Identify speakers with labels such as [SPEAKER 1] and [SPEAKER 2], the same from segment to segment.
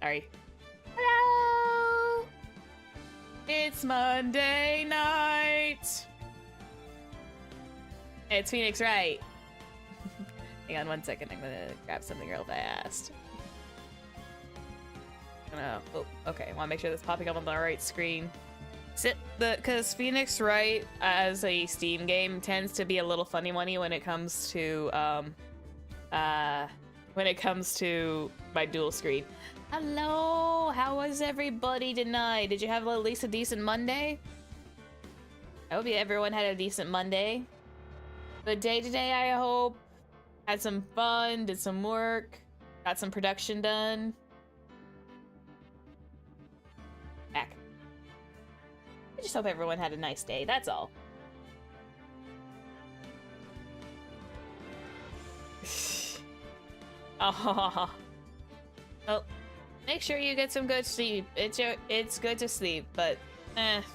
[SPEAKER 1] Sorry. Hello! It's Monday night! It's Phoenix Wright. Hang on 1 second, I'm gonna grab something real fast. Oh, okay, I wanna make sure that's popping up on the right screen. Because Phoenix Wright as a Steam game tends to be a little funny money when it comes to my dual screen. Hello, how was everybody tonight? Did you have at least a decent Monday? I hope everyone had a decent Monday. Good day today, I hope. Had some fun, did some work, got some production done. Back. I just hope everyone had a nice day, that's all. Oh. Well, make sure you get some good sleep. It's good to sleep, but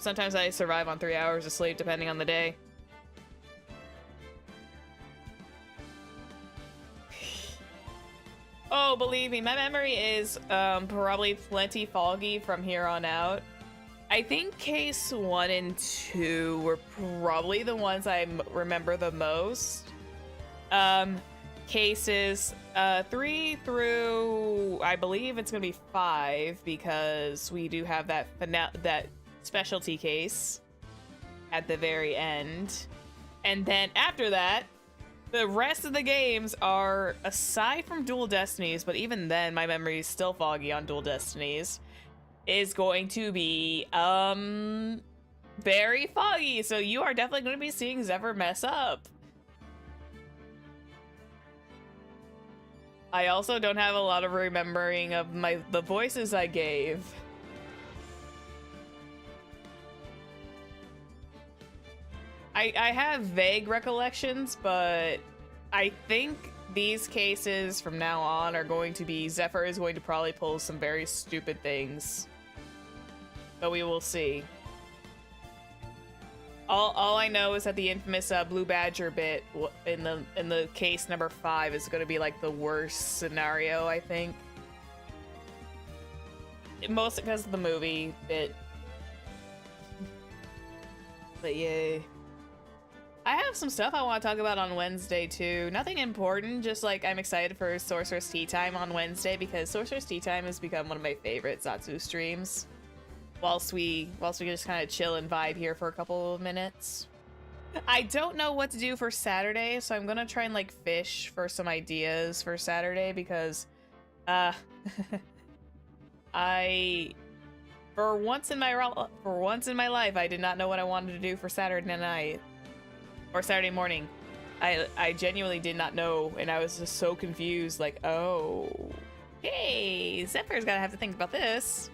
[SPEAKER 1] sometimes I survive on 3 hours of sleep depending on the day. Oh, believe me, my memory is probably plenty foggy from here on out. I think case 1 and 2 were probably the ones I remember the most. Cases 3 through, I believe it's gonna be 5, because we do have that specialty case at the very end. And then after that, the rest of the games are, aside from Dual Destinies, but even then my memory is still foggy on Dual Destinies, is going to be very foggy. So you are definitely going to be seeing Zephyr mess up. I also don't have a lot of remembering of the voices I gave. I have vague recollections, but I think these cases from now on are going to be, Zephyr is going to probably pull some very stupid things. But we will see. All I know is that the infamous Blue Badger bit in the case number 5 is going to be like the worst scenario, I think. Mostly because of the movie bit. But yeah. I have some stuff I want to talk about on Wednesday too. Nothing important, just like I'm excited for Sorceress Tea Time on Wednesday because Sorceress Tea Time has become one of my favorite Zatsu streams. Whilst we just kind of chill and vibe here for a couple of minutes. I don't know what to do for Saturday, so I'm gonna try and like fish for some ideas for Saturday because for once in my life I did not know what I wanted to do for Saturday night. Or Saturday morning. I genuinely did not know, and I was just so confused, like, oh, hey, Zephyr's gotta have to think about this.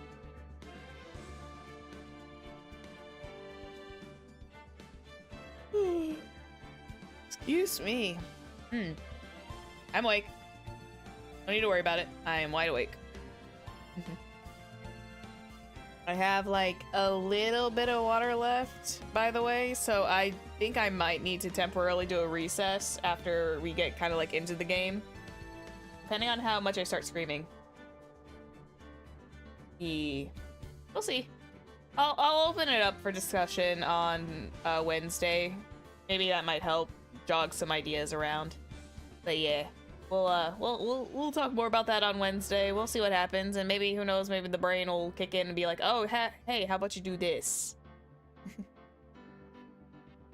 [SPEAKER 1] Excuse me. I'm awake. Don't need to worry about it. I am wide awake. I have like a little bit of water left, by the way, so I think I might need to temporarily do a recess after we get kind of like into the game, depending on how much I start screaming. We'll see. I'll open it up for discussion on Wednesday. Maybe that might help jog some ideas around. But yeah. We'll talk more about that on Wednesday. We'll see what happens, and maybe, who knows, maybe the brain will kick in and be like, oh, hey, how about you do this?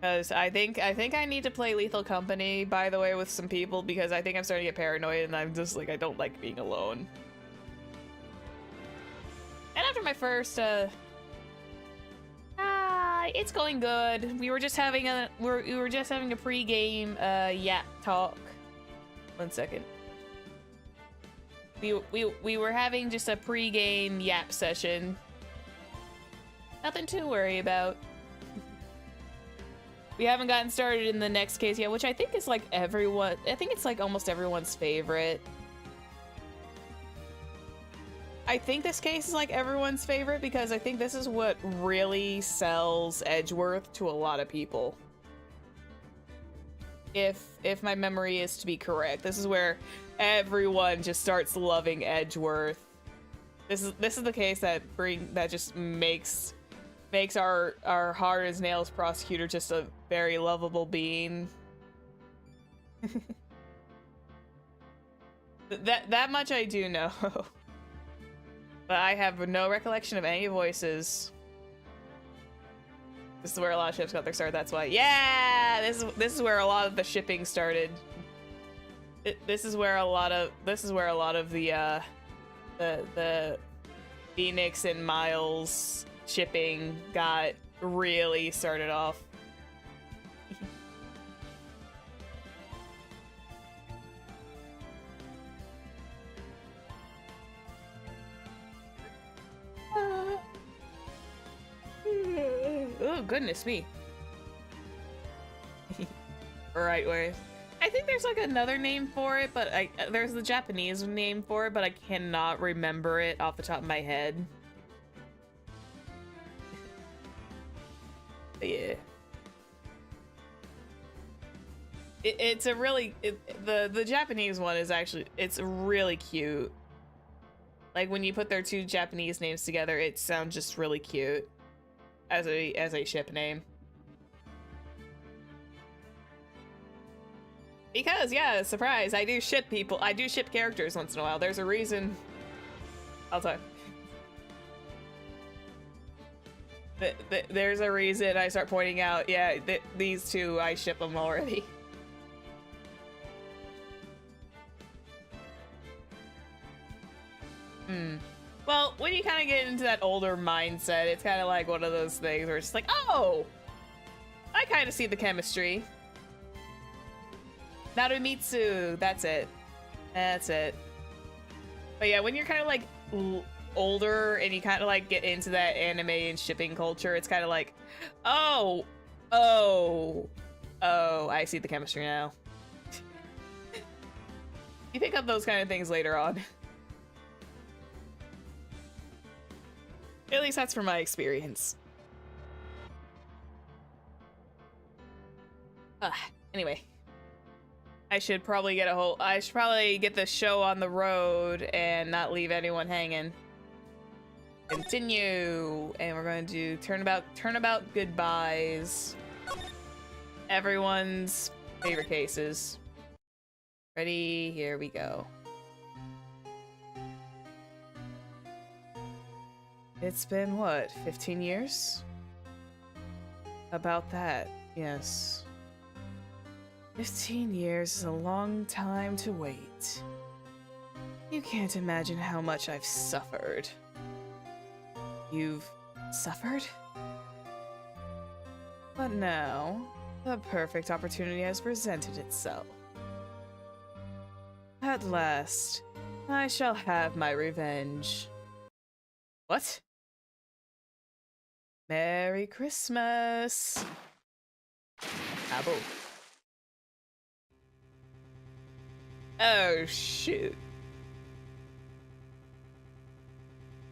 [SPEAKER 1] Because I think I need to play Lethal Company, by the way, with some people, because I think I'm starting to get paranoid, and I'm just like, I don't like being alone. And after my first, it's going good. We were just having a pre-game yap talk. 1 second. We were having just a pre-game yap session. Nothing to worry about. We haven't gotten started in the next case yet, which I think is like everyone. I think it's like almost everyone's favorite. I think this case is like everyone's favorite because I think this is what really sells Edgeworth to a lot of people. If my memory is to be correct, this is where everyone just starts loving Edgeworth. This is the case that just makes our hard as nails prosecutor just a very lovable being. That much I do know. But I have no recollection of any voices. This is where a lot of ships got their start, that's why. Yeah! This is where a lot of the shipping started. This is where a lot of the Phoenix and Miles shipping got really started off. Oh, goodness me. Right way. I think there's like another name for it, but there's the Japanese name for it, but I cannot remember it off the top of my head. But yeah. It's a really the Japanese one is actually, it's really cute. Like when you put their two Japanese names together, it sounds just really cute as a ship name. Because yeah, surprise, I do ship people. I do ship characters once in a while. There's a reason. I'll talk. There's a reason I start pointing out, yeah, these two, I ship them already. Well, when you kind of get into that older mindset, it's kind of like one of those things where it's just like, oh, I kind of see the chemistry. Narumitsu, that's it. That's it. But yeah, when you're kind of like older and you kind of like get into that anime and shipping culture, it's kind of like, oh, I see the chemistry now. You pick up those kind of things later on. At least that's from my experience. Anyway. I should probably get the show on the road and not leave anyone hanging. Continue. And we're going to do turnabout goodbyes. Everyone's favorite cases. Ready? Here we go. It's been, what, 15 years? About that, yes. 15 years is a long time to wait. You can't imagine how much I've suffered. You've suffered? But now, the perfect opportunity has presented itself. At last, I shall have my revenge. What? Merry Christmas! Abo. Oh, shoot.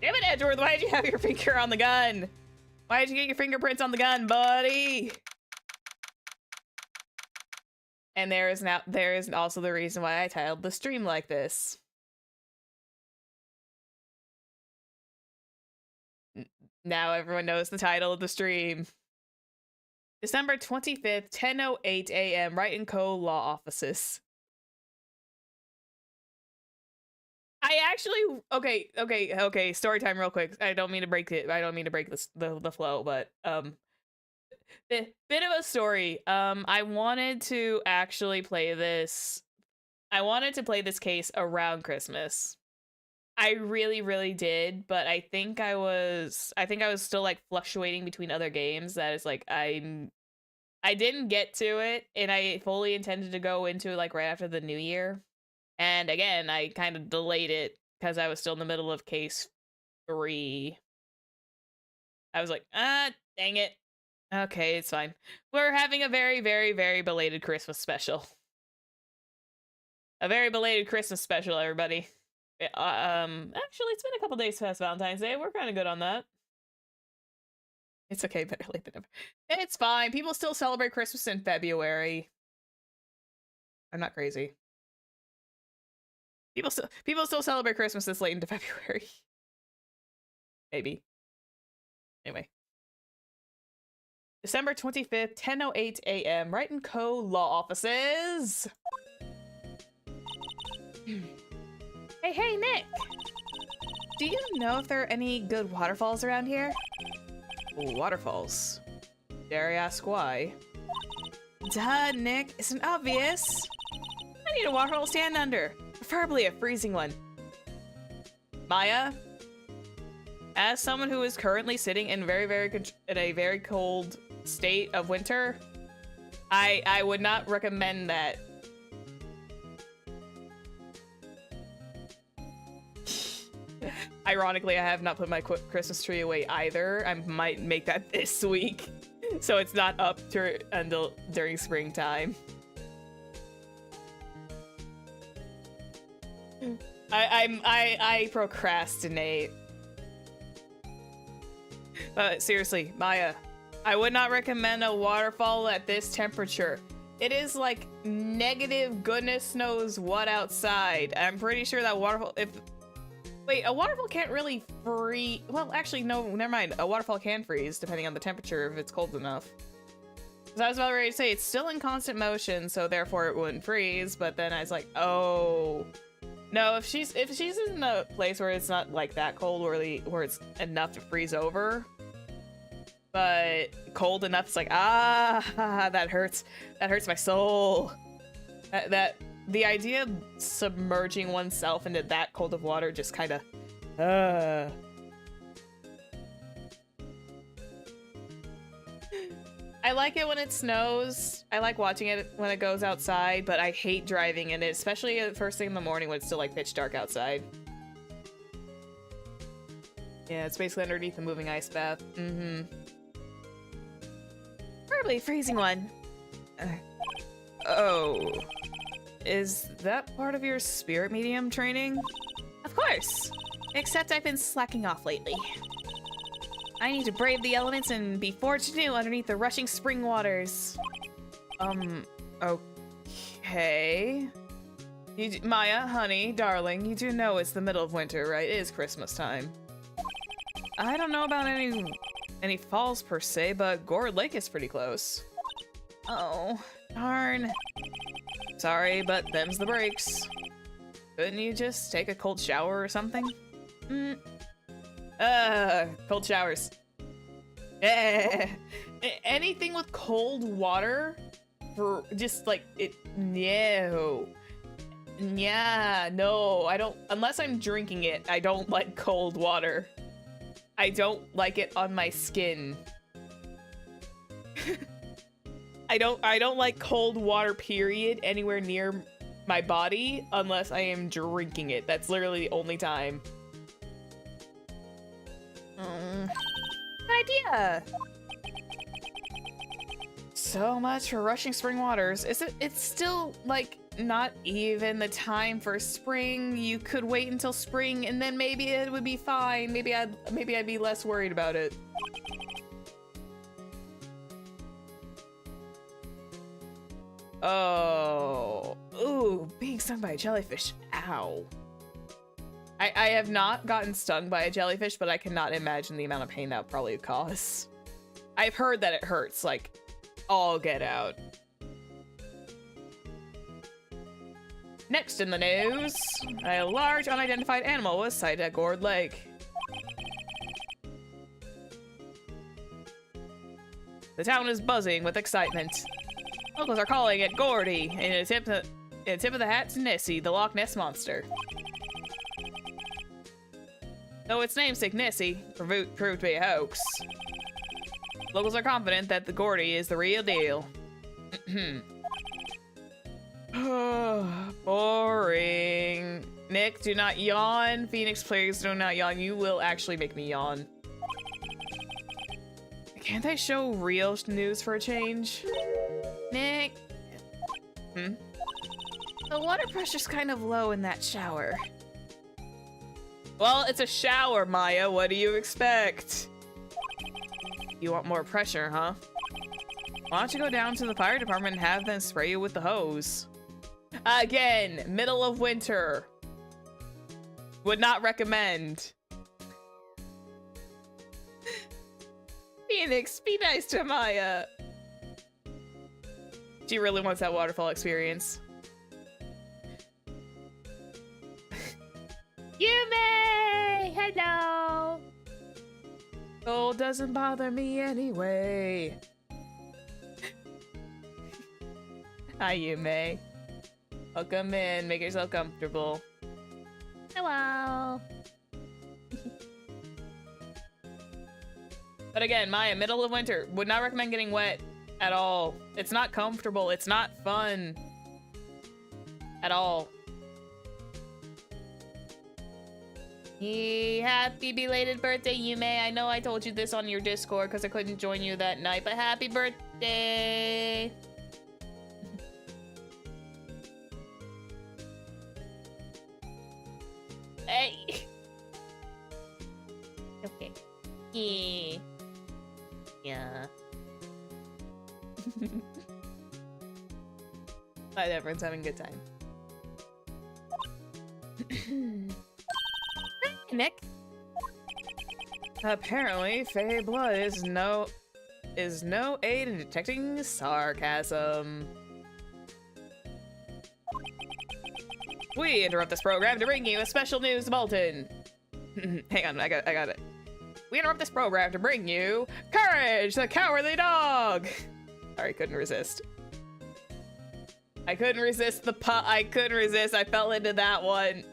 [SPEAKER 1] Damn it, Edgeworth, why did you have your finger on the gun? Why did you get your fingerprints on the gun, buddy? And there is also the reason why I titled the stream like this. Now everyone knows the title of the stream. December 25th, 10:08 a.m. Wright & Co. Law Offices. I actually okay, story time real quick. I don't mean to break the flow, but bit of a story. I wanted to actually play this. I wanted to play this case around Christmas. I really did, but I think I was still like fluctuating between other games. That is like I didn't get to it, and I fully intended to go into it like right after the new year. And again, I kind of delayed it because I was still in the middle of case 3. I was like, dang it. Okay, it's fine. We're having a very belated Christmas special. A very belated Christmas special, everybody. Actually, it's been a couple days past Valentine's Day. We're kind of good on that. It's okay, better late than never. It's fine. People still celebrate Christmas in February. I'm not crazy. People still celebrate Christmas this late into February. Maybe. Anyway. December 25th, 10:08 a.m. Wright & Co. Law Offices. Hey, Nick! Do you know if there are any good waterfalls around here? Waterfalls? Dare I ask why? Duh, Nick. Isn't obvious? I need a waterfall to stand under. Preferably a freezing one. Maya? As someone who is currently sitting in a very cold state of winter, I would not recommend that. Ironically, I have not put my Christmas tree away either. I might make that this week, so it's not up until during springtime. I procrastinate. But seriously, Maya, I would not recommend a waterfall at this temperature. It is like negative goodness knows what outside. I'm pretty sure that waterfall, wait, a waterfall can't really freeze. Well, actually, no, never mind. A waterfall can freeze depending on the temperature if it's cold enough. Because I was about ready to say it's still in constant motion, so therefore it wouldn't freeze. But then I was like, oh, no. If she's in a place where it's not like that cold, where it's enough to freeze over, but cold enough, it's like, that hurts. That hurts my soul. The idea of submerging oneself into that cold of water just kind of, I like it when it snows. I like watching it when it goes outside, but I hate driving in it, especially at first thing in the morning when it's still like pitch dark outside. Yeah, it's basically underneath a moving ice bath. Probably a freezing one. Oh. Is that part of your spirit medium training? Of course! Except I've been slacking off lately. I need to brave the elements and be forged anew underneath the rushing spring waters. Okay. Maya, honey, darling, you do know it's the middle of winter, right? It is Christmas time. I don't know about any falls per se, but Gourd Lake is pretty close. Oh, darn. Sorry, but them's the breaks. Couldn't you just take a cold shower or something? Cold showers. Anything with cold water for just like it. No. Yeah, no, I don't. Unless I'm drinking it, I don't like cold water. I don't like it on my skin. I don't like cold water, period, anywhere near my body unless I am drinking it. That's literally the only time. Good idea. So much for rushing spring waters. It's still like not even the time for spring. You could wait until spring and then maybe it would be fine. Maybe I'd be less worried about it. Oh, ooh, being stung by a jellyfish. Ow. I have not gotten stung by a jellyfish, but I cannot imagine the amount of pain that would probably cause. I've heard that it hurts, like, all get out. Next in the news, a large unidentified animal was sighted at Gourd Lake. The town is buzzing with excitement. Locals are calling it Gordy, and a tip of the hat to Nessie, the Loch Ness Monster. Though its namesake Nessie proved to be a hoax, locals are confident that the Gordy is the real deal. Boring. Nick, do not yawn. Phoenix, please do not yawn. You will actually make me yawn. Can't I show real news for a change? Nick? The water pressure's kind of low in that shower. Well, it's a shower, Maya. What do you expect? You want more pressure, huh? Why don't you go down to the fire department and have them spray you with the hose? Again, middle of winter. Would not recommend. Phoenix, be nice to Maya. She really wants that waterfall experience. Yume! Hello! Oh, doesn't bother me anyway. Hi, Yume. Welcome in. Make yourself comfortable. Hello. But again, Maya, middle of winter. Would not recommend getting wet at all. It's not comfortable. It's not fun. At all. Happy belated birthday, Yume. I know I told you this on your Discord because I couldn't join you that night, but happy birthday! Hey! Okay. Yeah. Glad everyone's having a good time. Nick. Apparently, Fey blood is no aid in detecting sarcasm. We interrupt this program to bring you a special news bulletin. Hang on, I got it. We interrupt this program to bring you Courage, the Cowardly Dog. Sorry, couldn't resist. I couldn't resist the I couldn't resist. I fell into that one.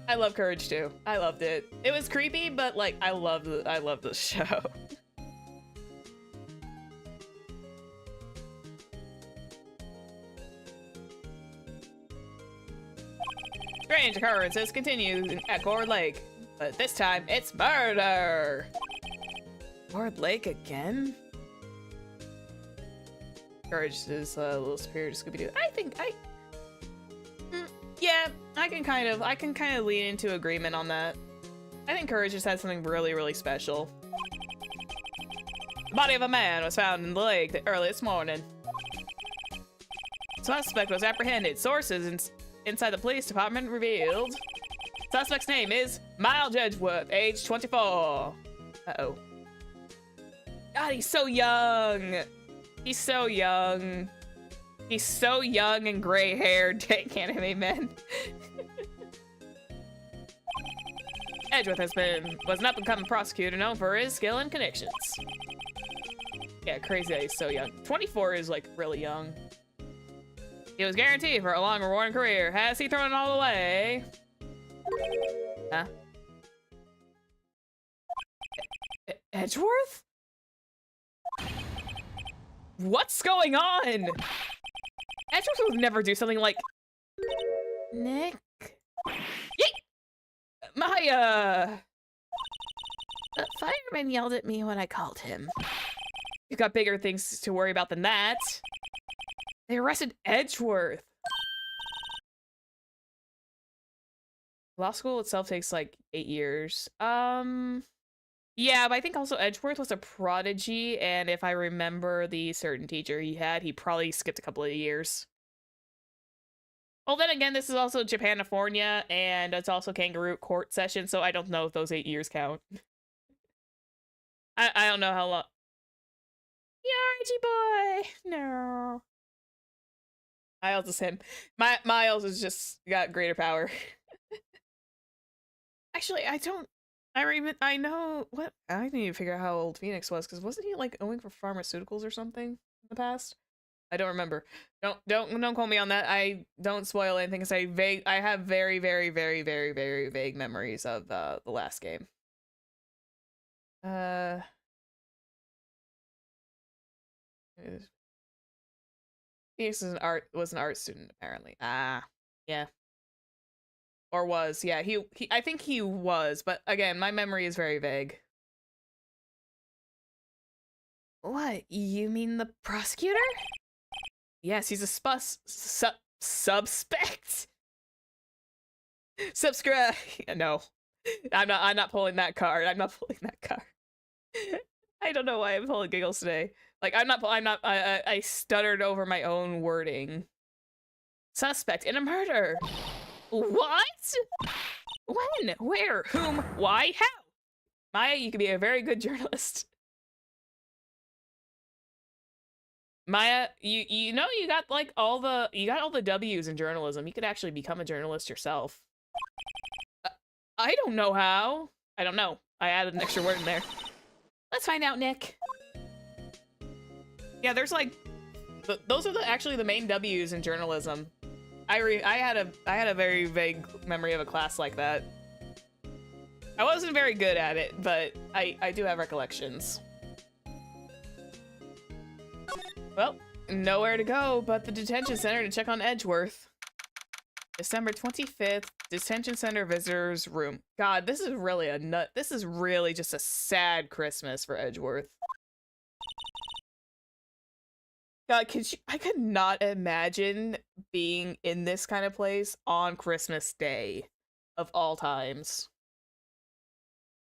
[SPEAKER 1] I love Courage too. I loved it. It was creepy, but like I love the show. Strange occurrences continue at Gourd Lake, but this time it's murder. Gourd Lake again? Courage is a little superior to Scooby-Doo. Yeah, I can kind of lean into agreement on that. I think Courage just had something really, really special. The body of a man was found in the lake early this morning. Suspect was apprehended. Sources inside the police department revealed. Suspect's name is Miles Edgeworth, age 24. Uh-oh. God, he's so young. He's so young. He's so young and gray-haired. Dang anime men. Edgeworth was an up-and-coming prosecutor known for his skill and connections. Yeah, crazy that he's so young. 24 is like really young. He was guaranteed for a long, rewarding career. Has he thrown it all away? Huh? Edgeworth? What's going on? Edgeworth would never do something like... Nick? Yeet! The fireman yelled at me when I called him. You've got bigger things to worry about than that. They arrested Edgeworth. Law school itself takes like 8 years. Yeah, but I think also Edgeworth was a prodigy, and if I remember the certain teacher he had, he probably skipped a couple of years. Well, then again, this is also Japanifornia, and it's also kangaroo court session, so I don't know if those 8 years count. I don't know how long. Yeah, Archie boy! No. Miles is him. Miles has just got greater power. Actually, I know what I need to figure out how old Phoenix was, because wasn't he like owing for pharmaceuticals or something in the past? I don't remember. Don't quote me on that. I don't spoil anything because I have very, very, very, very, very vague memories of the last game. Phoenix was an art student apparently. Ah, yeah. Or was, yeah, he I think he was, but again, my memory is very vague. What, you mean the prosecutor? Yes, he's a suspect. Subscribe. No. I'm not pulling that card. I'm not pulling that card. I don't know why I'm pulling giggles today. Like I stuttered over my own wording. Suspect in a murder. What? When? When? Where? Whom? Why? How? Maya, you could be a very good journalist. Maya, you know you got like all the W's in journalism. You could actually become a journalist yourself. I don't know how. I don't know. I added an extra word in there. Let's find out, Nick. Yeah, there's like those are actually the main W's in journalism. I had a very vague memory of a class like that. I wasn't very good at it, but I do have recollections. Well, nowhere to go but the detention center to check on Edgeworth. December 25th, detention center visitors room. God, this is really this is really just a sad Christmas for Edgeworth. God, I could not imagine being in this kind of place on Christmas Day of all times.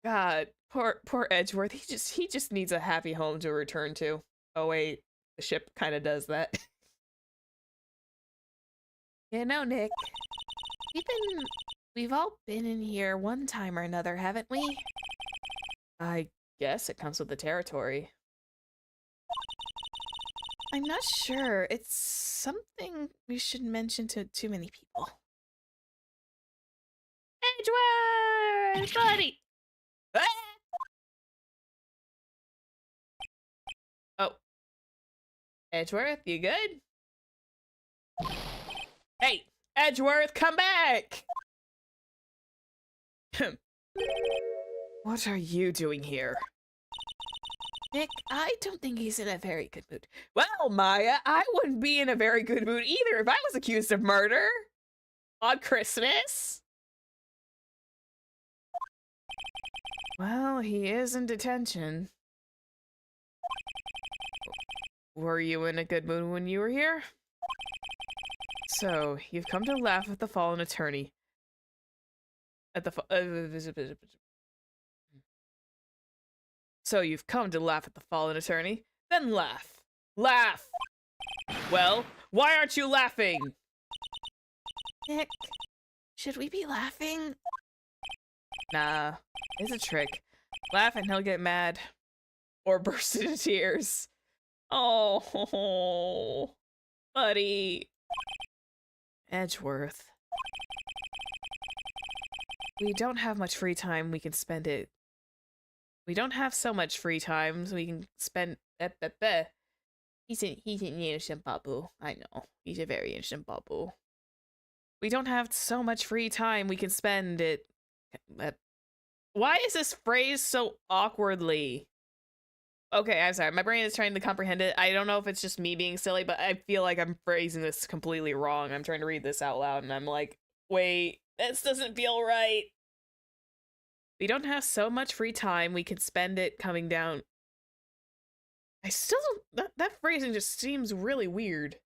[SPEAKER 1] God, poor Edgeworth. He just needs a happy home to return to. Oh wait, the ship kind of does that. You know, Nick, we've all been in here one time or another, haven't we? I guess it comes with the territory. I'm not sure. It's something we should mention to too many people. Edgeworth, buddy! Ah! Oh. Edgeworth, you good? Hey, Edgeworth, come back! What are you doing here? Nick, I don't think he's in a very good mood. Well, Maya, I wouldn't be in a very good mood either if I was accused of murder. On Christmas? Well, he is in detention. Were you in a good mood when you were here? So, you've come to laugh at the fallen attorney. So you've come to laugh at the fallen attorney? Then laugh. Laugh! Well, why aren't you laughing? Nick, should we be laughing? Nah, it's a trick. Laugh and he'll get mad. Or burst into tears. Oh, buddy. Edgeworth. We don't have much free time. We can spend it. We don't have so much free time, so we can spend. He's an innocent babu. I know. He's a very innocent babu. We don't have so much free time. We can spend it. Why is this phrased so awkwardly? Okay, I'm sorry. My brain is trying to comprehend it. I don't know if it's just me being silly, but I feel like I'm phrasing this completely wrong. I'm trying to read this out loud, and I'm like, wait, this doesn't feel right. We don't have so much free time. We can spend it coming down. I still don't... That phrasing just seems really weird.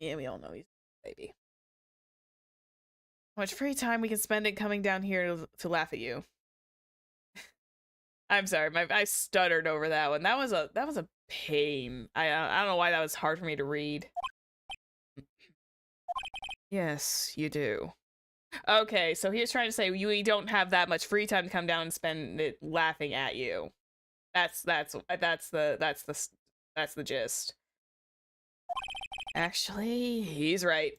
[SPEAKER 1] Yeah, we all know he's a baby. How much free time we can spend it coming down here to laugh at you. I'm sorry, I stuttered over that one. That was a pain. I don't know why that was hard for me to read. Yes, you do. Okay, so he was trying to say we don't have that much free time to come down and spend it laughing at you. That's the gist. Actually, he's right.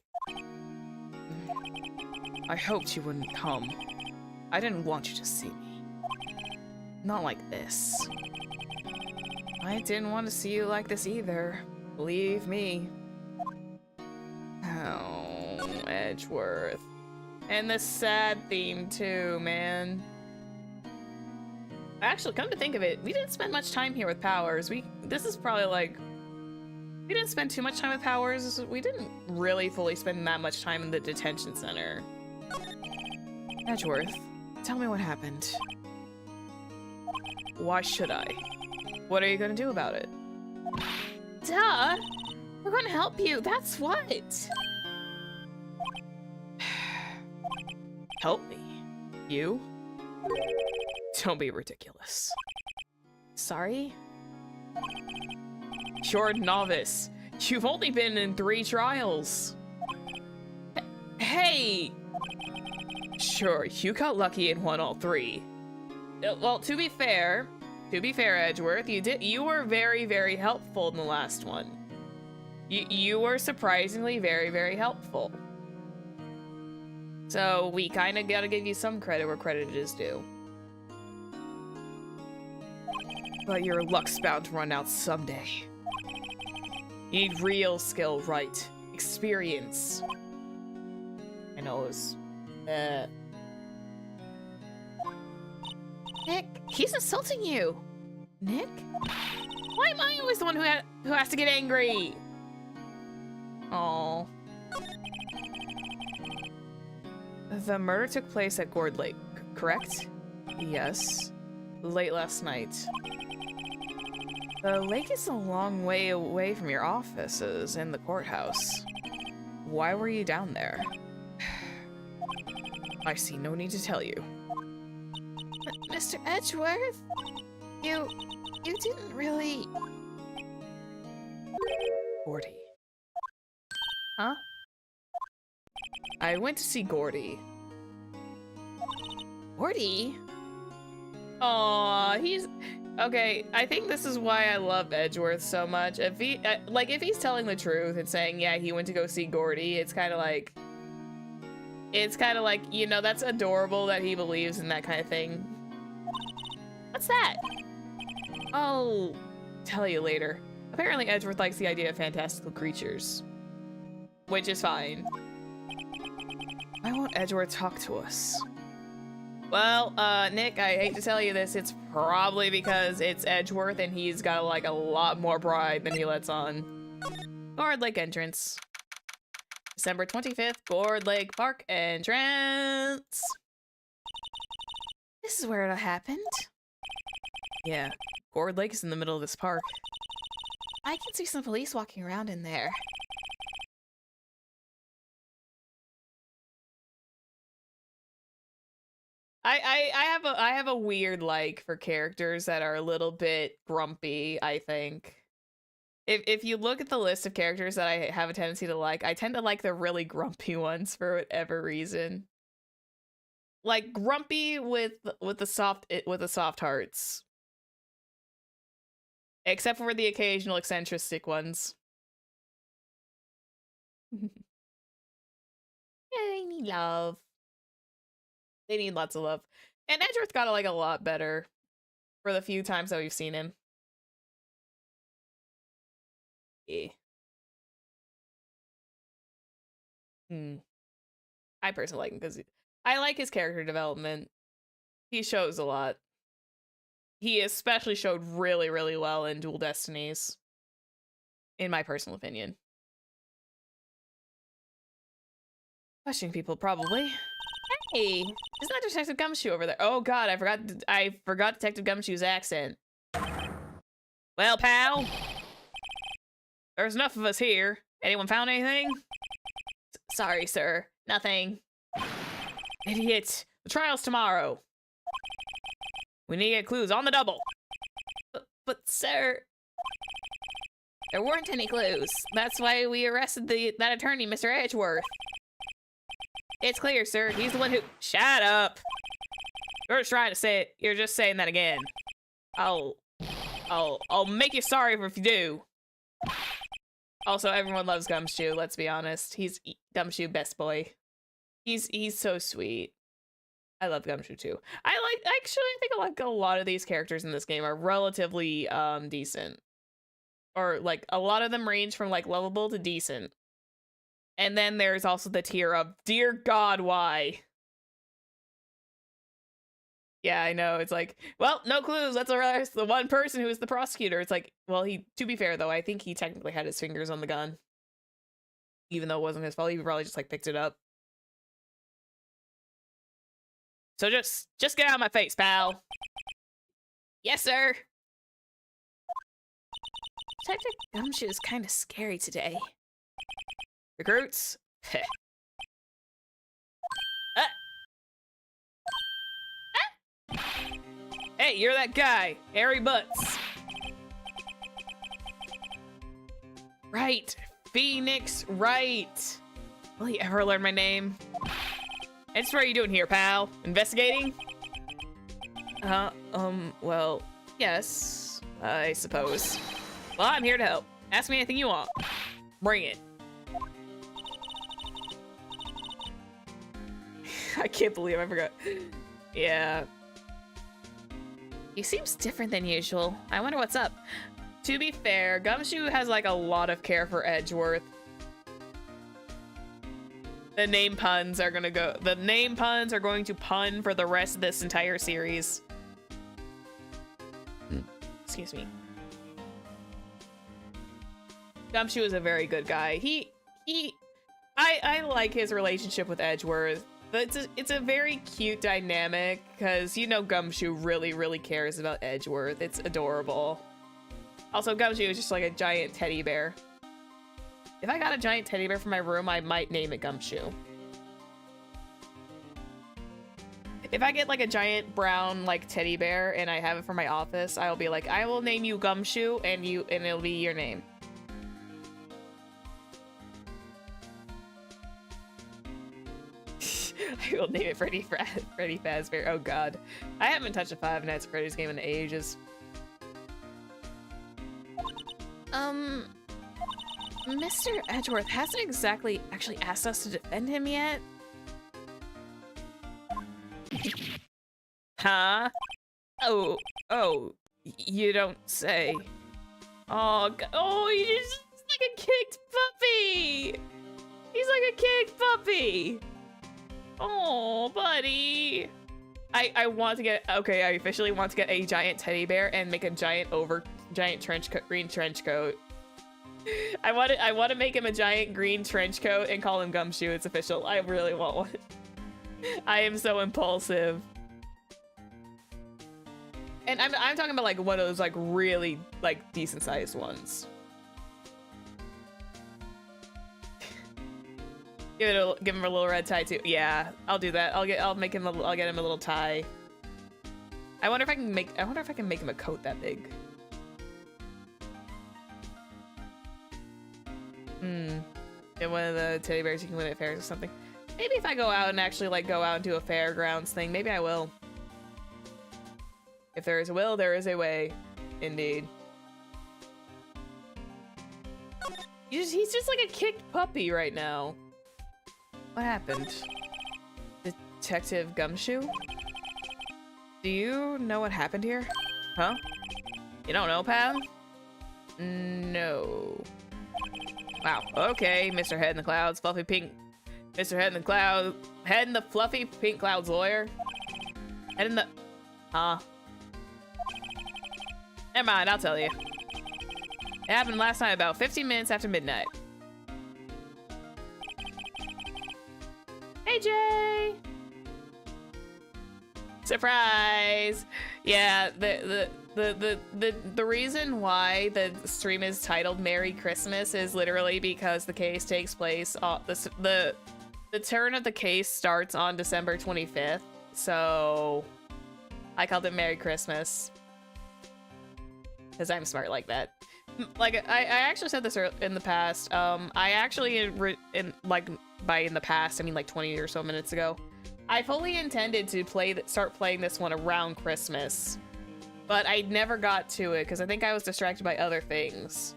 [SPEAKER 1] I hoped you wouldn't come. I didn't want you to see me. Not like this. I didn't want to see you like this either. Believe me. Oh, Edgeworth. And the sad theme too, man. Actually, come to think of it, we didn't spend much time here with Powers. This is probably like... We didn't spend too much time with Powers. We didn't really fully spend that much time in the detention center. Edgeworth, tell me what happened. Why should I? What are you gonna do about it? Duh! We're gonna help you, that's what! Help me? You? Don't be ridiculous. Sorry? You're a novice. You've only been in 3 trials. Hey! Sure, you got lucky and won all 3. Well, to be fair, Edgeworth, you were very, very helpful in the last one. You were surprisingly very, very helpful. So we kind of gotta give you some credit where credit is due. But your luck's bound to run out someday. You need real skill, right? Experience. I know it was... Nick, he's insulting you. Nick? Why am I always the one who has to get angry? Oh. The murder took place at Gourd Lake, correct? Yes. Late last night. The lake is a long way away from your offices in the courthouse. Why were you down there? I see no need to tell you. Mr. Edgeworth? You didn't really... Gordy. Huh? I went to see Gordy. Gordy? Aw, he's... Okay, I think this is why I love Edgeworth so much. If he, like, if he's telling the truth and saying, yeah, he went to go see Gordy, it's kind of like, you know, that's adorable that he believes in that kind of thing. What's that? I'll tell you later. Apparently Edgeworth likes the idea of fantastical creatures. Which is fine. Why won't Edgeworth talk to us? Well, Nick, I hate to tell you this, it's probably because it's Edgeworth and he's got, like, a lot more pride than he lets on. Gourd Lake entrance. December 25th, Gourd Lake Park entrance. This is where it happened. Yeah, Gourd Lake is in the middle of this park. I can see some police walking around in there. I have a weird like for characters that are a little bit grumpy, I think. If you look at the list of characters that I have a tendency to like, I tend to like the really grumpy ones for whatever reason. Like grumpy with the soft hearts. Except for the occasional eccentric ones. Yeah, they need love. They need lots of love. And Edgeworth got like a lot better for the few times that we've seen him. Yeah. I personally like him because I like his character development. He shows a lot. He especially showed really, really well in Dual Destinies. In my personal opinion. Questioning people, probably. Hey, isn't that Detective Gumshoe over there? Oh god, I forgot Detective Gumshoe's accent. Well, pal, there's enough of us here. Anyone found anything? Sorry, sir. Nothing. Idiot. The trial's tomorrow. We need to get clues on the double. But sir... There weren't any clues. That's why we arrested that attorney, Mr. Edgeworth. It's clear, sir. He's the one who... Shut up! You're just trying to say it. You're just saying that again. I'll make you sorry if you do. Also, everyone loves Gumshoe, let's be honest. He's Gumshoe best boy. He's so sweet. I love Gumshoe too. I think like a lot of these characters in this game are relatively decent. Or like a lot of them range from like lovable to decent. And then there's also the tier of, dear God, why? Yeah, I know. It's like, well, no clues. Let's arrest the one person who is the prosecutor. It's like, well, to be fair, though, I think he technically had his fingers on the gun. Even though it wasn't his fault, he probably just, like, picked it up. So just get out of my face, pal. Yes, sir. Detective Gumshoe is kind of scary today. Recruits? Hey, you're that guy, Harry Butts. Right, Phoenix Wright. Will he ever learn my name? It's what are you doing here, pal? Investigating? Well, yes, I suppose. Well, I'm here to help. Ask me anything you want. Bring it. I can't believe I forgot. Yeah. He seems different than usual. I wonder what's up. To be fair, Gumshoe has like a lot of care for Edgeworth. The name puns are going to pun for the rest of this entire series. Excuse me. Gumshoe is a very good guy. I like his relationship with Edgeworth. It's a very cute dynamic because, you know, Gumshoe really cares about Edgeworth. It's adorable. Also, Gumshoe is just like a giant teddy bear. If I got a giant teddy bear for my room, I might name it Gumshoe. If I get like a giant brown like teddy bear and I have it for my office, I'll be like, I will name you Gumshoe and it'll be your name. I will name it Freddy Fazbear. Oh god. I haven't touched a Five Nights at Freddy's game in ages. Mr. Edgeworth hasn't exactly actually asked us to defend him yet. Huh? Oh, you don't say. Oh, he's just like a kicked puppy. He's like a kicked puppy. Oh, buddy. I want to get, okay, I officially want to get a giant teddy bear and make a giant trench coat, green trench coat. I want to make him a giant green trench coat and call him Gumshoe. It's official. I really want one. I am so impulsive. And I'm talking about like one of those like really like decent sized ones. Give him a little red tie too. Yeah, I'll do that. I'll get him a little tie. I wonder if I can make him a coat that big. In one of the teddy bears you can win at fairs or something. Maybe if I go out and actually like go out and do a fairgrounds thing, maybe I will. If there is a will, there is a way. Indeed. He's just like a kicked puppy right now. What happened? Detective Gumshoe? Do you know what happened here? Huh? You don't know, pal? No. Wow. Okay, Mr. Head in the Clouds, fluffy pink. Mr. Head in the fluffy pink clouds lawyer. Head in the. Huh? Never mind, I'll tell you. It happened last night about 15 minutes after midnight. Hey, Jay! Surprise! Yeah, the reason why the stream is titled Merry Christmas is literally because the case takes place on the turn of the case starts on December 25th. So I called it Merry Christmas. Because I'm smart like that. Like, I actually said this in the past. I actually, in the past, I mean like 20 or so minutes ago, I fully intended to start playing this one around Christmas. But I never got to it because I think I was distracted by other things.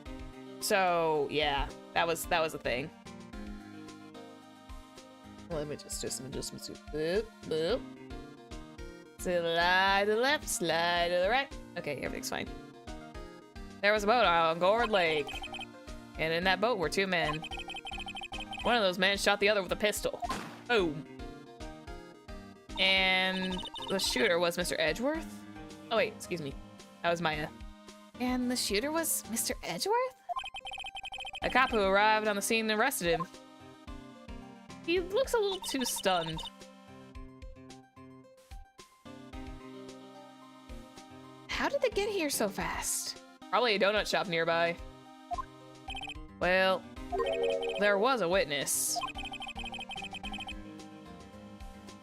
[SPEAKER 1] So, yeah, that was a thing. Let me just do some adjustments. Boop, boop. Slide to the left, slide to the right. Okay, everything's fine. There was a boat on Gourd Lake, and in that boat were two men. One of those men shot the other with a pistol. Boom. And the shooter was Mr. Edgeworth? Oh wait, excuse me. That was Maya. And the shooter was Mr. Edgeworth? A cop who arrived on the scene arrested him. He looks a little too stunned. How did they get here so fast? Probably a donut shop nearby. Well, there was a witness.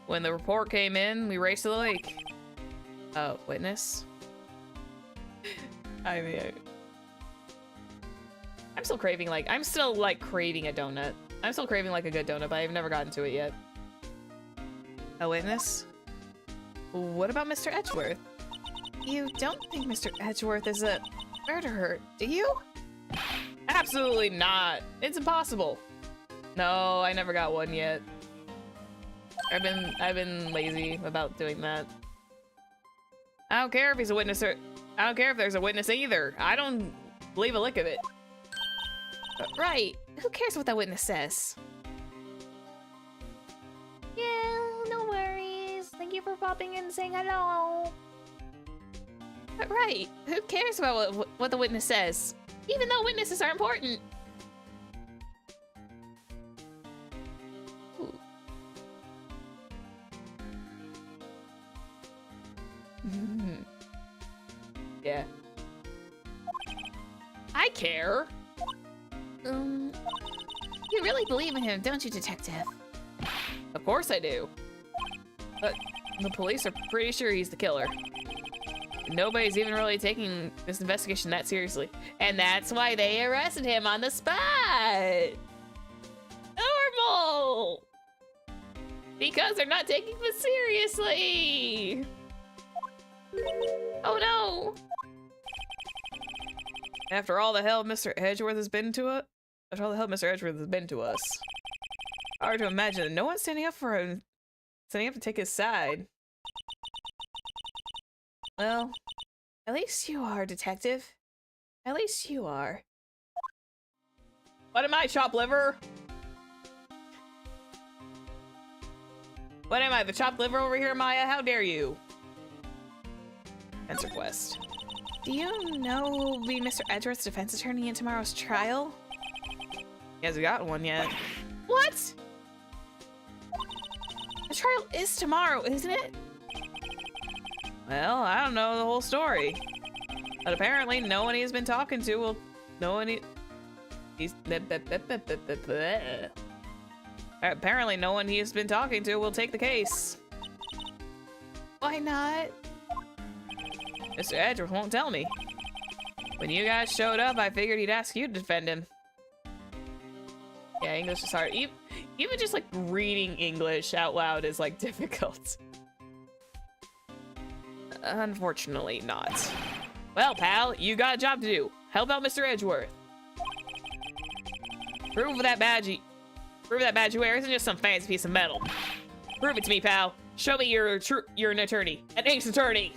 [SPEAKER 1] When the report came in, we raced to the lake. Witness? I mean, I'm still craving craving a donut. I'm still craving like a good donut, but I've never gotten to it yet. A witness? What about Mr. Edgeworth? You don't think Mr. Edgeworth is a murderer, do you? Absolutely not. It's impossible. No, I never got one yet. I've been lazy about doing that. I don't care if he's a witness or I don't care if there's a witness either. I don't believe a lick of it. Right. Who cares what that witness says?
[SPEAKER 2] Yeah, no worries. Thank you for popping in and saying hello.
[SPEAKER 1] Right. Who cares about what the witness says? Even though witnesses are important. Yeah. I care.
[SPEAKER 2] You really believe in him, don't you, Detective?
[SPEAKER 1] Of course I do. But the police are pretty sure he's the killer. Nobody's even really taking this investigation that seriously. And that's why they arrested him on the spot. Normal! Because they're not taking this seriously. Oh no! After all the hell Mr. Edgeworth has been to us, hard to imagine that no one's standing up for him, standing up to take his side. Well, at least you are, Detective. At least you are. What am I, chopped liver? What am I, the chopped liver over here, Maya? How dare you? Answer quest. Do you know who will be Mr. Edgeworth's defense attorney in tomorrow's trial? He hasn't got one yet. What? The trial is tomorrow, isn't it? Well, I don't know the whole story. But apparently no one he's been talking to will... Apparently no one he's been talking to will take the case. Why not? Mr. Edgeworth won't tell me. When you guys showed up, I figured he'd ask you to defend him. Yeah, English is hard. Even just like reading English out loud is like difficult. Unfortunately not. Well, pal, you got a job to do. Help out Mr. Edgeworth. Prove that badge you wear isn't just some fancy piece of metal. Prove it to me, pal. Show me you're an attorney. An ace attorney.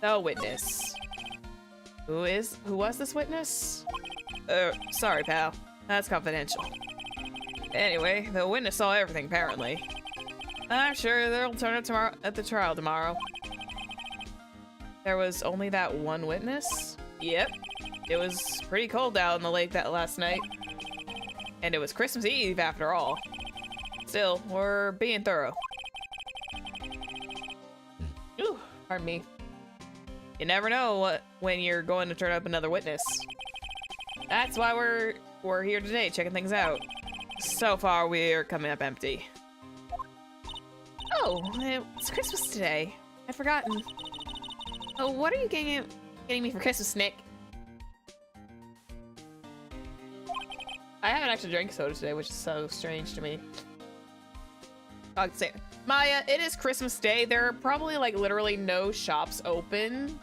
[SPEAKER 1] The witness. Who was this witness? Sorry, pal. That's confidential. Anyway, the witness saw everything, apparently. I'm sure they'll turn up tomorrow at the trial tomorrow. There was only that one witness? Yep. It was pretty cold out in the lake that last night. And it was Christmas Eve, after all. Still, we're being thorough. Ooh, pardon me. You never know when you're going to turn up another witness. That's why we're here today, checking things out. So far, we're coming up empty. Oh, it's Christmas today. I'd forgotten. Oh, what are you getting me for Christmas, Nick? I haven't actually drank soda today, which is so strange to me. I'll say, Maya, it is Christmas Day. There are probably like literally no shops open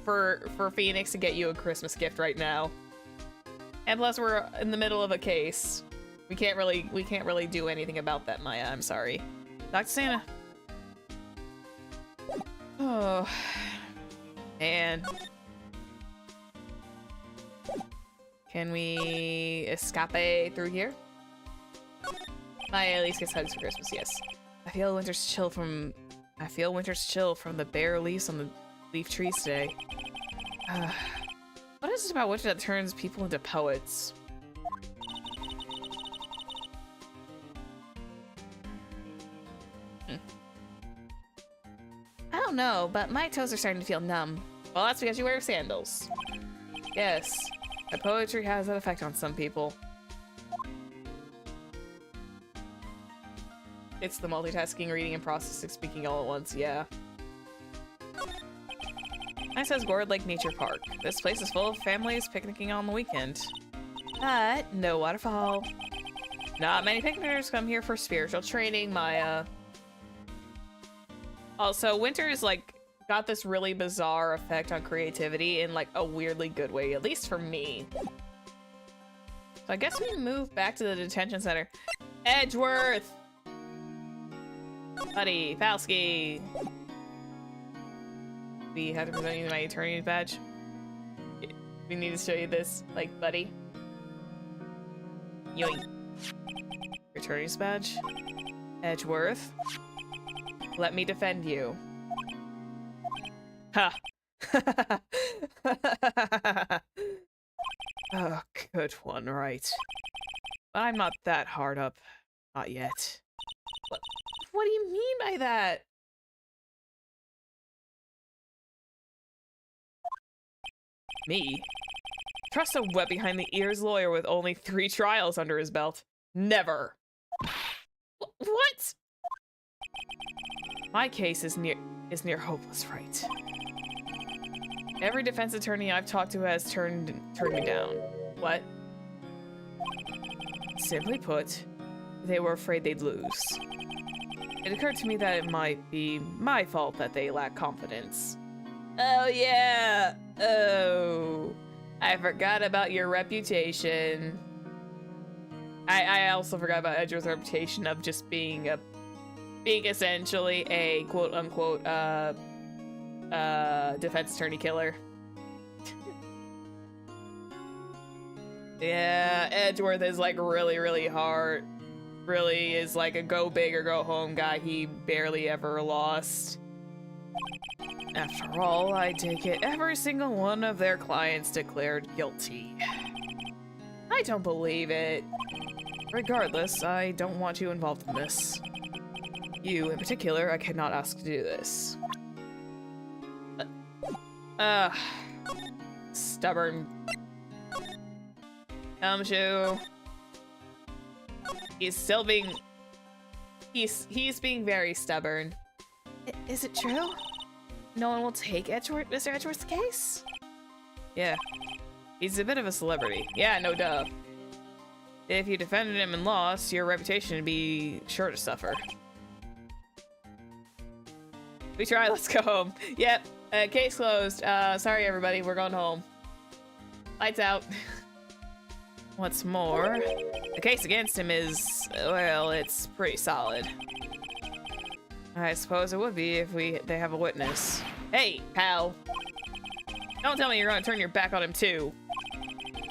[SPEAKER 1] for Phoenix to get you a Christmas gift right now. And plus we're in the middle of a case. We can't really do anything about that, Maya. I'm sorry. Dr. Santa. Oh. And can we escape through here? Maya at least gets hugs for Christmas, yes. I feel winter's chill from the bare leaves on the leaf trees today. What is it about winter that turns people into poets? I don't know, but my toes are starting to feel numb. Well, that's because you wear sandals. Yes, my poetry has that effect on some people. It's the multitasking, reading, and processing, speaking all at once, yeah. Nice as Gourd Lake Nature Park. This place is full of families picnicking on the weekend. But no waterfall. Not many picnickers come here for spiritual training, Maya. Also, winter's like got this really bizarre effect on creativity in like a weirdly good way, at least for me. So I guess we move back to the detention center. Edgeworth! Buddy, Falsky. We have to present you my attorney's badge. We need to show you this, like, buddy. Yoink. Your attorney's badge. Edgeworth. Let me defend you. Ha! Oh, good one, right. But I'm not that hard up. Not yet. What do you mean by that? Me? Trust a wet behind the ears lawyer with only 3 trials under his belt. Never. What? My case is near hopeless, right? Every defense attorney I've talked to has turned me down. What? Simply put, they were afraid they'd lose. It occurred to me that it might be my fault that they lack confidence. Oh yeah! Oh, I forgot about your reputation. I also forgot about Edgeworth's reputation of just being essentially a quote-unquote defense attorney killer. Yeah, Edgeworth is like really hard. Really is like a go big or go home guy. He barely ever lost. After all, I take it every single one of their clients declared guilty. I don't believe it. Regardless, I don't want you involved in this. You, in particular, I cannot ask to do this. Stubborn. Gumshoe. He's still being... He's being very stubborn. Is it true? No one will take Mr. Edgeworth's case? Yeah. He's a bit of a celebrity. Yeah, no duh. If you defended him and lost, your reputation would be sure to suffer. We try, let's go home. Yep, case closed. Sorry everybody, we're going home. Lights out. What's more, the case against him is, well, it's pretty solid. I suppose it would be if they have a witness. Hey, pal. Don't tell me you're gonna turn your back on him too.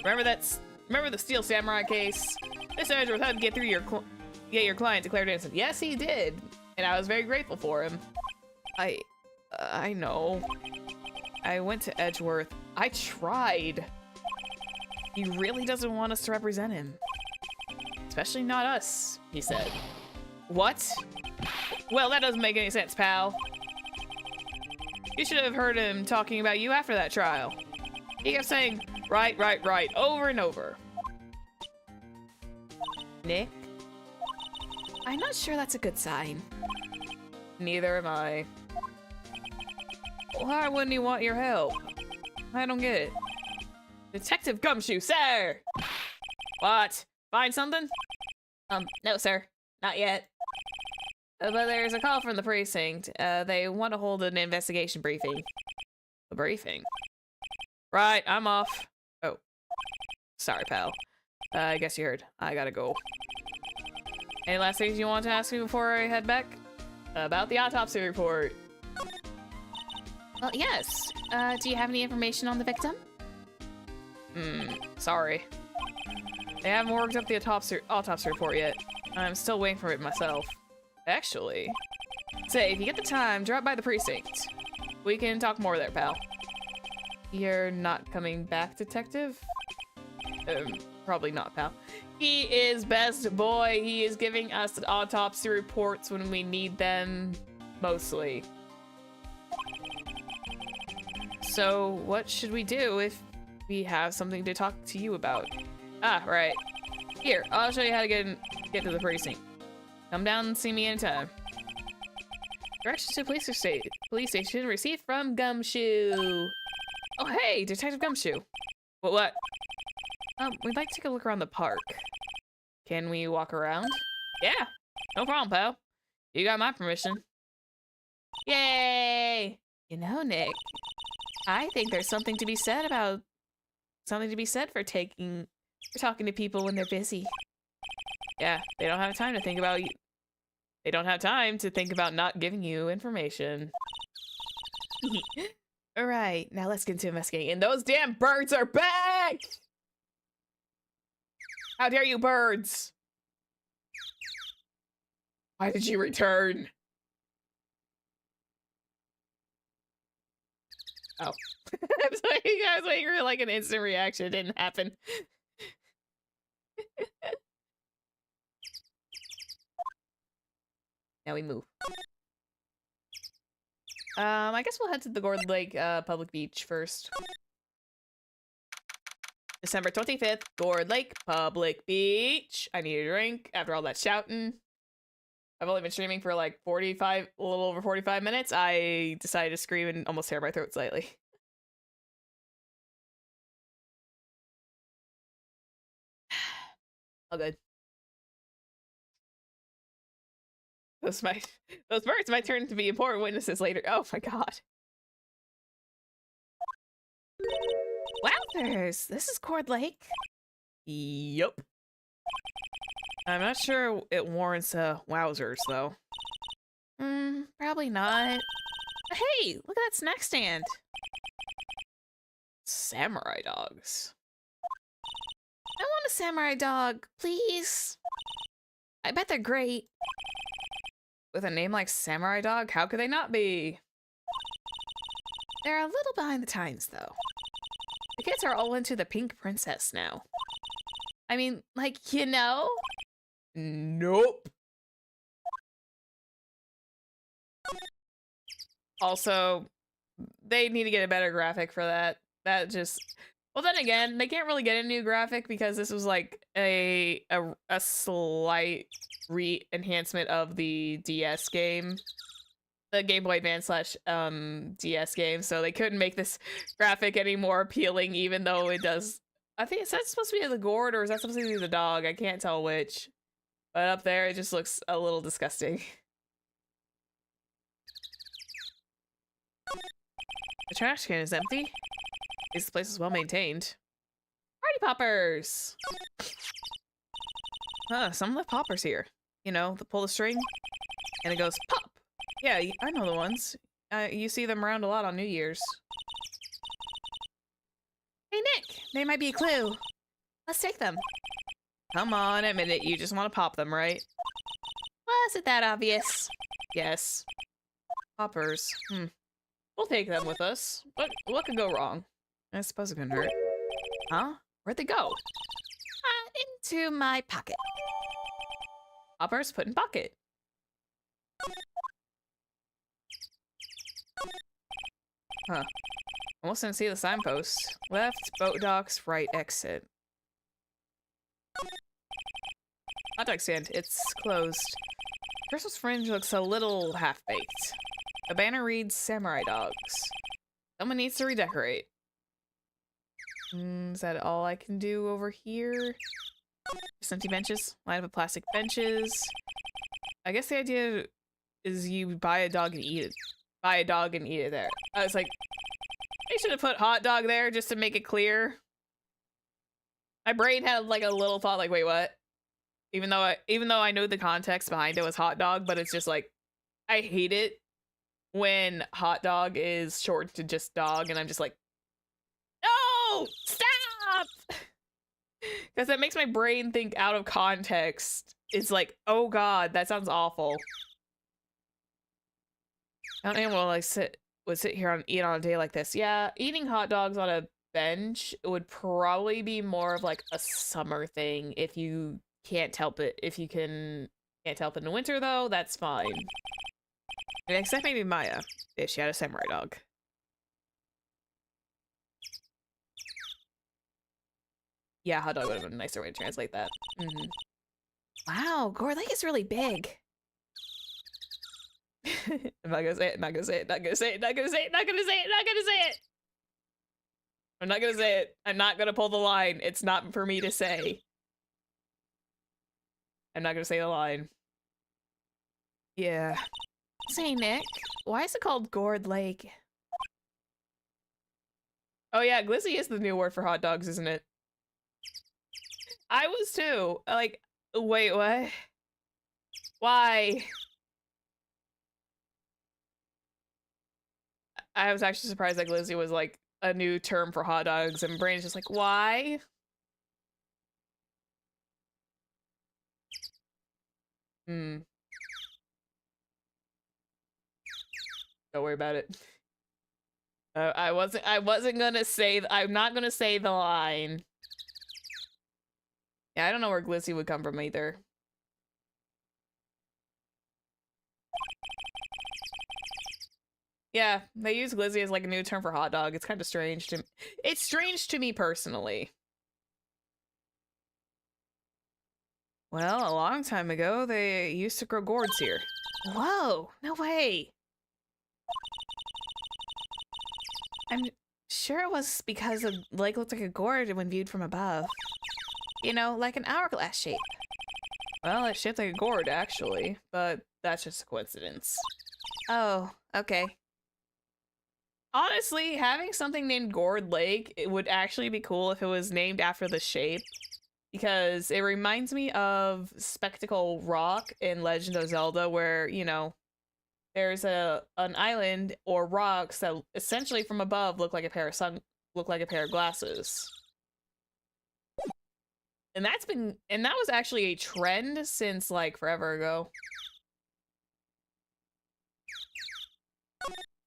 [SPEAKER 1] Remember the Steel Samurai case? Mr. Edgeworth had to get through get your client declared innocent. Yes, he did, and I was very grateful for him. I know. I went to Edgeworth. I tried. He really doesn't want us to represent him. Especially not us, he said. What? Well, that doesn't make any sense, pal. You should have heard him talking about you after that trial. He kept saying, right, over and over. Nick? I'm not sure that's a good sign. Neither am I. Why wouldn't he want your help? I don't get it. Detective Gumshoe, sir! What? Find something? No, sir. Not yet. But there's a call from the precinct. They want to hold an investigation briefing. A briefing? Right, I'm off. Oh. Sorry, pal. I guess you heard. I gotta go. Any last things you want to ask me before I head back? About the autopsy report.
[SPEAKER 2] Well, yes. Do you have any information on the victim?
[SPEAKER 1] Sorry. They haven't worked up the autopsy report yet. I'm still waiting for it myself. Actually, say, if you get the time, drop by the precinct. We can talk more there, pal. You're not coming back, detective? Probably not, pal. He is best boy. He is giving us the autopsy reports when we need them, mostly. So, what should we do if we have something to talk to you about? Ah, right. Here, I'll show you how to get to the precinct. Come down and see me anytime. Directions to police station received from Gumshoe. Oh, hey, Detective Gumshoe. What? We'd like to take a look around the park. Can we walk around? Yeah, no problem, pal. You got my permission. Yay! You know, Nick, I think there's something to be said for talking to people when they're busy. Yeah, they don't have time to think about you. They don't have time to think about not giving you information. All right, now let's get into investigating. And those damn birds are back! How dare you, birds? Why did you return? Oh. I was waiting for like an instant reaction. It didn't happen. Now we move. I guess we'll head to the Gourd Lake public beach first. December 25th, Gourd Lake public beach. I need a drink after all that shouting. I've only been streaming for like a little over 45 minutes. I decided to scream and almost tear my throat slightly. All good. Those birds might turn to be important witnesses later. Oh my god. Wowzers! This is Gourd Lake. Yup. I'm not sure it warrants wowzers though. Probably not. Hey, look at that snack stand. Samurai dogs. I want a samurai dog, please. I bet they're great. With a name like Samurai Dog, how could they not be? They're a little behind the times, though. The kids are all into the pink princess now. I mean, like, you know? Nope. Also, they need to get a better graphic for that. That just... Well, then again, they can't really get a new graphic because this was like a slight re-enhancement of the DS game. The Game Boy Advance / DS game, so they couldn't make this graphic any more appealing, even though it does... I think, is that supposed to be the gourd, or is that supposed to be the dog? I can't tell which. But up there, it just looks a little disgusting. The trash can is empty. This place is well maintained. Party poppers! Some left poppers here. You know, pull the string, and it goes pop! Yeah, I know the ones. You see them around a lot on New Year's. Hey Nick, they might be a clue. Let's take them. Come on, admit it, you just want to pop them, right? Was it that obvious? Yes. Poppers. We'll take them with us. What could go wrong? I suppose it couldn't hurt. Huh? Where'd they go? Into my pocket. Poppers put in pocket. Huh. Almost didn't see the signpost. Left, boat docks, right exit. Hot dog stand. It's closed. Christmas fringe looks a little half-baked. A banner reads Samurai Dogs. Someone needs to redecorate. Is that all I can do over here? Just empty benches. Line up of plastic benches. I guess the idea is you buy a dog and eat it. Buy a dog and eat it there. I was like, they should have put hot dog there just to make it clear. My brain had like a little thought like, wait, what? Even though I know the context behind it was hot dog, but it's just like, I hate it when hot dog is short to just dog, and I'm just like, no, stop! Because that makes my brain think out of context. It's like, oh god, that sounds awful. I don't even want to like sit here and eat on a day like this. Yeah, eating hot dogs on a bench would probably be more of like a summer thing if you can't help it. If you can't help it in the winter though, that's fine. Except maybe Maya, if she had a samurai dog. Yeah, hot dog would have been a nicer way to translate that. Wow, Gourd Lake is really big. I'm not gonna say it, not gonna say it, not gonna say it, not gonna say it, not gonna say it, not gonna say it! I'm not gonna say it. I'm not gonna pull the line. It's not for me to say. I'm not gonna say the line. Yeah. Say, Nick, why is it called Gourd Lake? Oh yeah, glizzy is the new word for hot dogs, isn't it? I was too. Like, wait, what? Why? I was actually surprised that glizzy was like a new term for hot dogs, and Brain's just like, why? Hmm. Don't worry about it. I wasn't gonna say. I'm not gonna say the line. Yeah, I don't know where glizzy would come from either. Yeah, they use glizzy as like a new term for hot dog. It's kind of strange to me. It's strange to me personally. Well, a long time ago, they used to grow gourds here. Whoa, no way. I'm sure it was because the lake looked like a gourd when viewed from above. You know, like an hourglass shape. Well, it's shaped like a gourd, actually, but that's just a coincidence. Oh, okay. Honestly, having something named Gourd Lake, it would actually be cool if it was named after the shape, because it reminds me of Spectacle Rock in Legend of Zelda, where, you know, there's an island or rocks that essentially from above look like a pair of glasses. And that was actually a trend since like forever ago.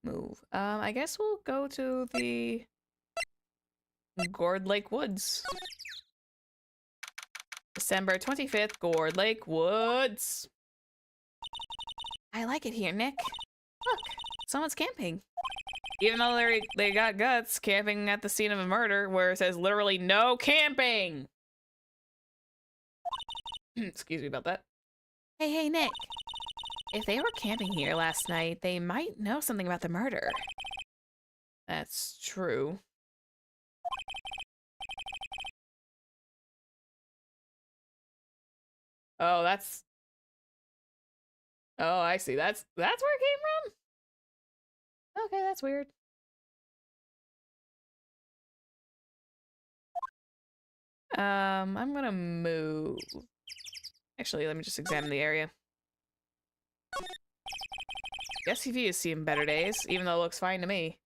[SPEAKER 1] Move. I guess we'll go to the Gourd Lake Woods. December 25th, Gourd Lake Woods. I like it here, Nick. Look, someone's camping. Even though they got guts, camping at the scene of a murder where it says literally no camping. Excuse me about that. Hey, Nick. If they were camping here last night, they might know something about the murder. That's true. Oh, that's... Oh, I see. That's where it came from? Okay, that's weird. I'm gonna move. Actually, let me just examine the area. The SUV has seen better days, even though it looks fine to me.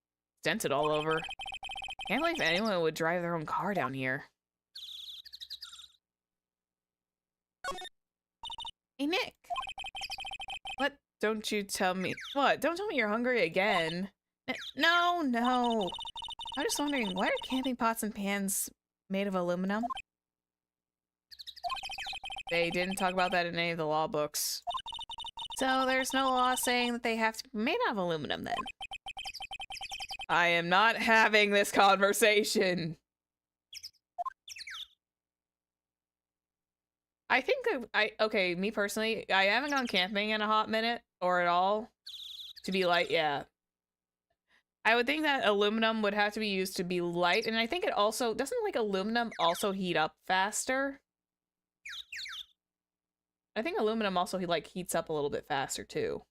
[SPEAKER 1] Dented all over. Can't believe anyone would drive their own car down here. Hey, Nick. What? Don't you tell me... What? Don't tell me you're hungry again. No. I'm just wondering, why are camping pots and pans made of aluminum? They didn't talk about that in any of the law books. So there's no law saying that they have to be made out of aluminum then. I am not having this conversation. I think okay, me personally, I haven't gone camping in a hot minute or at all. To be light, yeah. I would think that aluminum would have to be used to be light, and I think it also, doesn't like aluminum also heat up faster? I think aluminum also like heats up a little bit faster too.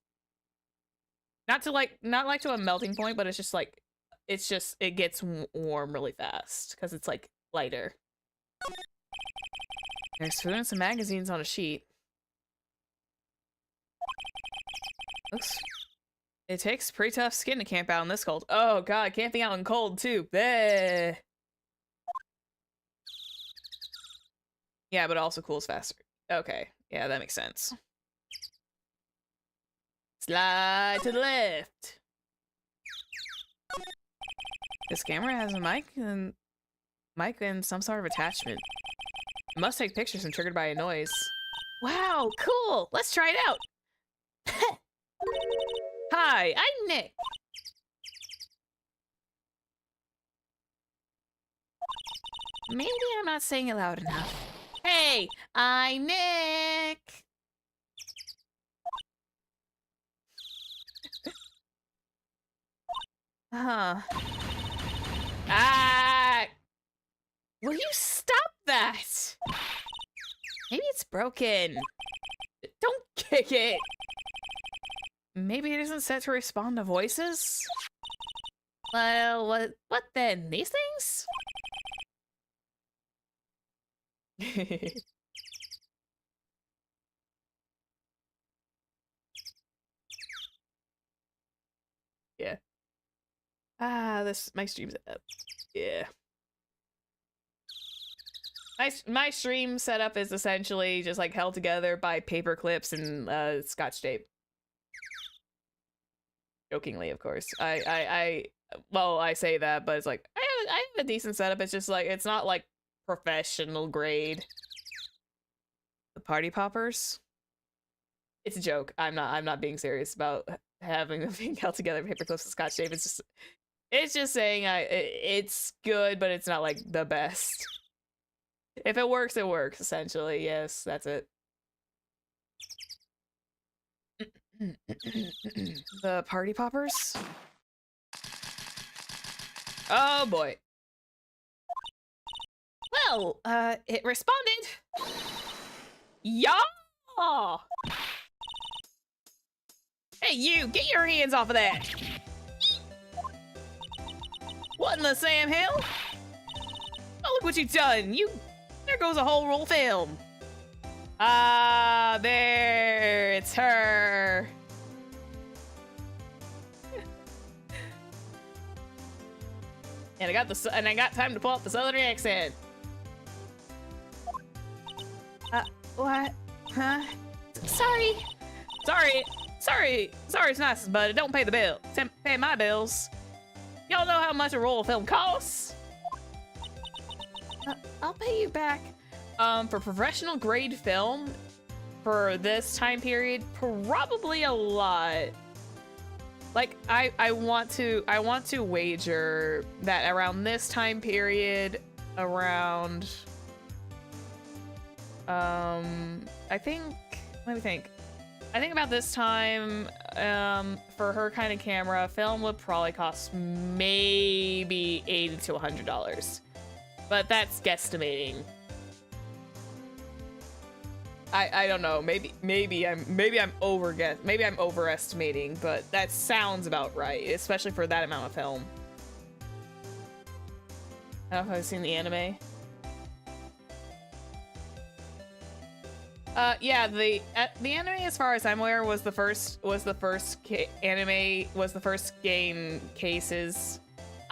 [SPEAKER 1] Not like to a melting point, but it's just like, it gets warm really fast because it's like lighter. There's food and some magazines on a sheet. It takes pretty tough skin to camp out in this cold. Oh god, camping out in cold too. Bleh. Yeah, but it also cools faster. Okay, yeah, that makes sense. Slide to the left. This camera has a mic and some sort of attachment. It must take pictures and triggered by a noise. Wow, cool! Let's try it out! Hi, I'm Nick. Maybe I'm not saying it loud enough. Hey, I'm Nick! Huh. Ah! Will you stop that? Maybe it's broken. kick it. Maybe it isn't set to respond to voices? Well, what then? These things? Yeah. My stream's up. Yeah. My stream setup is essentially just like held together by paper clips and scotch tape. Jokingly, of course. Well, I say that, but it's like I have a decent setup. It's just like it's not like professional grade. The party poppers. It's a joke. I'm not being serious about having them being held together paper clips and scotch tape. It's just saying it's good, but it's not like the best. If it works, it works, essentially. Yes, that's it. The party poppers? Oh boy. Well, it responded. Yeah! Hey you, get your hands off of that! What in the Sam Hill? Oh, look what you've done! There goes a whole roll of film. Ah, there, it's her. And I got time to pull out the southern accent. What? Huh? Sorry, it's nice, but it don't pay the bill. Pay my bills. Y'all know how much a roll of film costs? I'll pay you back. For professional grade film, for this time period, probably a lot. Like, I want to wager that around this time period, around, I think about this time, for her kind of camera, film would probably cost maybe $80 to $100. But that's guesstimating. I don't know. Maybe I'm overestimating, but that sounds about right, especially for that amount of film. I don't know if I've seen the anime. Yeah, the anime, as far as I'm aware, was the first game cases.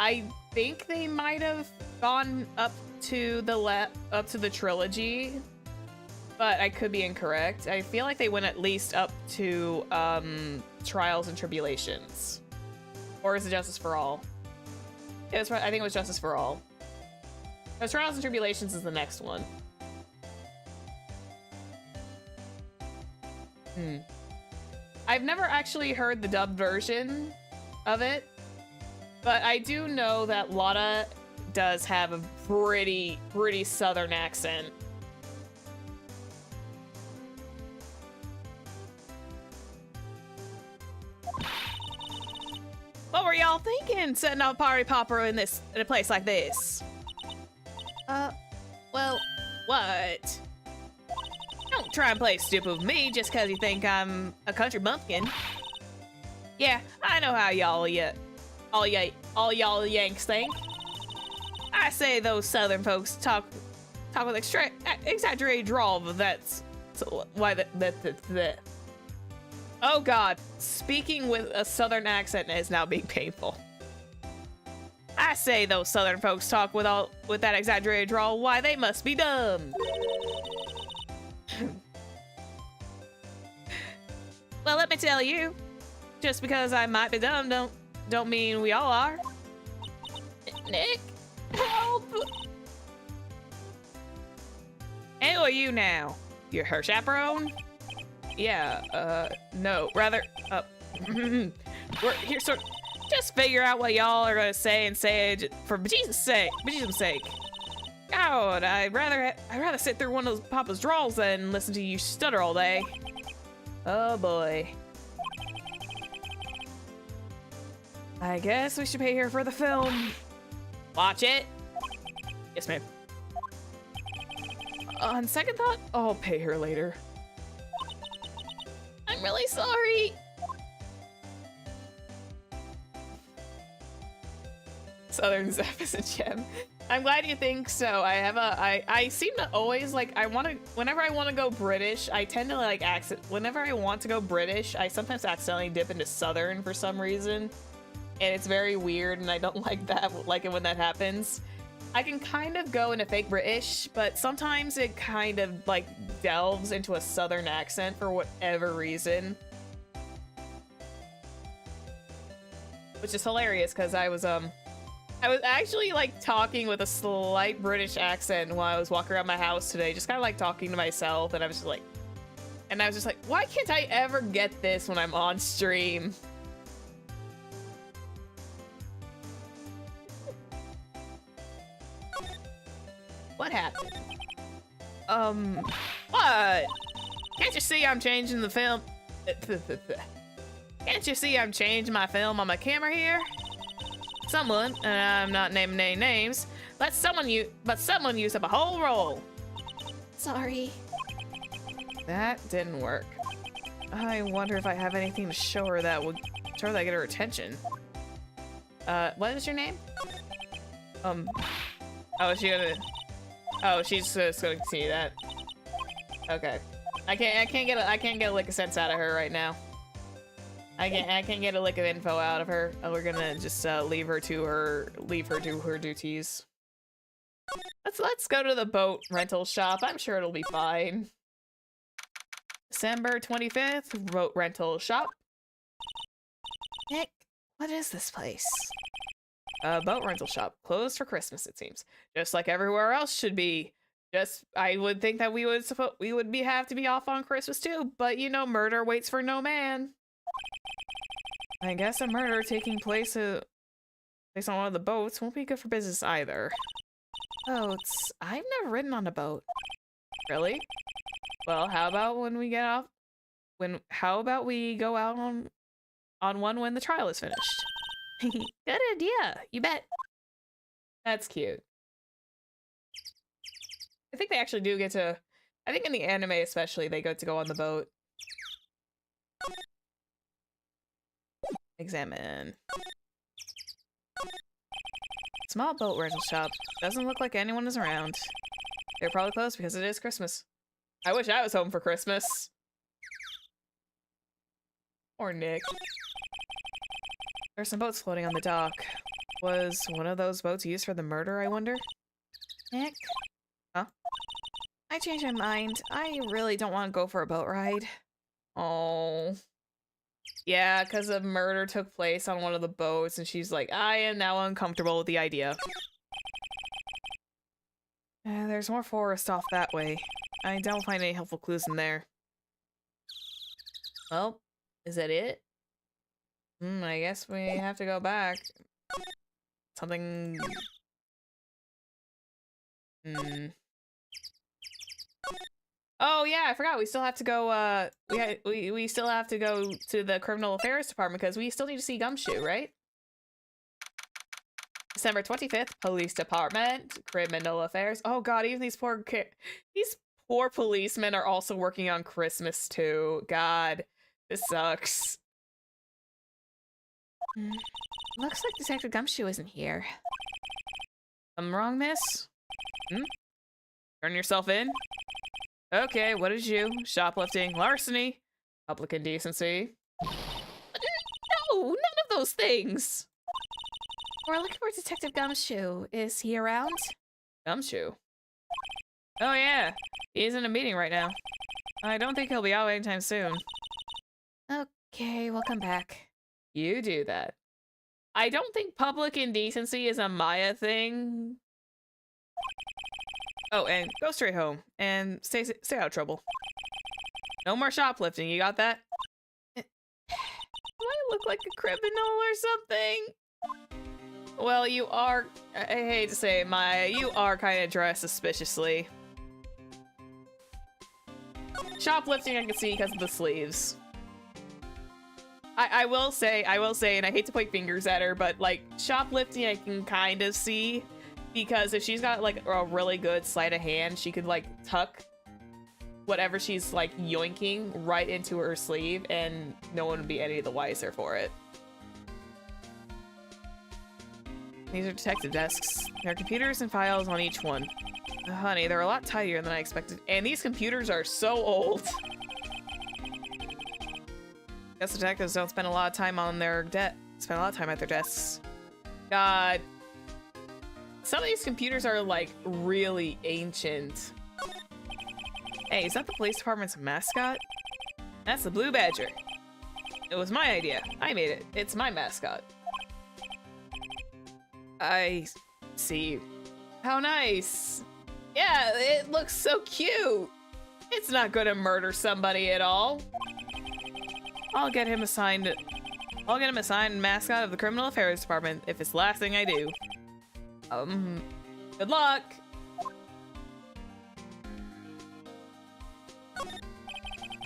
[SPEAKER 1] I think they might have gone up to the trilogy, but I could be incorrect. I feel like they went at least up to Trials and Tribulations, or is it Justice for All? I think it was Justice for All. Because Trials and Tribulations is the next one. I've never actually heard the dubbed version of it, but I do know that Lotta does have a pretty southern accent. What were y'all thinking, setting up a party popper in a place like this? Well, what? Don't try and play stupid with me just because you think I'm a country bumpkin. Yeah, I know how all y'all Yanks think. I say those Southern folks talk with exaggerated drawl, but that's why that. Oh God, speaking with a Southern accent is now being painful. I say those Southern folks talk with that exaggerated drawl. Why, they must be dumb. Well, let me tell you, just because I might be dumb don't mean we all are. Nick, help! Hey, who are you now? You're her chaperone? Yeah, no, rather, we're here sort of, just figure out what y'all are gonna say and say it for Jesus' sake. God, I'd rather sit through one of those Papa's drawls than listen to you stutter all day. Oh boy. I guess we should pay her for the film. Watch it. Yes, ma'am. On second thought, I'll pay her later. I'm really sorry. Southern Zephyr is a gem. I'm glad you think so. I seem to always like, whenever I want to go British, I tend to like whenever I want to go British, I sometimes accidentally dip into Southern for some reason. And it's very weird and I don't like it when that happens. I can kind of go into fake British, but sometimes it kind of like delves into a Southern accent for whatever reason. Which is hilarious because I was actually like talking with a slight British accent while I was walking around my house today, just kind of like talking to myself, and I was just like, why can't I ever get this when I'm on stream? What happened? What? Can't you see I'm changing the film? Can't you see I'm changing my film on my camera here? Someone, and I'm not naming any names, but someone used up a whole roll.
[SPEAKER 2] Sorry.
[SPEAKER 1] That didn't work. I wonder if I have anything to show her that would get her attention. What is your name? Oh, she's just gonna see that. Okay. I can't get a lick of sense out of her right now. I can't get a lick of info out of her. We're gonna just leave her to her duties. Let's go to the boat rental shop. I'm sure it'll be fine. December 25th, boat rental shop.
[SPEAKER 2] Nick, what is this place?
[SPEAKER 1] Boat rental shop. Closed for Christmas, it seems. Just like everywhere else should be. I would think that we would have to be off on Christmas too, but you know, murder waits for no man. I guess a murder taking place on one of the boats won't be good for business either. Boats? I've never ridden on a boat. Really? Well, how about when we get off? How about we go out on one when the trial is finished?
[SPEAKER 2] Good idea. You bet.
[SPEAKER 1] That's cute. I think they actually do get to. I think in the anime especially, they get to go on the boat. Examine. Small boat rental shop. Doesn't look like anyone is around. They're probably closed because it is Christmas. I wish I was home for Christmas. Or Nick. There's some boats floating on the dock. Was one of those boats used for the murder, I wonder?
[SPEAKER 2] Nick?
[SPEAKER 1] Huh?
[SPEAKER 2] I changed my mind. I really don't want to go for a boat ride.
[SPEAKER 1] Oh. Yeah, because a murder took place on one of the boats, and she's like, I am now uncomfortable with the idea. There's more forest off that way. I don't find any helpful clues in there. Well, is that it? I guess we have to go back. Something... Oh yeah, I forgot. We still have to go. We still have to go to the criminal affairs department because we still need to see Gumshoe, right? December 25th, police department, criminal affairs. Oh god, even these poor policemen are also working on Christmas too. God, this sucks.
[SPEAKER 2] Looks like Detective Gumshoe isn't here.
[SPEAKER 1] I'm wrong, miss? Turn yourself in? Okay, what is you? Shoplifting, larceny, public indecency. No, none of those things.
[SPEAKER 2] We're looking for Detective Gumshoe. Is he around?
[SPEAKER 1] Gumshoe? Oh yeah, he's in a meeting right now. I don't think he'll be out anytime soon.
[SPEAKER 2] Okay, we'll come back.
[SPEAKER 1] You do that. I don't think public indecency is a Maya thing. Oh, and go straight home and stay out of trouble. No more shoplifting. You got that? Do I look like a criminal or something? Well, you are. I hate to say it, Maya. You are kind of dressed suspiciously. Shoplifting, I can see because of the sleeves. I will say, and I hate to point fingers at her, but like shoplifting, I can kind of see. Because if she's got like a really good sleight of hand, she could like tuck whatever she's like yoinking right into her sleeve, and no one would be any the wiser for it. These are detective desks. There are computers and files on each one. Honey, they're a lot tidier than I expected. And these computers are so old. Guess detectives don't spend a lot of time on their spend a lot of time at their desks. God. Some of these computers are like really ancient. Hey, is that the police department's mascot? That's the Blue Badger. It was my idea. I made it. It's my mascot. I see. How nice. Yeah, it looks so cute. It's not gonna murder somebody at all. I'll get him assigned mascot of the Criminal Affairs Department if it's the last thing I do. Good luck.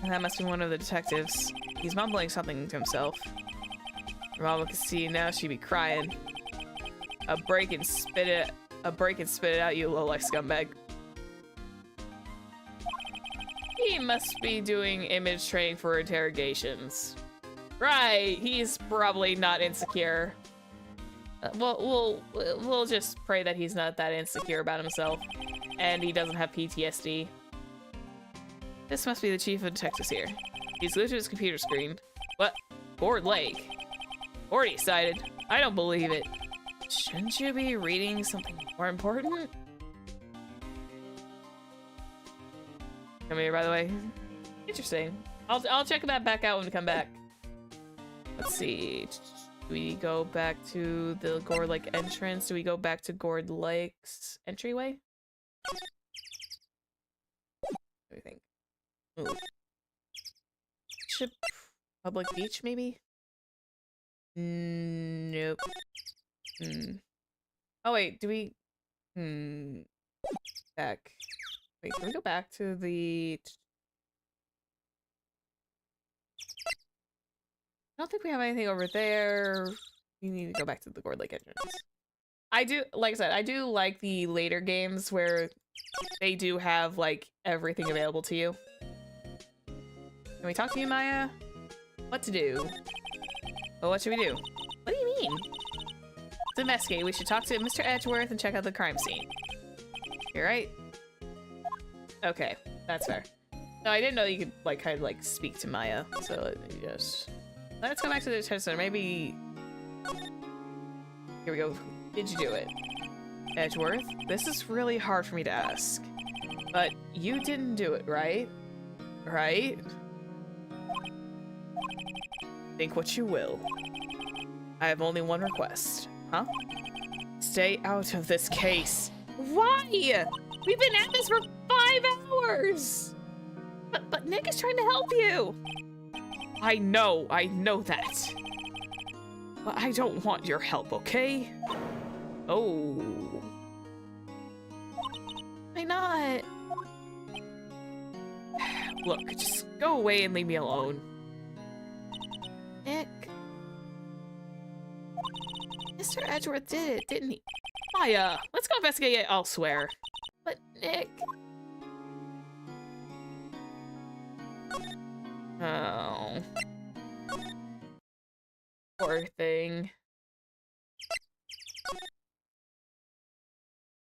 [SPEAKER 1] That must be one of the detectives. He's mumbling something to himself. Your mama can see now, she'd be crying. A break and spit it out, you low-life scumbag. He must be doing image training for interrogations. Right, he's probably not insecure. We'll just pray that he's not that insecure about himself, and he doesn't have PTSD. This must be the chief of detectives here. He's glued to his computer screen. What? Board Lake? Already cited. I don't believe it. Shouldn't you be reading something more important? Come here, by the way. Interesting. I'll check that back out when we come back. Let's see. Do we go back to the Gourd Lake entrance? Do we go back to Gourd Lake's entryway? What do you think? Ooh. Ship Public Beach, maybe? Nope. Oh wait, do we... Back. Wait, can we go back to the... I don't think we have anything over there. We need to go back to the Gourd Lake entrance. I do, like I said, I do like the later games where they do have, like, everything available to you. Can we talk to you, Maya? What to do? Well, what should we do? What do you mean? To investigate, we should talk to Mr. Edgeworth and check out the crime scene. You're right. Okay, that's fair. No, I didn't know you could, like, kind of, like, speak to Maya. So, let me just... Let's go back to the detention center. Maybe... Here we go. Did you do it? Edgeworth? This is really hard for me to ask. But you didn't do it, right? Right? Think what you will. I have only one request. Huh? Stay out of this case. Why? We've been at this for 5 hours! But Nick is trying to help you! I know that. But I don't want your help, okay? Oh. Why not? Look, just go away and leave me alone. Nick. Mr. Edgeworth did it, didn't he? Maya, let's go investigate it elsewhere. But Nick... Oh. Poor thing.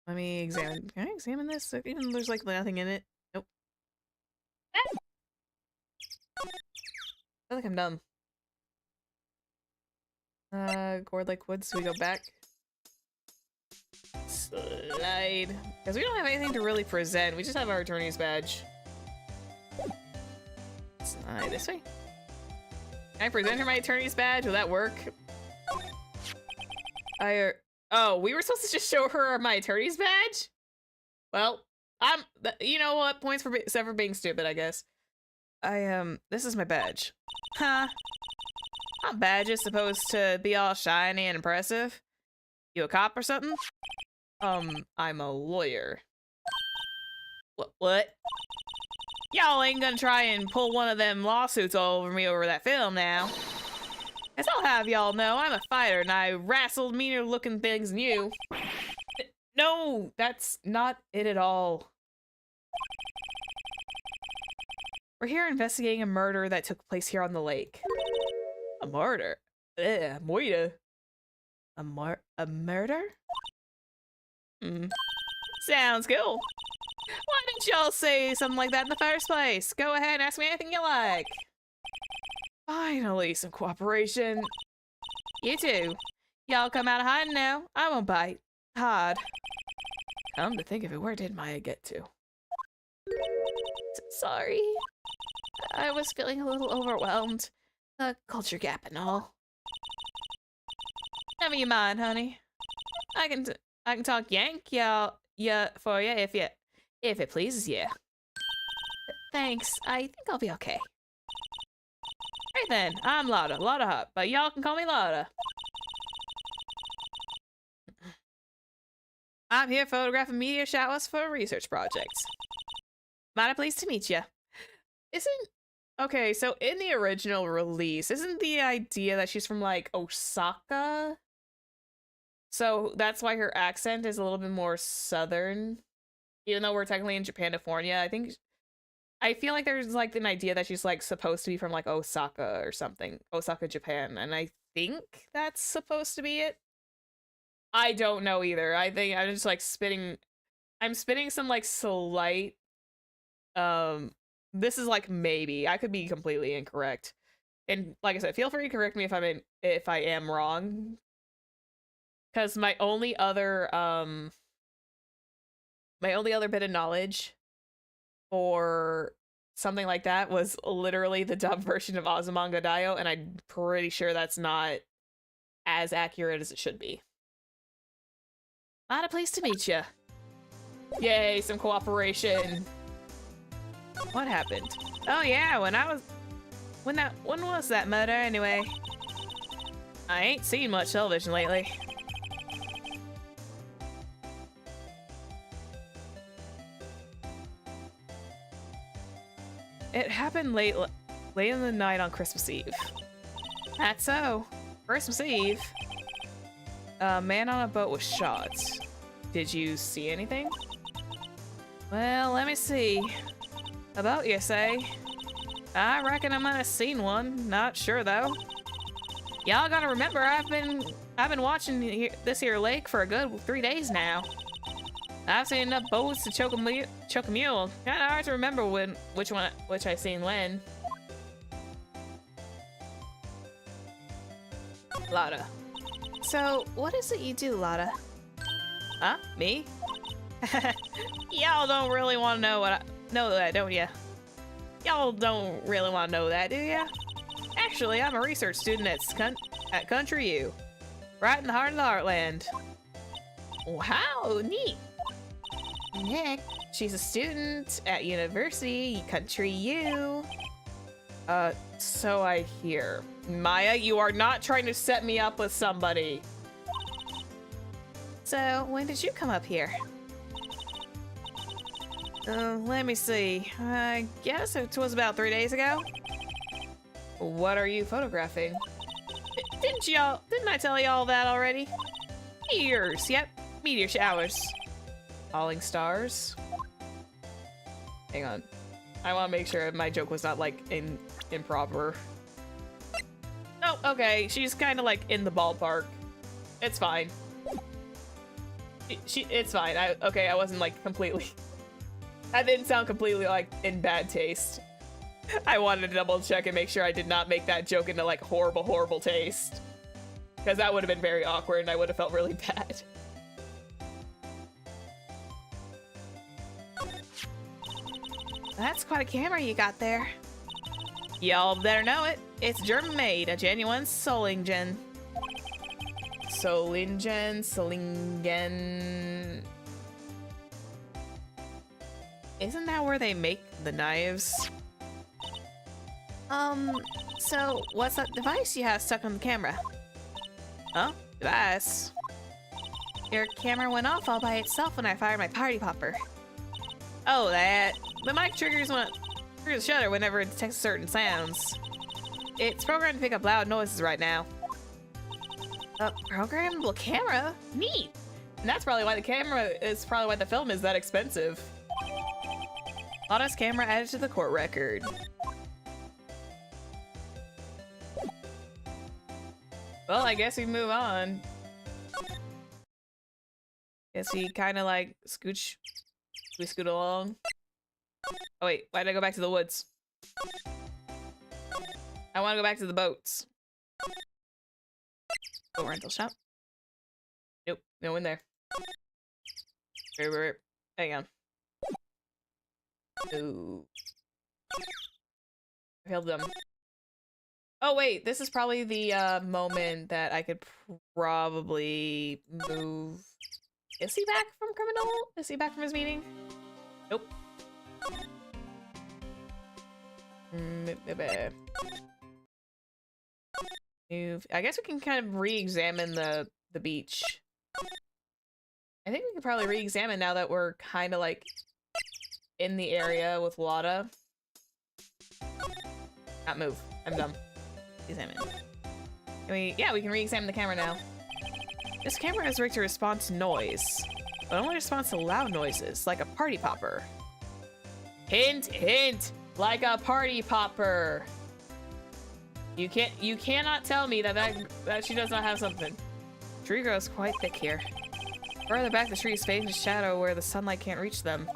[SPEAKER 1] Let me examine. Can I examine this? Even though there's like nothing in it. Nope. I feel like I'm dumb. Gourd Lake Woods, so we go back. Slide. Because we don't have anything to really present. We just have our attorney's badge. Slide this way. Can I present her my attorney's badge? Will that work? Oh, we were supposed to just show her my attorney's badge? Well, you know what? Points for Zephyr being stupid, I guess. This is my badge. Huh? My badge is supposed to be all shiny and impressive. You a cop or something? I'm a lawyer. What? Y'all ain't gonna try and pull one of them lawsuits all over me over that film now. As I'll have y'all know, I'm a fighter and I wrestled meaner looking things than you. No, that's not it at all. We're here investigating a murder that took place here on the lake. A murder? Ugh, moida. A murder? Hmm. Sounds cool. Why didn't y'all say something like that in the first place? Go ahead and ask me anything you like. Finally, some cooperation. You too. Y'all come out of hiding now. I won't bite. Hard. Come to think of it, where did Maya get to? Sorry. I was feeling a little overwhelmed. The culture gap and all. Never you mind, honey. I can talk Yank for you if it pleases you. Thanks. I think I'll be okay. Right then, I'm Lotta Hut, but y'all can call me Lotta. I'm here photographing meteor showers for a research project. Mighty pleased to meet you. Okay, so in the original release, isn't the idea that she's from, like, Osaka? So that's why her accent is a little bit more southern. Even though we're technically in Japanifornia, I feel like there's, like, an idea that she's, like, supposed to be from, like, Osaka or something. Osaka, Japan. And I think that's supposed to be it. I don't know either. I think I'm just, like, I'm spitting some, like, slight, this is, like, maybe. I could be completely incorrect. And, like I said, feel free to correct me if I am wrong. Because my only other bit of knowledge for something like that was literally the dubbed version of Azumanga Daioh, and I'm pretty sure that's not as accurate as it should be. Not a place to meet you. Yay, some cooperation. What happened? Oh yeah, when was that murder anyway? I ain't seen much television lately. It happened late in the night on Christmas Eve. That's so. Christmas Eve. A man on a boat was shot. Did you see anything? Well, let me see. A boat, you say? I reckon I might have seen one. Not sure though. Y'all gotta remember, I've been watching this here lake for a good 3 days now. I've seen enough boats to choke a mule. Kinda hard to remember which I seen when. Lotta. So, what is it you do, Lotta? Huh? Me? Y'all don't really want to know that, don't ya? Y'all don't really want to know that, do ya? Actually, I'm a research student at Country U, right in the heart of the Heartland. Wow, neat. Nick, she's a student at University Country U. So I hear. Maya, you are not trying to set me up with somebody. So, when did you come up here? Let me see. I guess it was about 3 days ago. What are you photographing? Didn't I tell y'all that already? Meteors, yep. Meteor showers. Falling stars. Hang on. I want to make sure my joke was not, like, improper. Oh, okay. She's kind of, like, in the ballpark. It's fine. It's fine. Okay, I wasn't, like, completely... That didn't sound completely, like, in bad taste. I wanted to double check and make sure I did not make that joke into, like, horrible, horrible taste. Because that would have been very awkward and I would have felt really bad. That's quite a camera you got there. Y'all better know it. It's German-made, a genuine Solingen. Solingen. Isn't that where they make the knives? So what's that device you have stuck on the camera? Huh? Device? Your camera went off all by itself when I fired my party popper. Oh, that. The mic triggers the shutter whenever it detects certain sounds. It's programmed to pick up loud noises right now. A programmable camera? Neat! And that's probably why the film is that expensive. Lotta's camera added to the court record. Well, I guess we move on. Guess we kind of like scooch. We scoot along. Oh wait, why did I go back to the woods? I want to go back to the boats. Oh, rental shop. Nope, no one there. Wait. Hang on. Ooh. I failed them. Oh wait, this is probably the moment that I could probably move. Is he back from criminal? Is he back from his meeting? Nope. Move. I guess we can kind of re-examine the beach. I think we could probably re-examine now that we're kind of like in the area with Lotta. Not move. I'm dumb. Examine. Yeah, we can re-examine the camera now. This camera is rigged to respond to noise, but only responds to loud noises, like a party popper. Hint, hint, like a party popper. You cannot tell me that she does not have something. Tree grows quite thick here. Further back, the trees fade into shadow where the sunlight can't reach them.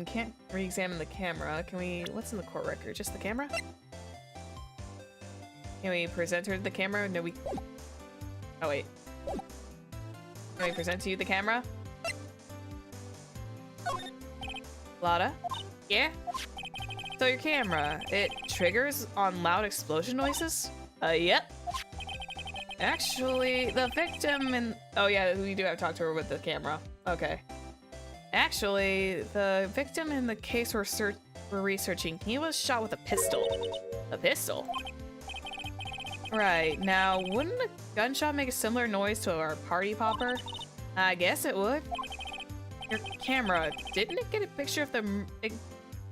[SPEAKER 1] Can't re-examine the camera. Can we... What's in the court record? Just the camera? Can we present her the camera? No, we... Oh, wait. Can we present to you the camera? Lotta? Yeah? So your camera, it triggers on loud explosion noises? Yep. Actually, the victim and... Oh yeah, we do have to talk to her with the camera. Okay. Actually, the victim in the case we're researching, he was shot with a pistol. A pistol? Right, now, wouldn't a gunshot make a similar noise to our party popper? I guess it would. Your camera, didn't it get a picture of the... It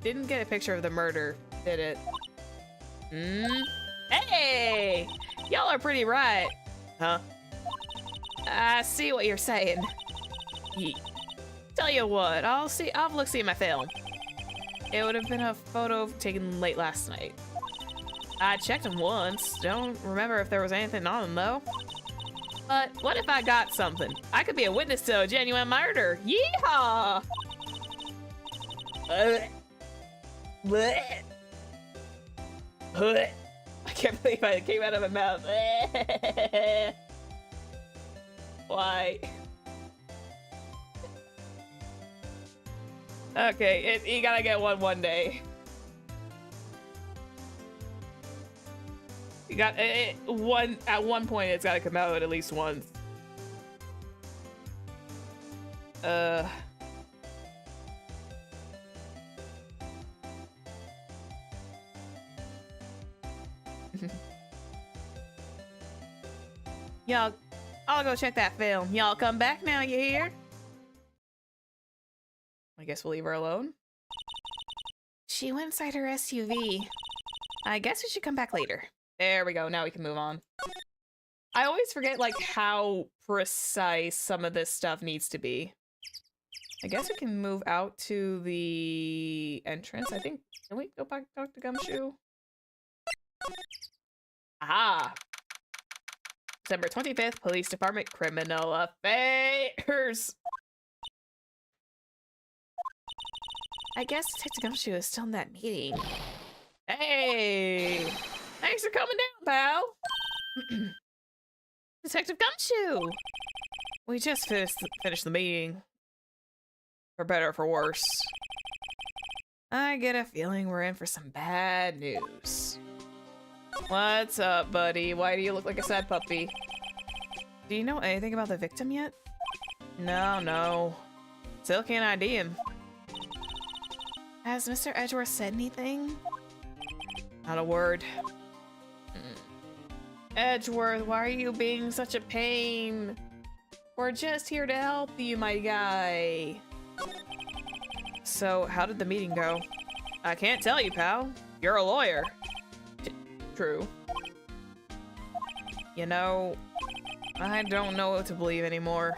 [SPEAKER 1] didn't get a picture of the murder, did it? Hey! Y'all are pretty right. Huh? I see what you're saying. Tell you what, I'll look-see my film. It would have been a photo taken late last night. I checked them once. Don't remember if there was anything on them though. But what if I got something? I could be a witness to a genuine murder. Yeehaw! I can't believe it came out of my mouth. Why? Okay, you gotta get one day. You got at one point. It's gotta come out at least once. Y'all, I'll go check that film. Y'all come back now, you hear? I guess we'll leave her alone. She went inside her SUV. I guess we should come back later. There we go. Now we can move on. I always forget like how precise some of this stuff needs to be. I guess we can move out to the entrance. I think. Can we go back talk to Gumshoe? Aha! December 25th, Police Department, Criminal Affairs. I guess Detective Gumshoe is still in that meeting. Hey! Thanks for coming down, pal! Detective Gumshoe! We just finished the meeting. For better or for worse. I get a feeling we're in for some bad news. What's up, buddy? Why do you look like a sad puppy? Do you know anything about the victim yet? No. Still can't ID him. Has Mr. Edgeworth said anything? Not a word. Edgeworth, why are you being such a pain? We're just here to help you, my guy. So, how did the meeting go? I can't tell you, pal. You're a lawyer. True. You know, I don't know what to believe anymore.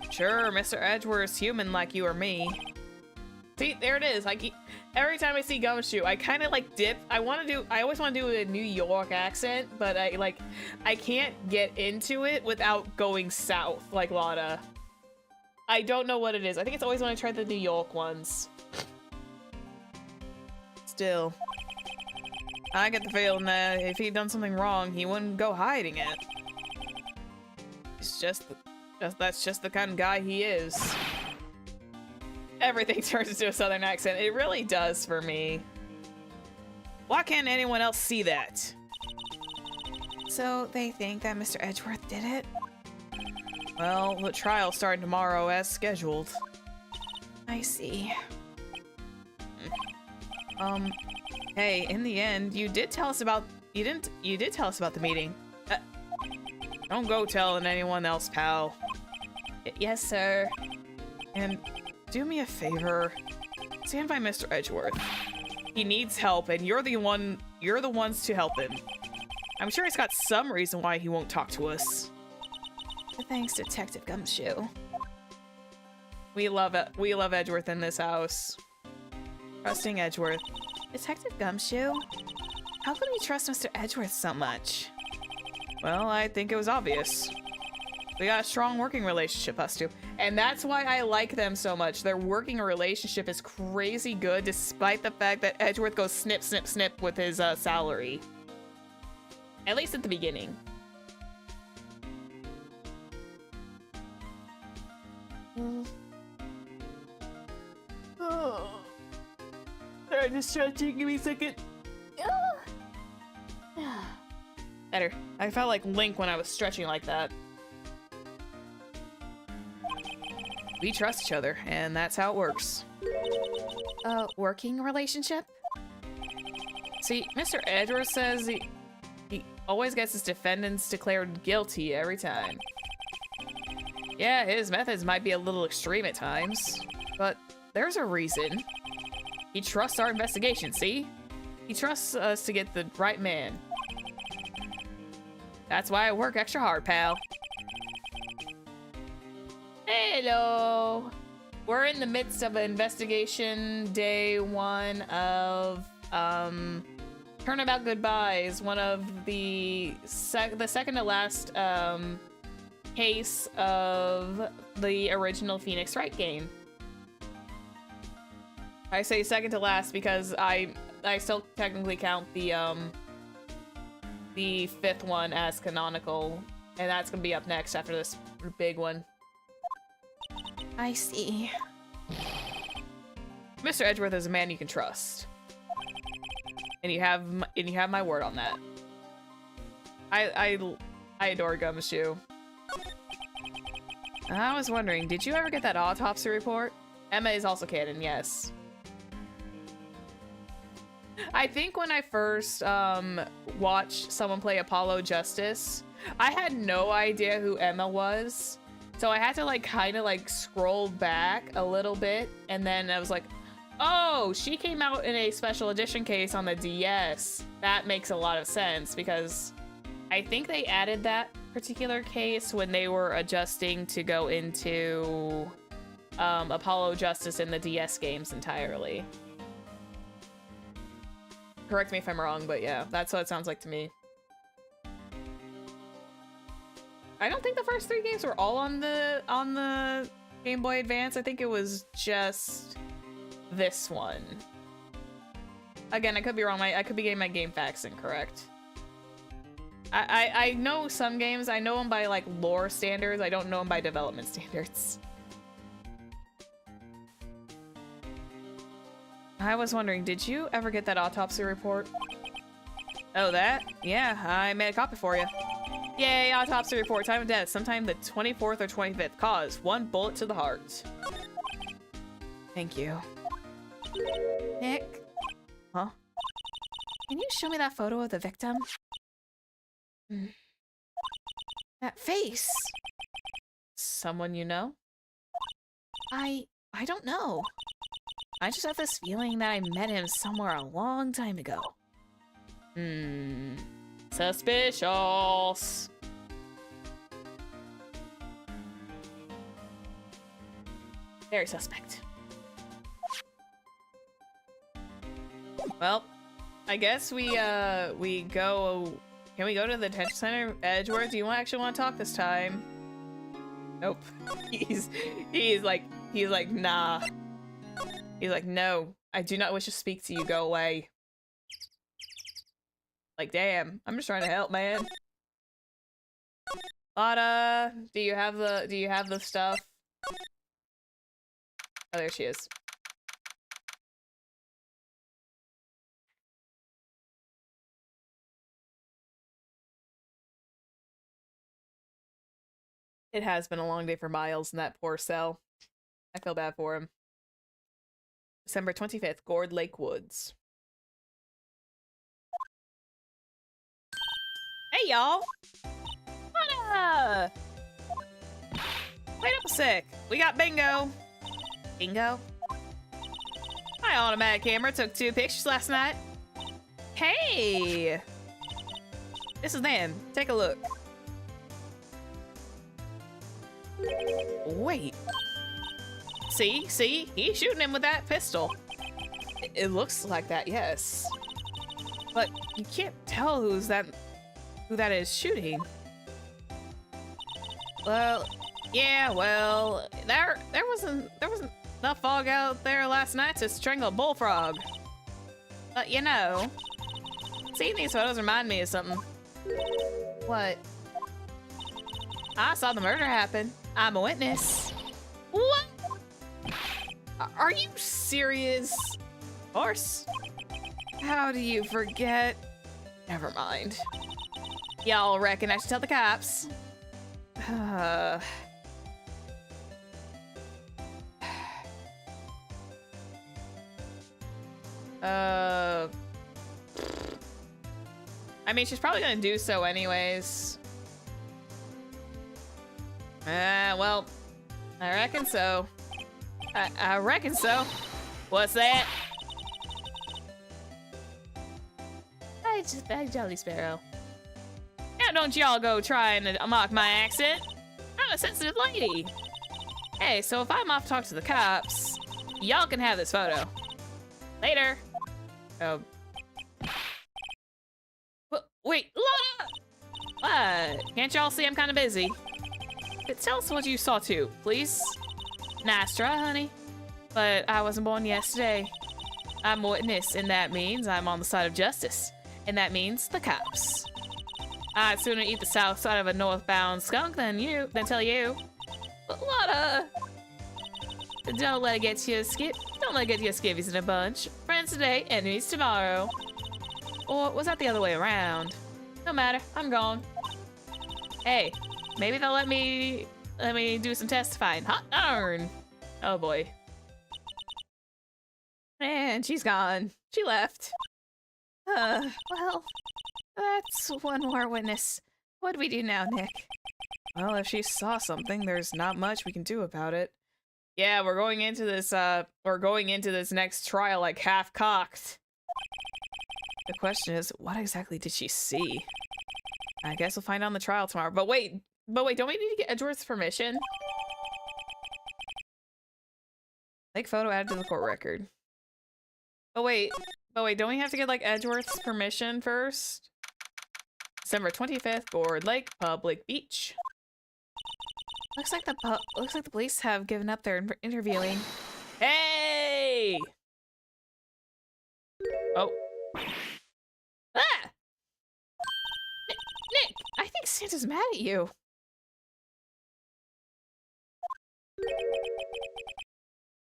[SPEAKER 1] Sure, Mr. Edgeworth's human like you or me. See, there it is. Every time I see Gumshoe, I kind of like dip. I always want to do a New York accent, but I can't get into it without going south like Lana. I don't know what it is. I think it's always when I try the New York ones. Still, I get the feeling that if he'd done something wrong, he wouldn't go hiding it. It's that's just the kind of guy he is. Everything turns into a southern accent. It really does for me. Why can't anyone else see that? So they think that Mr. Edgeworth did it? Well, the trial's starting tomorrow as scheduled. I see. Hey, in the end, you did tell us about the meeting. Don't go telling anyone else, pal. Yes, sir. And do me a favor. Stand by Mr. Edgeworth. He needs help, and you're the ones to help him. I'm sure he's got some reason why he won't talk to us. Thanks, Detective Gumshoe. We love it. We love Edgeworth in this house. Trusting Edgeworth. Detective Gumshoe? How come you trust Mr. Edgeworth so much? Well, I think it was obvious. We got a strong working relationship, us two. And that's why I like them so much. Their working relationship is crazy good, despite the fact that Edgeworth goes snip, snip, snip with his salary. At least at the beginning. Oh. Sorry, just stretching. Give me a second. Better. I felt like Link when I was stretching like that. We trust each other, and that's how it works. Working relationship? See, Mr. Edgeworth says he always gets his defendants declared guilty every time. Yeah, his methods might be a little extreme at times, but there's a reason. He trusts our investigation, see? He trusts us to get the right man. That's why I work extra hard, pal. Hello. We're in the midst of an investigation, day 1 of Turnabout Goodbyes, one of the second to last case of the original Phoenix Wright game. I say second to last because I still technically count the 5th one as canonical, and that's gonna be up next after this big one. I see. Mr. Edgeworth is a man you can trust, and you have my word on that. I adore Gumshoe. I was wondering, did you ever get that autopsy report? Emma is also canon, yes. I think when I first watched someone play Apollo Justice, I had no idea who Emma was. So I had to like kind of like scroll back a little bit, and then I was like, oh, she came out in a special edition case on the DS. That makes a lot of sense because I think they added that particular case when they were adjusting to go into Apollo Justice in the DS games entirely. Correct me if I'm wrong, but yeah, that's what it sounds like to me. I don't think the first 3 games were all on the Game Boy Advance. I think it was just this one. Again, I could be wrong. I could be getting my game facts incorrect. I know some games. I know them by like lore standards. I don't know them by development standards. I was wondering, did you ever get that autopsy report? Oh, that? Yeah, I made a copy for you. Yay, autopsy report. Time of death, sometime the 24th or 25th. Cause, 1 bullet to the heart. Thank you. Nick? Huh? Can you show me that photo of the victim? That face! Someone you know? I don't know. I just have this feeling that I met him somewhere a long time ago. Suspicious. Very suspect. Well, I guess we go. Can we go to the detention center, Edgeworth? Do you actually want to talk this time? Nope. He's like nah. He's like, no, I do not wish to speak to you. Go away. Like, damn, I'm just trying to help, man. Lotta, do you have the stuff? Oh, there she is. It has been a long day for Miles in that poor cell. I feel bad for him. December 25th, Gourd Lake Woods. Hey, y'all! Lotta! Wait up a sec. We got bingo. Bingo? My automatic camera took 2 pictures last night. Hey! This is them. Take a look. Wait. See? He's shooting him with that pistol. It looks like that, yes. But you can't tell who that is shooting. Well, yeah, well, there wasn't enough fog out there last night to strangle a bullfrog. But you know, seeing these photos remind me of something. What? I saw the murder happen. I'm a witness. What? Are you serious? Of course. How do you forget? Never mind. Y'all reckon I should tell the cops? I mean, she's probably gonna do so anyways. Well, I reckon so. I reckon so. What's that? Hi, Jolly Sparrow. Now don't y'all go trying to mock my accent. I'm a sensitive lady. Hey, so if I'm off to talk to the cops, y'all can have this photo. Later. Oh. Wait, Lotta! What? Can't y'all see I'm kind of busy? Tell us what you saw too, please. Nice try, honey. But I wasn't born yesterday. I'm a witness, and that means I'm on the side of justice. And that means the cops. I'd sooner eat the south side of a northbound skunk than tell you. But Lotta! Don't let it get to you, Don't let it get to your skivvies in a bunch. Friends today, enemies tomorrow. Or was that the other way around? No matter, I'm gone. Hey, maybe they'll let me do some testifying. Hot darn! Oh boy. And she's gone. She left. Well, that's one more witness. What do we do now, Nick? Well, if she saw something, there's not much we can do about it. Yeah, we're going into this next trial like half-cocked. The question is, what exactly did she see? I guess we'll find out on the trial tomorrow. But wait, don't we need to get Edgeworth's permission? Like photo added to the court record. But wait, don't we have to get like Edgeworth's permission first? December 25th, Gourd Lake Public Beach. Looks like the police have given up their interviewing. Hey! Oh. Ah! Nick, I think Santa's mad at you.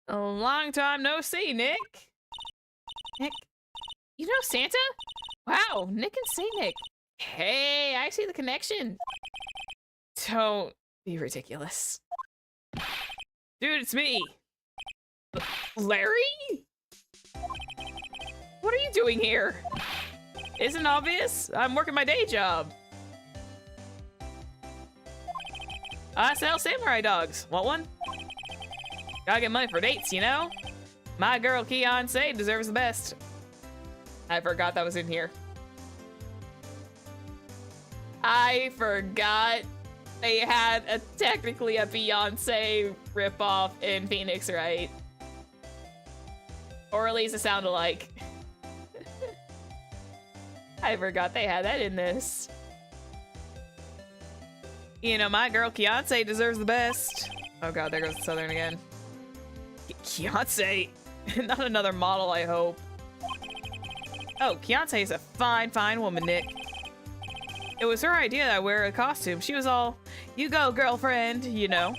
[SPEAKER 1] A long time no see, Nick. Nick, you know Santa? Wow, Nick and Saint Nick. Hey, I see the connection. Don't be ridiculous. Dude, it's me. Larry? What are you doing here? Isn't obvious? I'm working my day job. I sell samurai dogs. Want one? Gotta get money for dates, you know? My girl Keonce deserves the best. I forgot that was in here. I forgot they had technically a Beyonce ripoff in Phoenix, right? Or at least it sounded like. I forgot they had that in this. You know, my girl Beyonce deserves the best. Oh god, there goes the Southern again. Beyonce? Not another model, I hope. Oh, Beyonce is a fine, fine woman, Nick. It was her idea that I wear a costume. She was all, you go, girlfriend, you know.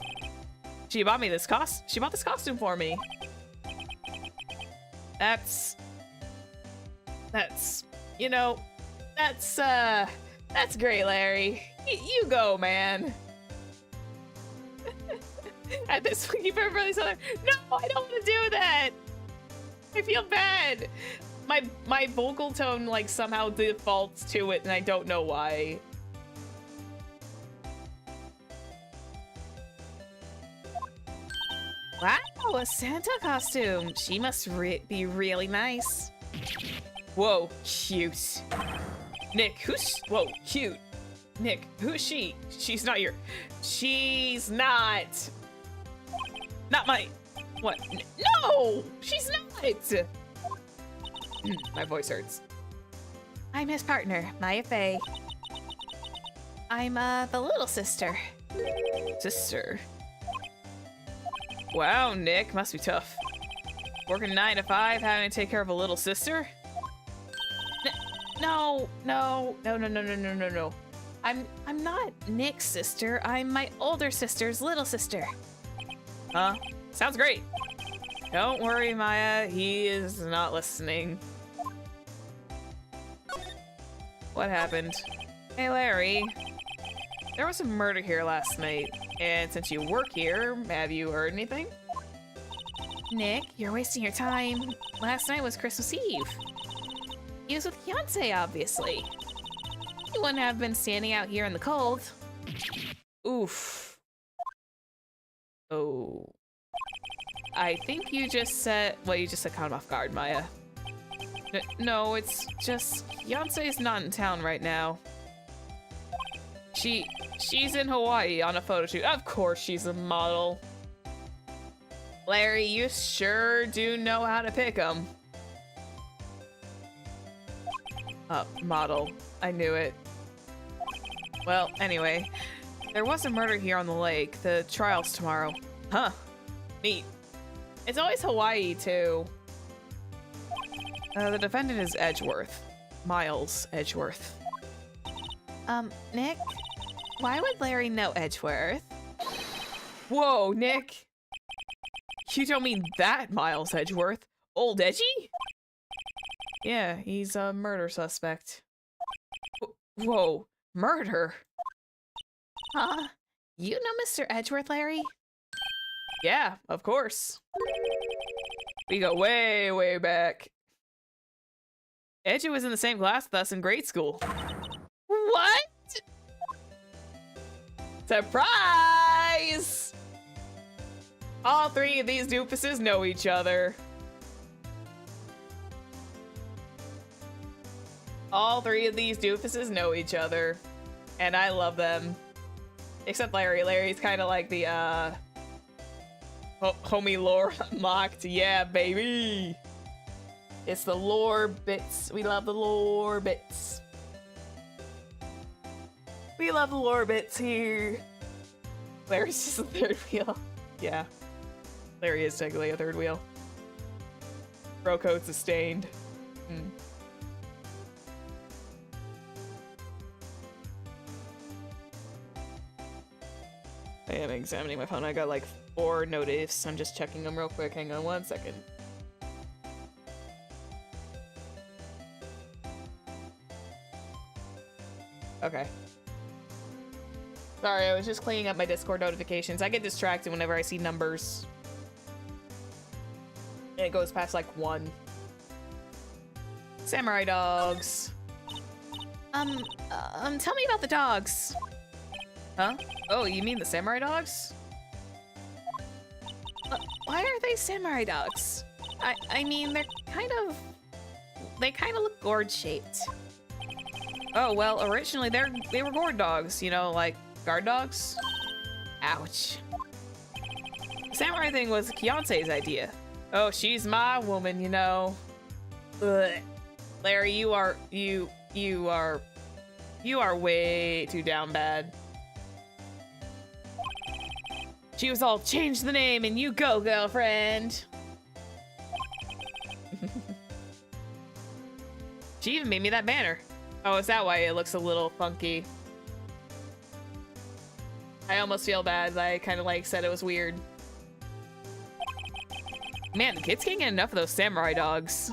[SPEAKER 1] She bought me this She bought this costume for me. That's, you know, that's great, Larry. You go, man. At this point, keep everybody Southern. No, I don't want to do that. I feel bad. My vocal tone like somehow defaults to it, and I don't know why. Wow, a Santa costume. She must be really nice. Whoa, cute. Nick, whoa, cute. Nick, who is she? She's not your... She's not my... What? No! She's not! My voice hurts. I'm his partner, Maya Faye. I'm, the little sister. Sister? Wow, Nick, must be tough. Working 9 to 5, having to take care of a little sister? No. I'm not Nick's sister. I'm my older sister's little sister. Huh? Sounds great. Don't worry, Maya. He is not listening. What happened? Hey, Larry. There was a murder here last night, and since you work here, have you heard anything? Nick, you're wasting your time. Last night was Christmas Eve. He was with Beyonce, obviously. He wouldn't have been standing out here in the cold. Oof. Oh. I think you just said... Well, you just said caught him off guard, Maya. No, it's just... Beyonce's not in town right now. She's in Hawaii on a photo shoot. Of course she's a model. Larry, you sure do know how to pick 'em. Model. I knew it. Well, anyway. There was a murder here on the lake. The trial's tomorrow. Huh. Neat. It's always Hawaii, too. The defendant is Edgeworth. Miles Edgeworth. Nick? Why would Larry know Edgeworth? Whoa, Nick! You don't mean that Miles Edgeworth? Old Edgy? Yeah, he's a murder suspect. Whoa, murder? Huh? You know Mr. Edgeworth, Larry? Yeah, of course. We go way, way back. Edgy was in the same class with us in grade school. What? Surprise! All three of these doofuses know each other. All three of these doofuses know each other. And I love them. Except Larry. Larry's kind of like the, homie lore mocked. Yeah, baby! It's the lore bits. We love the lore bits. We love the lore bits here. Larry's just a third wheel. Yeah. Larry is technically a third wheel. Bro code sustained. I am examining my phone. I got like 4 notifs. I'm just checking them real quick. Hang on 1 second. Okay. Sorry, I was just cleaning up my Discord notifications. I get distracted whenever I see numbers. And it goes past like 1. Samurai dogs. Tell me about the dogs. Huh? Oh, you mean the samurai dogs? Why are they samurai dogs? I mean, they kind of look gourd shaped. Oh, well, originally they were gourd dogs, you know, like Guard dogs? Ouch. Samurai thing was Beyonce's idea. Oh, she's my woman, you know. Ugh. Larry, you are way too down bad. She was all, change the name and you go, girlfriend. She even made me that banner. Oh, is that why it looks a little funky? I almost feel bad that I kind of like said it was weird. Man, the kids can't get enough of those samurai dogs.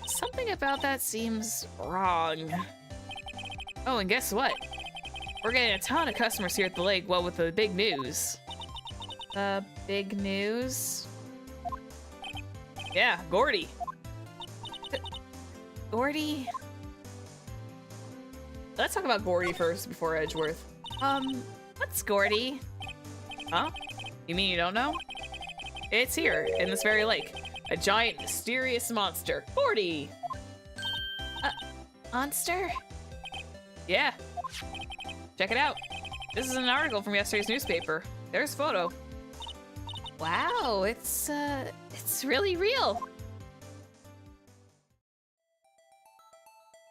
[SPEAKER 1] Something about that seems wrong. Oh, and guess what? We're getting a ton of customers here at the lake, what with the big news. Big news? Yeah, Gordy. Gordy? Let's talk about Gordy first before Edgeworth. What's Gordy? Huh? You mean you don't know? It's here, in this very lake. A giant, mysterious monster. Gordy!
[SPEAKER 2] Monster?
[SPEAKER 1] Yeah. Check it out. This is an article from yesterday's newspaper. There's a photo.
[SPEAKER 2] Wow, it's really real.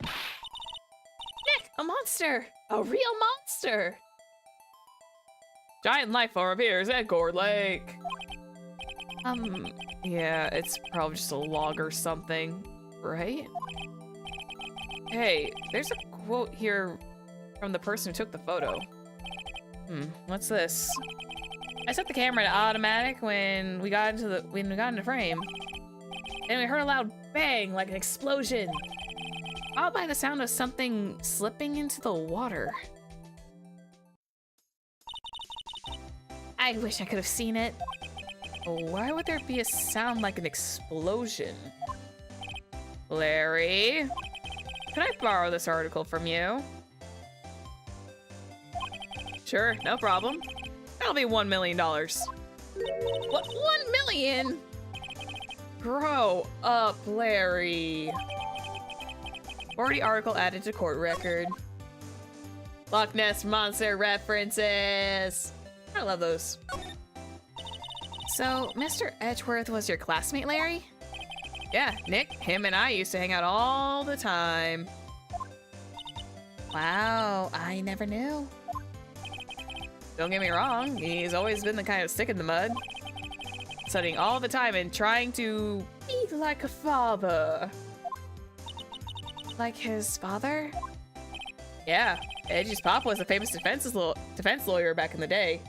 [SPEAKER 2] Nick, a monster! A real monster!
[SPEAKER 1] Giant life form appears at Gourd Lake. Yeah, it's probably just a log or something, right? Hey, there's a quote here from the person who took the photo. What's this? I set the camera to automatic when we got into frame. And we heard a loud bang, like an explosion. Followed by the sound of something slipping into the water.
[SPEAKER 2] I wish I could have seen it.
[SPEAKER 1] Why would there be a sound like an explosion? Larry? Can I borrow this article from you? Sure, no problem. That'll be $1 million.
[SPEAKER 2] What, 1 million?
[SPEAKER 1] Grow up, Larry. Already article added to court record. Loch Ness Monster references. I love those.
[SPEAKER 2] So, Mr. Edgeworth was your classmate, Larry?
[SPEAKER 1] Yeah, Nick, him and I used to hang out all the time.
[SPEAKER 2] Wow, I never knew.
[SPEAKER 1] Don't get me wrong, he's always been the kind of stick in the mud. Studying all the time and trying to be like a father.
[SPEAKER 2] Like his father?
[SPEAKER 1] Yeah, Edgy's pop was a famous defense lawyer back in the day.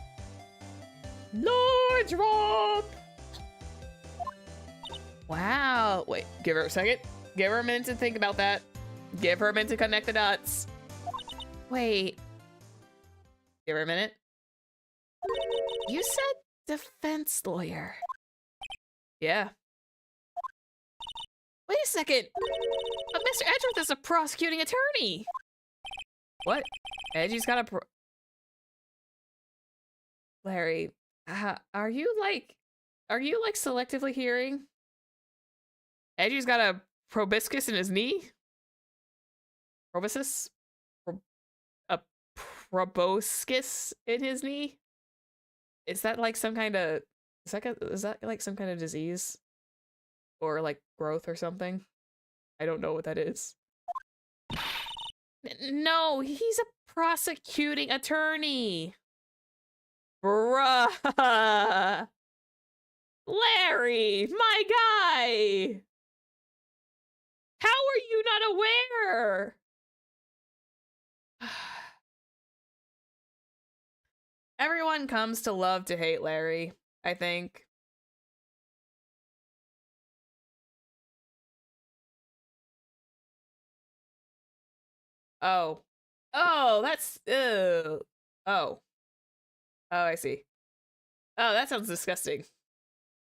[SPEAKER 1] Lord drop!
[SPEAKER 2] Wow.
[SPEAKER 1] Wait, give her a second. Give her a minute to think about that. Give her a minute to connect the dots.
[SPEAKER 2] Wait,
[SPEAKER 1] Give her a minute.
[SPEAKER 2] you said defense lawyer.
[SPEAKER 1] Yeah.
[SPEAKER 2] Wait a second. But Mr. Edgeworth is a prosecuting attorney.
[SPEAKER 1] What? Edgy's got a Larry, are you like selectively hearing? Edgy's got a proboscis in his knee? Proboscis? A proboscis in his knee? Is that like some kind of is that like some kind of disease? Or like growth or something? I don't know what that is.
[SPEAKER 2] No, he's a prosecuting attorney.
[SPEAKER 1] Bruh! Larry, my guy! How are you not aware? Everyone comes to love to hate Larry, I think. Oh. Oh, that's... Oh. Oh, I see. Oh, that sounds disgusting.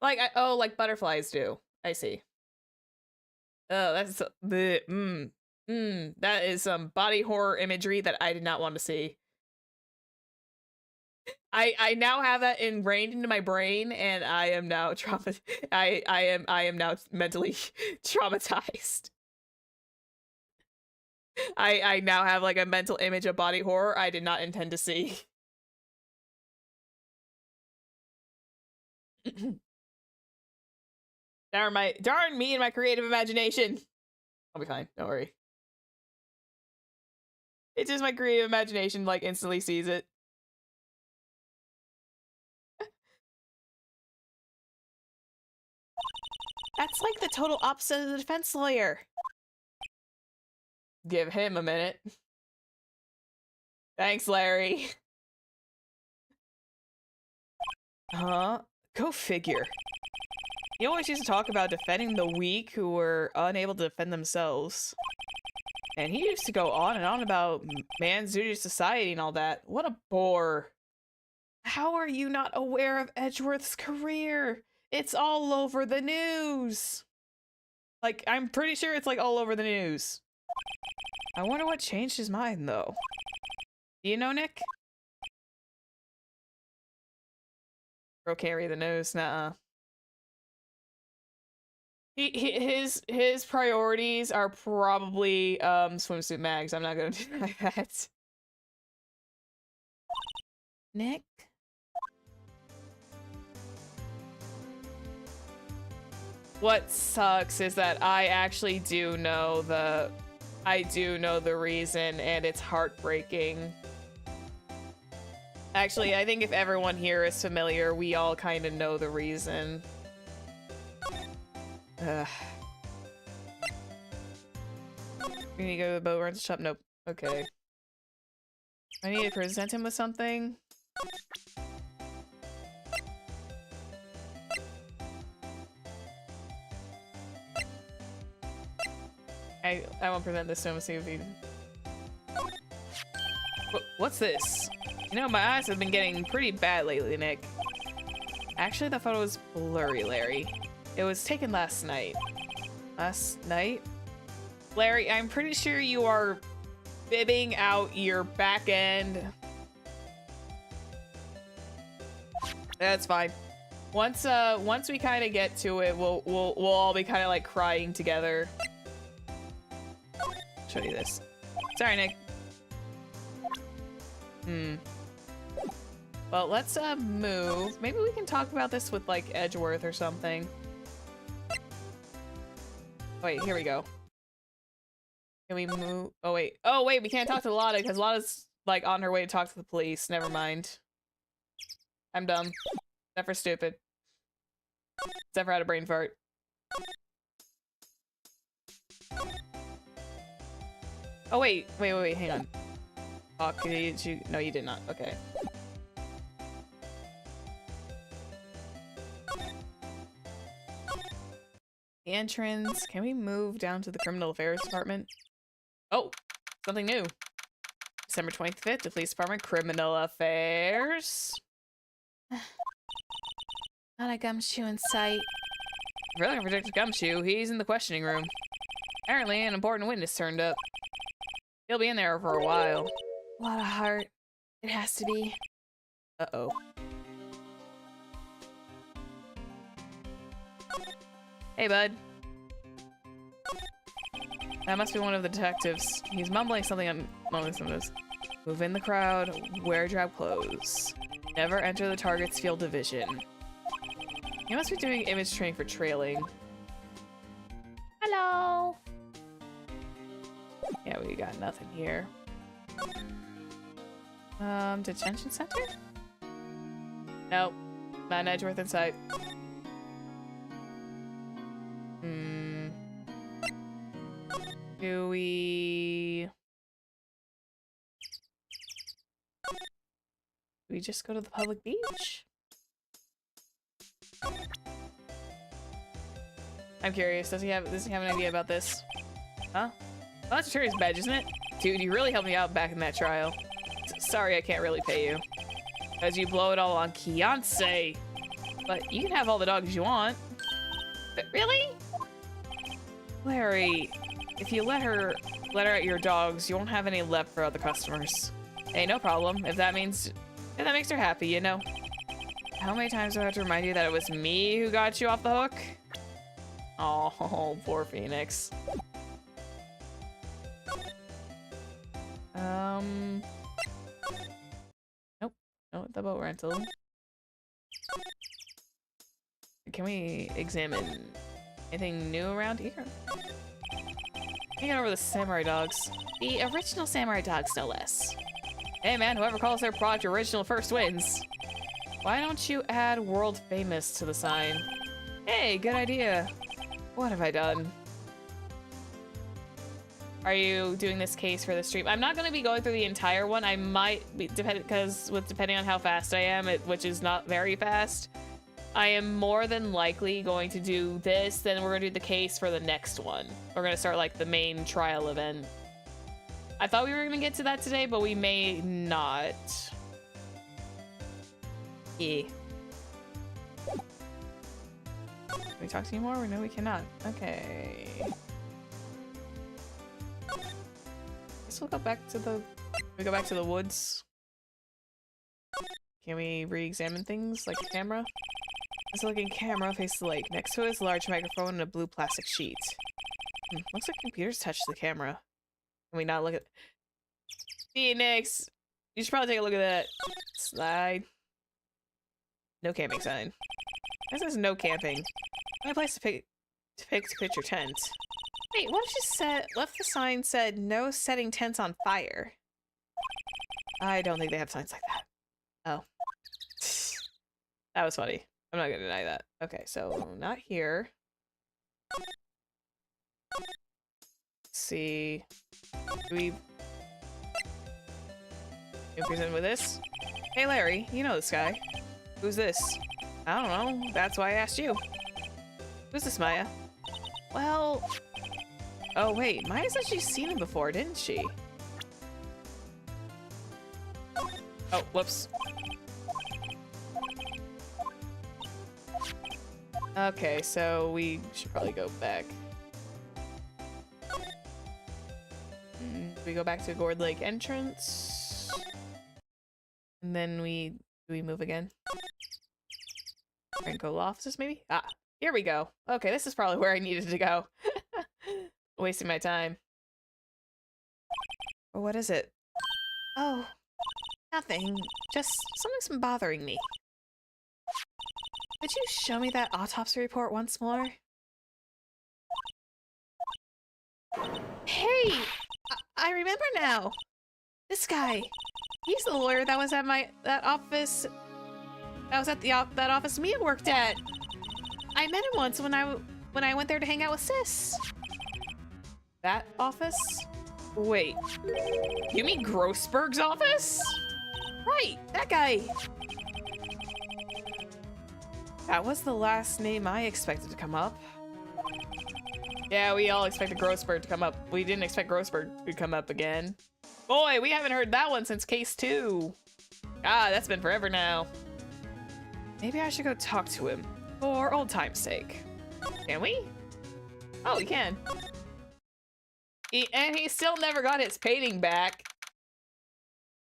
[SPEAKER 1] Like, like butterflies do. I see. Oh, that's... that is some body horror imagery that I did not want to see. I now have that ingrained into my brain, and I am now I am now mentally traumatized. I now have like a mental image of body horror I did not intend to see. Darn me and my creative imagination. I'll be fine, don't worry. It's just my creative imagination like instantly sees it. That's like the total opposite of the defense lawyer. Give him a minute. Thanks, Larry. Huh? Go figure. He always used to talk about defending the weak who were unable to defend themselves. And he used to go on and on about man's duty to society and all that. What a bore. How are you not aware of Edgeworth's career? It's all over the news. Like, I'm pretty sure it's like all over the news. I wonder what changed his mind, though. Do you know, Nick? Bro, carry the nose, nuh-uh. His priorities are probably swimsuit mags. I'm not gonna deny that. Nick? What sucks is that I actually do know the reason, and it's heartbreaking. Actually, I think if everyone here is familiar, we all kind of know the reason. Ugh. We need to go to the boat rental shop? Nope. Okay. I need to present him with something. I won't present this to him and see if he... What's this? You know, my eyes have been getting pretty bad lately, Nick. Actually, the photo was blurry, Larry. It was taken last night. Last night? Larry, I'm pretty sure you are bibbing out your back end. That's fine. Once we kind of get to it, we'll all be kind of like crying together. Show you this. Sorry, Nick. Well, let's move. Maybe we can talk about this with like Edgeworth or something. Wait, here we go. Can we move? Oh wait, we can't talk to Lotta because Lotta's like on her way to talk to the police. Never mind. I'm dumb. Zephyr stupid. Zephyr had a brain fart. Oh wait, hang on. Oh, did you? No, you did not. Okay. The entrance. Can we move down to the criminal affairs department? Oh, something new. December 25th, the police department, criminal affairs.
[SPEAKER 2] Not a gumshoe in sight.
[SPEAKER 1] Really gonna protect Gumshoe. He's in the questioning room. Apparently, an important witness turned up. He'll be in there for a while.
[SPEAKER 2] A lot of heart. It has to be.
[SPEAKER 1] Uh-oh. Hey, bud. That must be one of the detectives. He's mumbling something Move in the crowd. Wear drab clothes. Never enter the target's field of vision. He must be doing image training for trailing.
[SPEAKER 2] Hello.
[SPEAKER 1] Yeah, we got nothing here. Detention center? Nope. Not an Edgeworth in sight. Do we just go to the public beach? I'm curious. Does he have an idea about this? Huh? Well, that's a tourist badge, isn't it? Dude, you really helped me out back in that trial. Sorry, I can't really pay you. As you blow it all on Kiance. But you can have all the dogs you want. But really? Larry, if you let her out your dogs, you won't have any left for other customers. Hey, no problem. If that makes her happy, you know. How many times do I have to remind you that it was me who got you off the hook? Oh, poor Phoenix. Nope. No, the boat rental. Can we examine anything new around here? Hanging over the samurai dogs. The original samurai dogs, no less. Hey man, whoever calls their product original first wins. Why don't you add world famous to the sign? Hey, good idea. What have I done? Are you doing this case for the stream? I'm not going to be going through the entire one. I might be, depending on how fast I am, which is not very fast. I am more than likely going to do this, then we're going to do the case for the next one. We're going to start like the main trial event. I thought we were going to get to that today, but we may not. Yeah. Can we talk to you more? No, we cannot. Okay. Guess we'll go back to the... we go back to the woods. Can we re-examine things like a camera? This looking camera faces the lake. Next to it is a large microphone and a blue plastic sheet. Looks like computers touch the camera. Can we not look at... Phoenix! You should probably take a look at that slide. No camping sign. This says no camping. My place to pick to pitch your tent. Wait, what if she said left the sign said no setting tents on fire? I don't think they have signs like that. Oh. That was funny. I'm not gonna deny that. Okay, so not here. Let's see. Do we present with this? Hey Larry, you know this guy. Who's this? I don't know. That's why I asked you. Who's this, Maya? Well... oh wait, Maya said she's seen him before, didn't she? Oh, whoops. Okay, so we should probably go back. We go back to Gourd Lake entrance. And then do we move again? Franco offices, maybe? Ah, here we go. Okay, this is probably where I needed to go. Wasting my time. Or what is it? Oh, nothing. Just something's been bothering me. Could you show me that autopsy report once more? Hey! I remember now! This guy! He's the lawyer that was at that office that office Mia worked at! I met him once when I went there to hang out with Sis. That office? Wait. You mean Grossberg's office? Right, that guy! That was the last name I expected to come up. Yeah, we all expected Grossberg to come up. We didn't expect Grossberg to come up again. Boy, we haven't heard that one since case 2. Ah, that's been forever now. Maybe I should go talk to him for old time's sake. Can we? Oh, we can. And he still never got his painting back.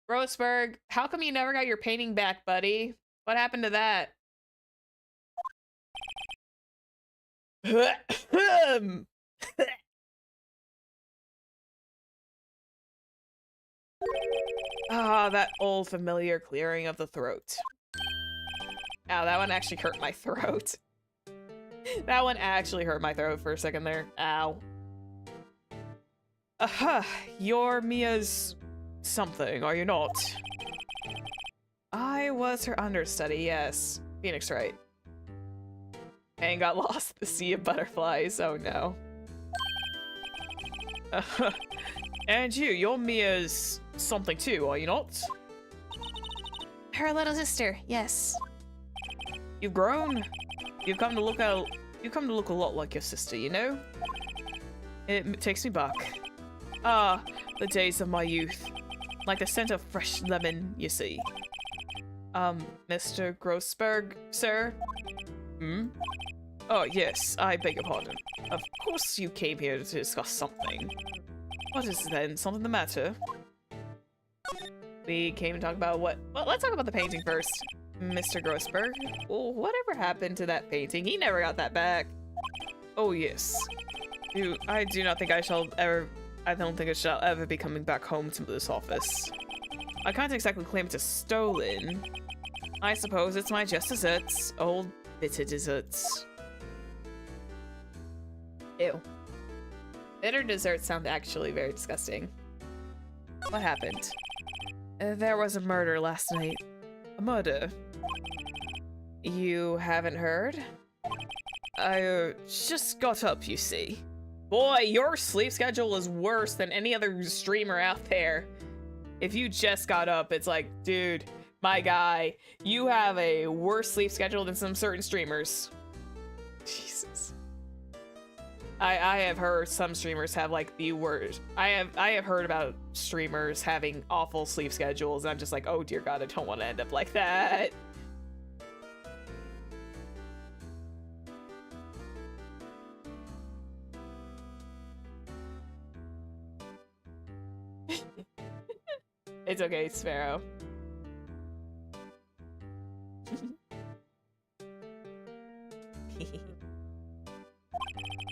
[SPEAKER 1] Grossberg, how come you never got your painting back, buddy? What happened to that? Ah, that old familiar clearing of the throat. Ow, that one actually hurt my throat. That one actually hurt my throat for a second there. Ow. Aha, you're Mia's something, are you not? I was her understudy, yes. Phoenix Wright. And got lost in the sea of butterflies, oh no. And you're Mia's something too, are you not? Her little sister, yes. You've grown. You've come to look a lot like your sister, you know? It takes me back. Ah, the days of my youth. Like the scent of fresh lemon, you see. Mr. Grossberg, sir? Hmm? Oh, yes, I beg your pardon. Of course you came here to discuss something. What is then? Something the matter? We came to talk about what? Well, let's talk about the painting first. Mr. Grossberg? Well, whatever happened to that painting? He never got that back. Oh, yes. I do not think I I don't think it shall ever be coming back home to this office. I can't exactly claim it's stolen. I suppose it's my just desserts. Old bitter desserts. Ew. Bitter desserts sound actually very disgusting. What happened? There was a murder last night. A murder? You haven't heard? I just got up, you see. Boy, your sleep schedule is worse than any other streamer out there. If you just got up, it's like, dude, my guy, you have a worse sleep schedule than some certain streamers. Jesus. I have heard some streamers have like the worst. I have heard about streamers having awful sleep schedules, and I'm just like, oh dear God, I don't want to end up like that. It's okay, Sparrow.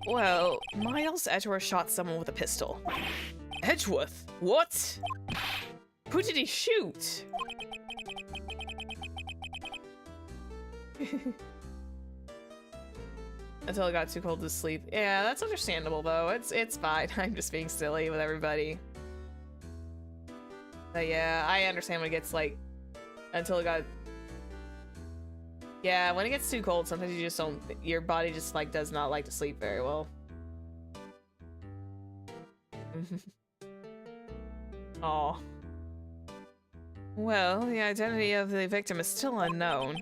[SPEAKER 1] Well, Miles Edgeworth shot someone with a pistol. Edgeworth? What? Who did he shoot? Until it got too cold to sleep. Yeah, that's understandable though. It's fine. I'm just being silly with everybody. But yeah, I understand when it gets like until it got. Yeah, when it gets too cold, sometimes you just don't. Your body just like does not like to sleep very well. Aw. Well, the identity of the victim is still unknown.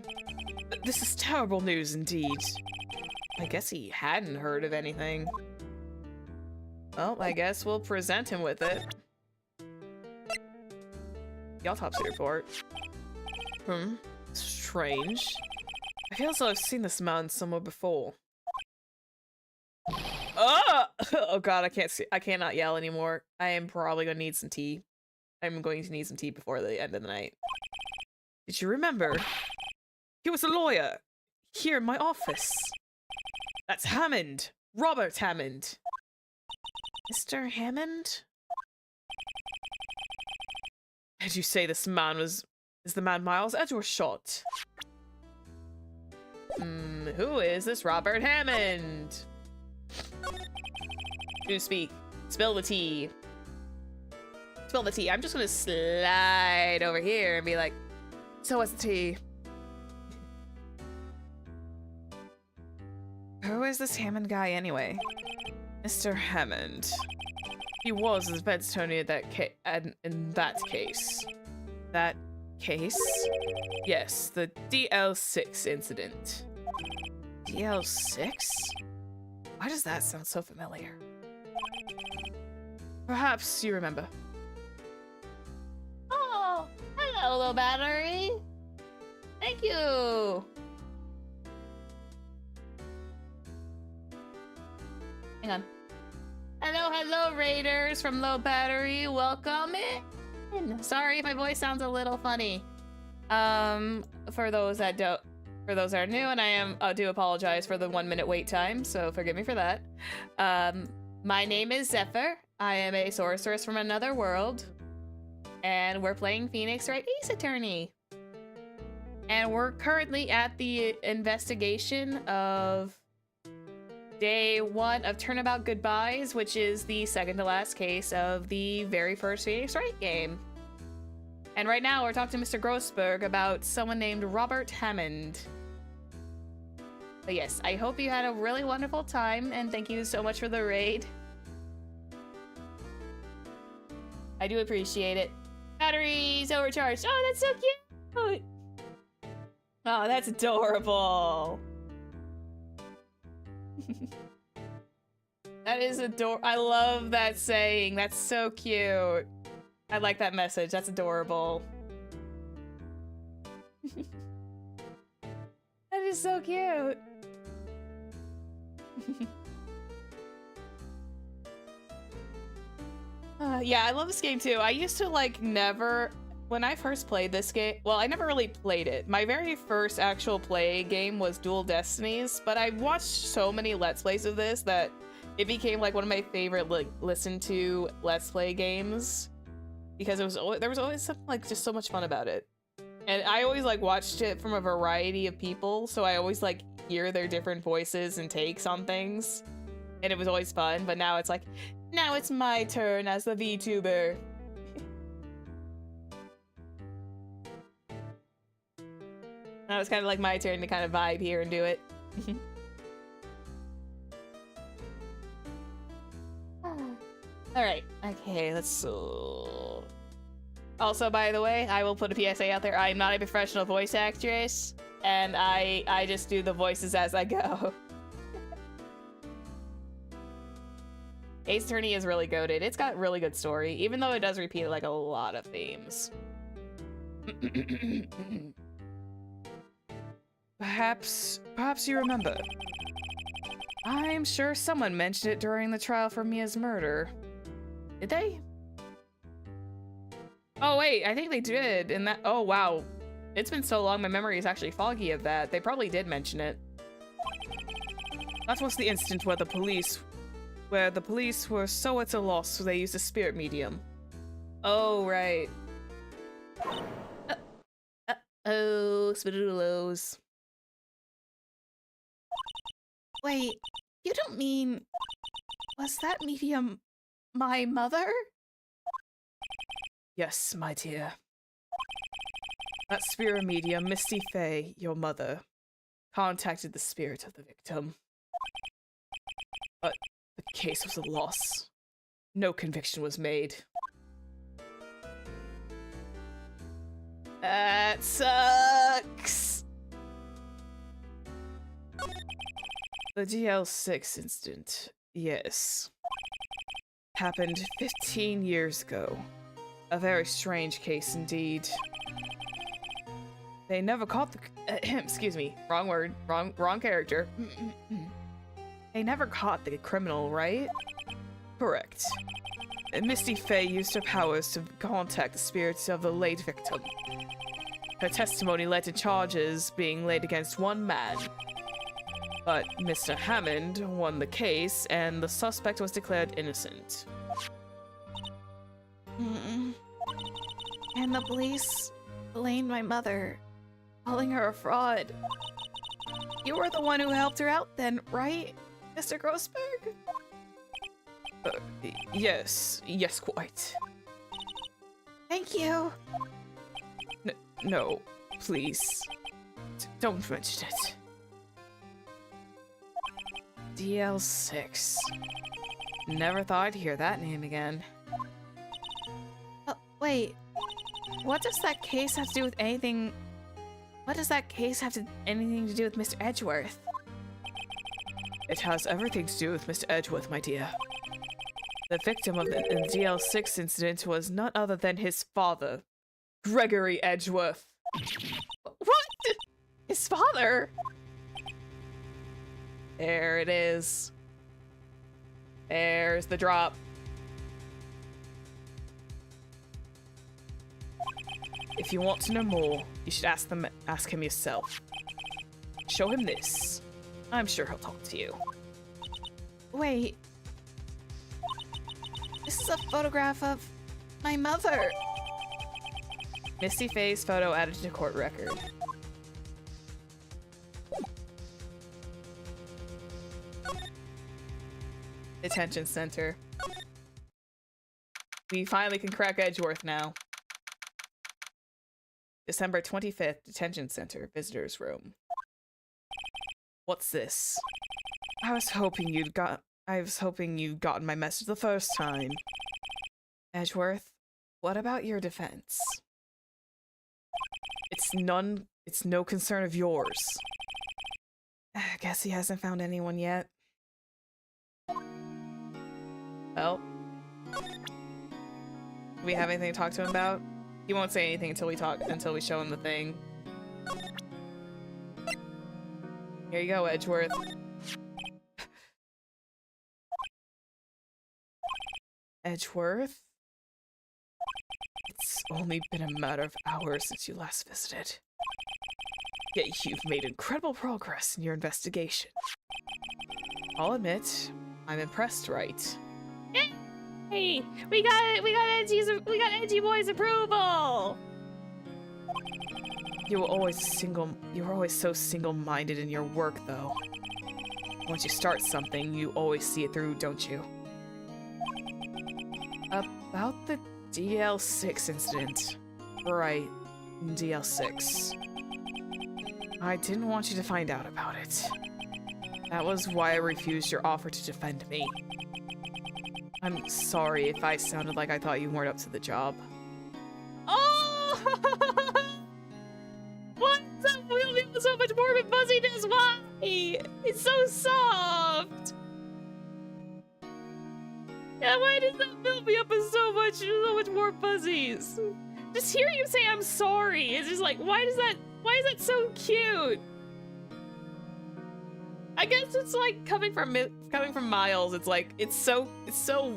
[SPEAKER 1] This is terrible news indeed. I guess he hadn't heard of anything. Well, I guess we'll present him with it. The autopsy report. Strange. I feel as though I've seen this man somewhere before. Oh! Oh god, I cannot yell anymore. I am probably gonna need some tea. I'm going to need some tea before the end of the night. Did you remember? He was a lawyer. Here in my office. That's Hammond. Robert Hammond. Mr. Hammond? Did you say this man is the man Miles Edgeworth shot? Who is this Robert Hammond? Do speak. Spill the tea. Spill the tea. I'm just gonna slide over here and be like, so what's the tea? Who is this Hammond guy anyway? Mr. Hammond. He was the defense attorney in that case. That case? Yes, the DL6 incident. DL6? Why does that sound so familiar? Perhaps you remember.
[SPEAKER 2] Oh, hello, little battery. Thank you. Hang on. Hello, Raiders from Low Battery. Welcome in. Sorry if my voice sounds a little funny. For those that are new, and I do apologize for the 1 minute wait time, so forgive me for that. My name is Zephyr. I am a sorceress from another world, and we're playing Phoenix Wright Ace Attorney. And we're currently at the investigation of Day 1 of Turnabout Goodbyes, which is the second to last case of the very first Phoenix Wright game. And right now we're talking to Mr. Grossberg about someone named Robert Hammond. But yes, I hope you had a really wonderful time, and thank you so much for the raid. I do appreciate it. Batteries overcharged. Oh, that's so cute! Oh, that's adorable. That is adorable. I love that saying. That's so cute. I like that message. That's adorable. That is so cute. Yeah, I love this game too. I used to like when I first played this game, well, I never really played it. My very first actual play game was Dual Destinies, but I watched so many Let's Plays of this that
[SPEAKER 1] it became like one of my favorite like listen to Let's Play games because it was there was always something like just so much fun about it. And I always like watched it from a variety of people, so I always like hear their different voices and takes on things. And it was always fun, but now it's like, now it's my turn as the VTuber. Now it's kind of like my turn to kind of vibe here and do it. Alright, okay, let's... Also, by the way, I will put a PSA out there. I'm not a professional voice actress, and I just do the voices as I go. Ace Attorney is really goated. It's got really good story, even though it does repeat like a lot of themes. Perhaps you remember. I'm sure someone mentioned it during the trial for Mia's murder. Did they? Oh wait, I think they did. And that, oh wow. It's been so long, my memory is actually foggy of that. They probably did mention it. That was the instant where the police were so at a loss, so they used a spirit medium. Oh, right. Oh, Spidoodles. Wait, you don't mean... Was that medium my mother? Yes, my dear. That spirit medium, Misty Faye, your mother, contacted the spirit of the victim. But the case was a loss. No conviction was made. That sucks! The DL6 incident, yes. Happened 15 years ago. A very strange case indeed. They never caught the... excuse me, wrong word, wrong character. They never caught the criminal, right? Correct. And Misty Faye used her powers to contact the spirits of the late victim. Her testimony led to charges being laid against one man. But Mr. Hammond won the case, and the suspect was declared innocent. And the police blamed my mother, calling her a fraud. You were the one who helped her out then, right, Mr. Grossberg? Yes, quite. Thank you. No, please. Don't mention it. DL6. Never thought I'd hear that name again. Wait. What does that case have to do with anything? What does that case have anything to do with Mr. Edgeworth? It has everything to do with Mr. Edgeworth, my dear. The victim of the DL6 incident was none other than his father, Gregory Edgeworth. What? His father? There it is. There's the drop. If you want to know more, you should ask him yourself. Show him this. I'm sure he'll talk to you. Wait. This is a photograph of my mother. Misty Faye's photo added to court record. Detention center. We finally can crack Edgeworth now. December 25th, detention center, visitor's room. What's this? I was hoping you'd gotten my message the first time. Edgeworth, what about your defense? It's no concern of yours. I guess he hasn't found anyone yet. Well, do we have anything to talk to him about? He won't say anything until we show him the thing. Here you go, Edgeworth. Edgeworth? It's only been a matter of hours since you last visited. Yet you've made incredible progress in your investigation. I'll admit, I'm impressed, Wright.
[SPEAKER 2] Hey, we got Edgy Boy's approval.
[SPEAKER 1] You were always so single-minded in your work, though. Once you start something, you always see it through, don't you? About the DL6 incident. Right, DL6. I didn't want you to find out about it. That was why I refused your offer to defend me. I'm sorry if I sounded like I thought you weren't up to the job.
[SPEAKER 2] Oh! Why is that feeling so much morbid fuzziness? Why? It's so soft. Yeah, why does that fill me up with so much more fuzzies? Just hearing you say I'm sorry is just like, why is that so cute?
[SPEAKER 1] I guess it's like coming from Miles. It's like it's so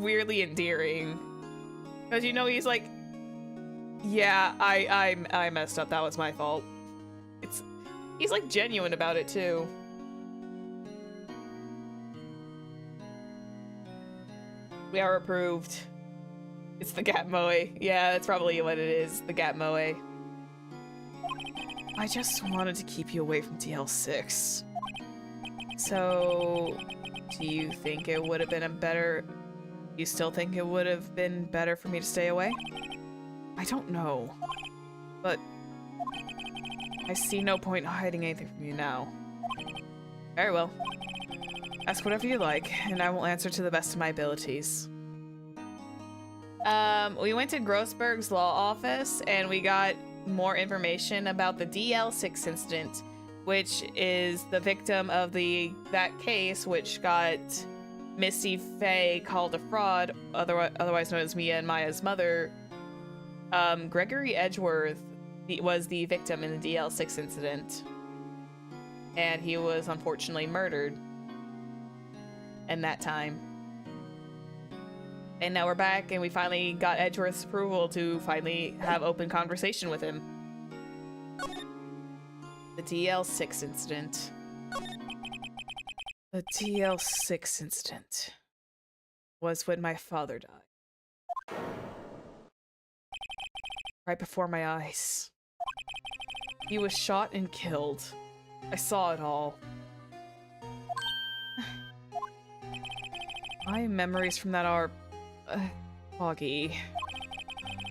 [SPEAKER 1] weirdly endearing, because you know he's like, yeah, I messed up. That was my fault. He's like genuine about it too. We are approved. It's the Gat Moe. Yeah, that's probably what it is. The Gat Moe. I just wanted to keep you away from DL6. So, do you think it would have been you still think it would have been better for me to stay away? I don't know. But I see no point in hiding anything from you now. Very well. Ask whatever you like, and I will answer to the best of my abilities. We went to Grossberg's law office, and we got more information about the DL6 incident, which is the victim of that case, which got Misty Faye called a fraud, otherwise known as Mia and Maya's mother. Gregory Edgeworth was the victim in the DL6 incident, and he was unfortunately murdered in that time. And now we're back, and we finally got Edgeworth's approval to finally have open conversation with him. The DL6 incident. The DL6 incident was when my father died. Right before my eyes. He was shot and killed. I saw it all. My memories from that are foggy.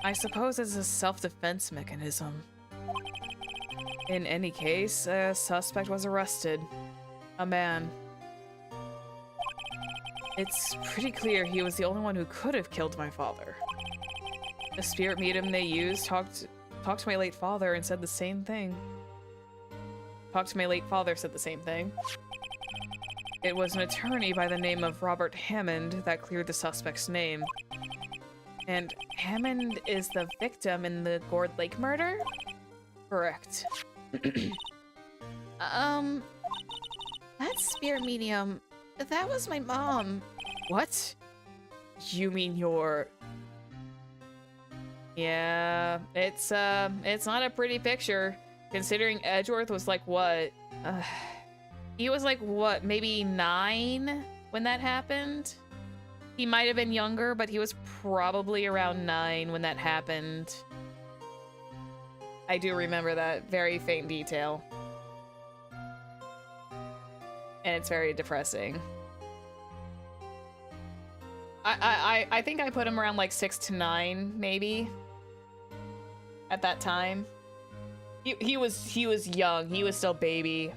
[SPEAKER 1] I suppose it's a self-defense mechanism. In any case, a suspect was arrested. A man. It's pretty clear he was the only one who could have killed my father. The spirit medium they used talked to my late father and said the same thing. It was an attorney by the name of Robert Hammond that cleared the suspect's name. And Hammond is the victim in the Gourd Lake murder? Correct.
[SPEAKER 2] That spirit medium, that was my mom.
[SPEAKER 1] What? You mean your... Yeah, it's not a pretty picture, considering Edgeworth was like, what? He was like, what, maybe 9 when that happened? He might have been younger, but he was probably around 9 when that happened. I do remember that very faint detail. And it's very depressing. I think I put him around like 6 to 9, maybe. At that time. He was young. He was still baby.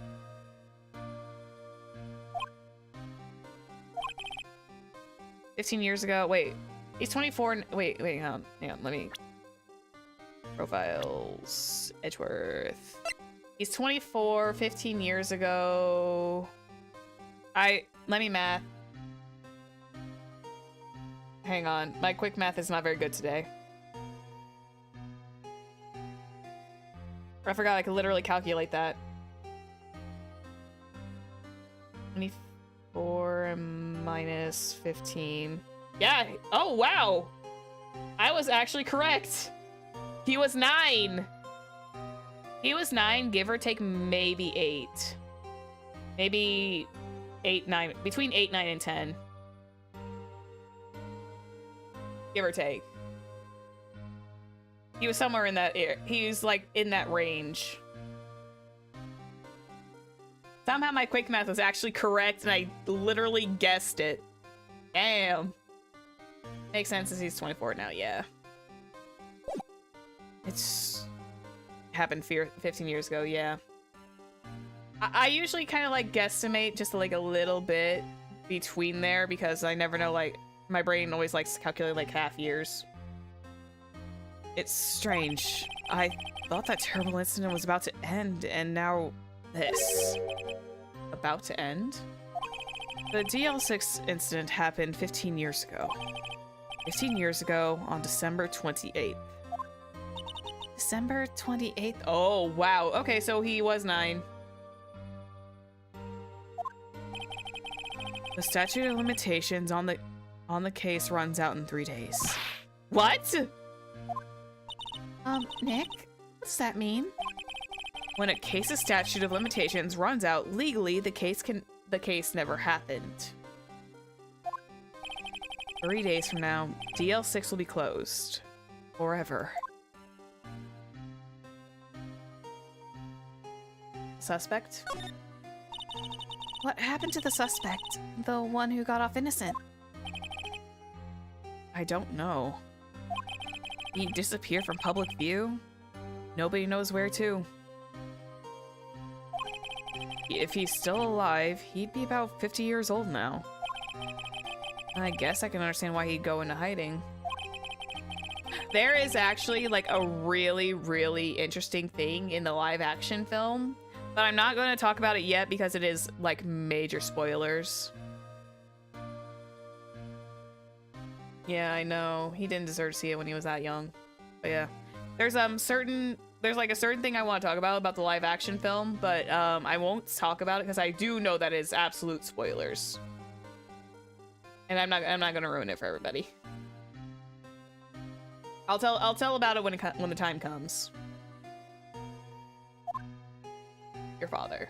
[SPEAKER 1] $15 ago. Wait, he's 24. Wait, hang on. Let me. Profiles. Edgeworth. He's 24. 15 years ago. Let me math. Hang on. My quick math is not very good today. I forgot I could literally calculate that. 24 minus 15. Yeah. Oh, wow. I was actually correct. He was 9. He was 9, give or take maybe 8. Maybe 8, 9. Between 8, 9, and 10. give or take. He was somewhere in that area. He was like in that range. Somehow my quick math was actually correct and I literally guessed it. Damn. Makes sense as he's 24 now, yeah. It's happened 15 years ago, yeah. I usually kind of like guesstimate just like a little bit between there because I never know, like, my brain always likes to calculate like half years. It's strange. I thought that terrible incident was about to end, and now this. About to end? The DL6 incident happened 15 years ago. 15 years ago on December 28th. December 28th? Oh, wow. Okay, so he was 9. The statute of limitations on the case runs out in 3 days. What?
[SPEAKER 2] Nick? What's that mean?
[SPEAKER 1] When a case's statute of limitations runs out legally, the case never happened. 3 days from now, DL6 will be closed. Forever. Suspect?
[SPEAKER 2] What happened to the suspect? The one who got off innocent?
[SPEAKER 1] I don't know. He disappeared from public view. Nobody knows where to. If he's still alive, he'd be about 50 years old now. I guess I can understand why he'd go into hiding. There is actually like a really, really interesting thing in the live action film, but I'm not going to talk about it yet because it is like major spoilers. Yeah, I know. He didn't deserve to see it when he was that young. But yeah. There's like a certain thing I want to talk about the live action film, but I won't talk about it because I do know that is absolute spoilers. And I'm not going to ruin it for everybody. I'll tell about it when the time comes. Your father.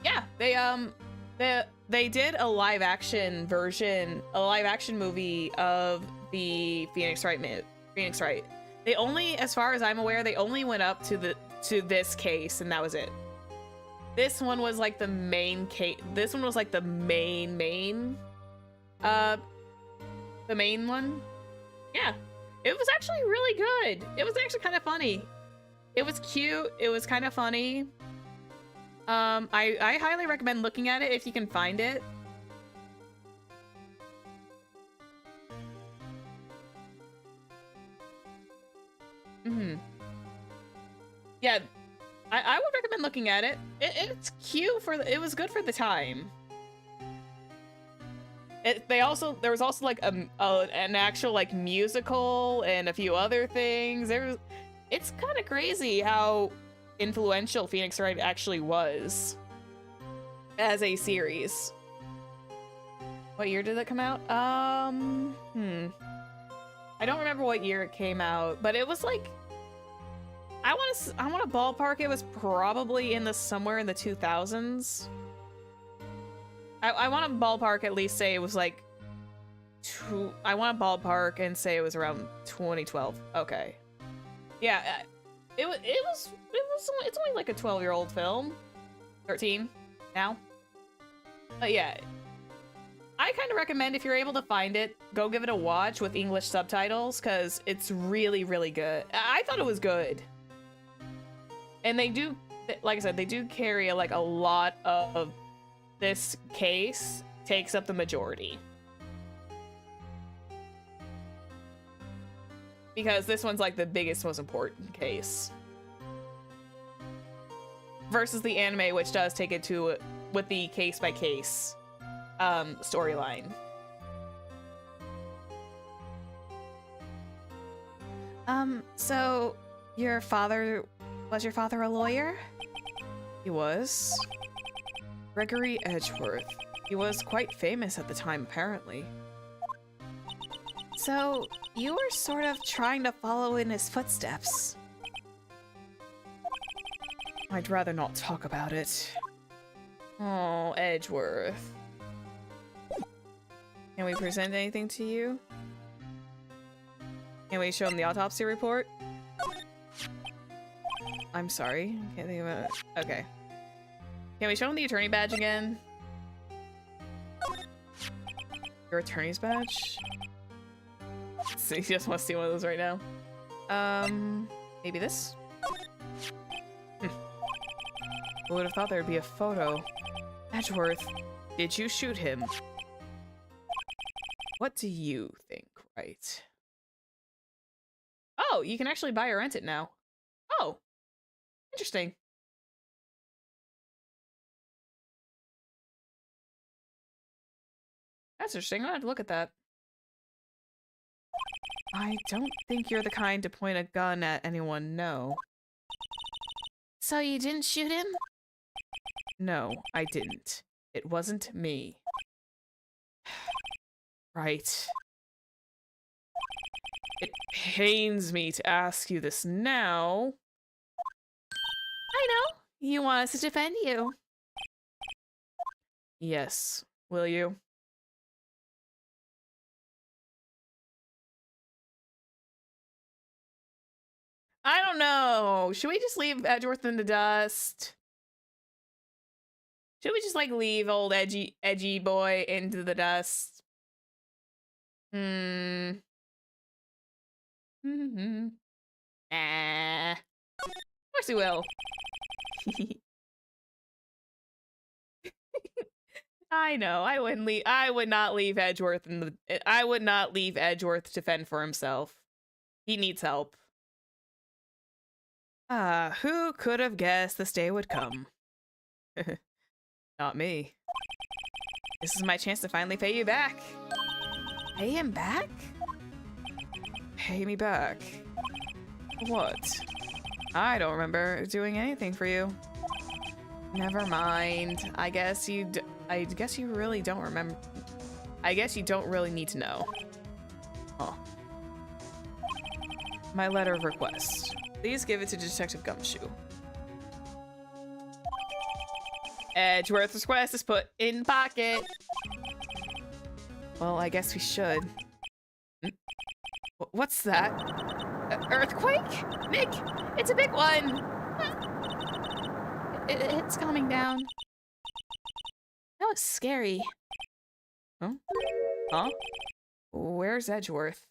[SPEAKER 1] Yeah, they did a live action version, a live action movie of the Phoenix Wright. They only, as far as I'm aware, they only went up to this case, and that was it. This one was like the main case. This one was like the main one. Yeah, it was actually really good. It was actually kind of funny. It was cute. It was kind of funny. I highly recommend looking at it if you can find it. Yeah, I would recommend looking at it. It's cute it was good for the time. There was also like an actual like musical and a few other things. It's kind of crazy how influential Phoenix Wright actually was as a series. What year did it come out? I don't remember what year it came out, but it was like I want to ballpark it was probably somewhere in the 2000s. I want to ballpark at least say it was like I want to ballpark and say it was around 2012. Okay. Yeah, it's only like a 12-year-old film. 13 now. But yeah, I kind of recommend if you're able to find it, go give it a watch with English subtitles because it's really, really good. I thought it was good. And they do, like I said, they do carry like a lot of this case takes up the majority. Because this one's like the biggest, most important case. Versus the anime, which does take it to with the case-by-case storyline.
[SPEAKER 2] So was your father a lawyer?
[SPEAKER 1] He was. Gregory Edgeworth. He was quite famous at the time, apparently.
[SPEAKER 2] So, you were sort of trying to follow in his footsteps.
[SPEAKER 1] I'd rather not talk about it. Oh, Edgeworth. Can we present anything to you? Can we show him the autopsy report? I'm sorry. I can't think of it. Okay. Can we show him the attorney badge again? Your attorney's badge? So he just wants to see one of those right now. Maybe this? Who would have thought there'd be a photo? Edgeworth, did you shoot him? What do you think, Wright? Oh, you can actually buy or rent it now. Oh, interesting. That's interesting. I'm gonna have to look at that. I don't think you're the kind to point a gun at anyone, no.
[SPEAKER 2] So you didn't shoot him?
[SPEAKER 1] No, I didn't. It wasn't me. Right. It pains me to ask you this now.
[SPEAKER 2] I know. You want us to defend you.
[SPEAKER 1] Yes. Will you? I don't know. Should we just leave Edgeworth in the dust? Should we just like leave old edgy boy into the dust? Of course we will. I know. I would not leave Edgeworth I would not leave Edgeworth to fend for himself. He needs help. Who could have guessed this day would come? Not me. This is my chance to finally pay you back.
[SPEAKER 2] Pay him back?
[SPEAKER 1] Pay me back. What? I don't remember doing anything for you. Never mind. I guess you really don't remember. I guess you don't really need to know. Huh. My letter of request. Please give it to Detective Gumshoe. Edgeworth's request is put in pocket. Well, I guess we should. What's that? Earthquake? Nick, it's a big one.
[SPEAKER 2] It's coming down. That was scary.
[SPEAKER 1] Huh? Huh? Where's Edgeworth?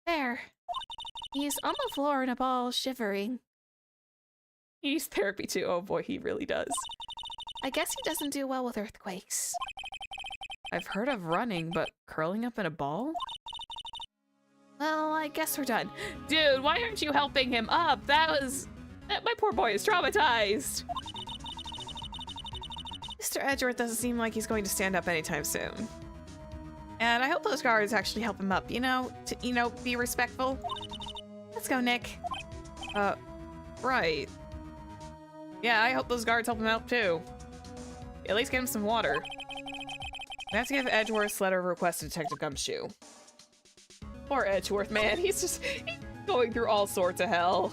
[SPEAKER 2] There. He's on the floor in a ball, shivering.
[SPEAKER 1] He needs therapy too. Oh boy, he really does.
[SPEAKER 2] I guess he doesn't do well with earthquakes.
[SPEAKER 1] I've heard of running, but curling up in a ball?
[SPEAKER 2] Well, I guess we're done.
[SPEAKER 1] Dude, why aren't you helping him up? My poor boy is traumatized. Mr. Edgeworth doesn't seem like he's going to stand up anytime soon. And I hope those guards actually help him up, to be respectful. Let's go, Nick. Right. Yeah, I hope those guards help him out too. At least get him some water. We have to give Edgeworth's letter of request to Detective Gumshoe. Poor Edgeworth, man. He's going through all sorts of hell.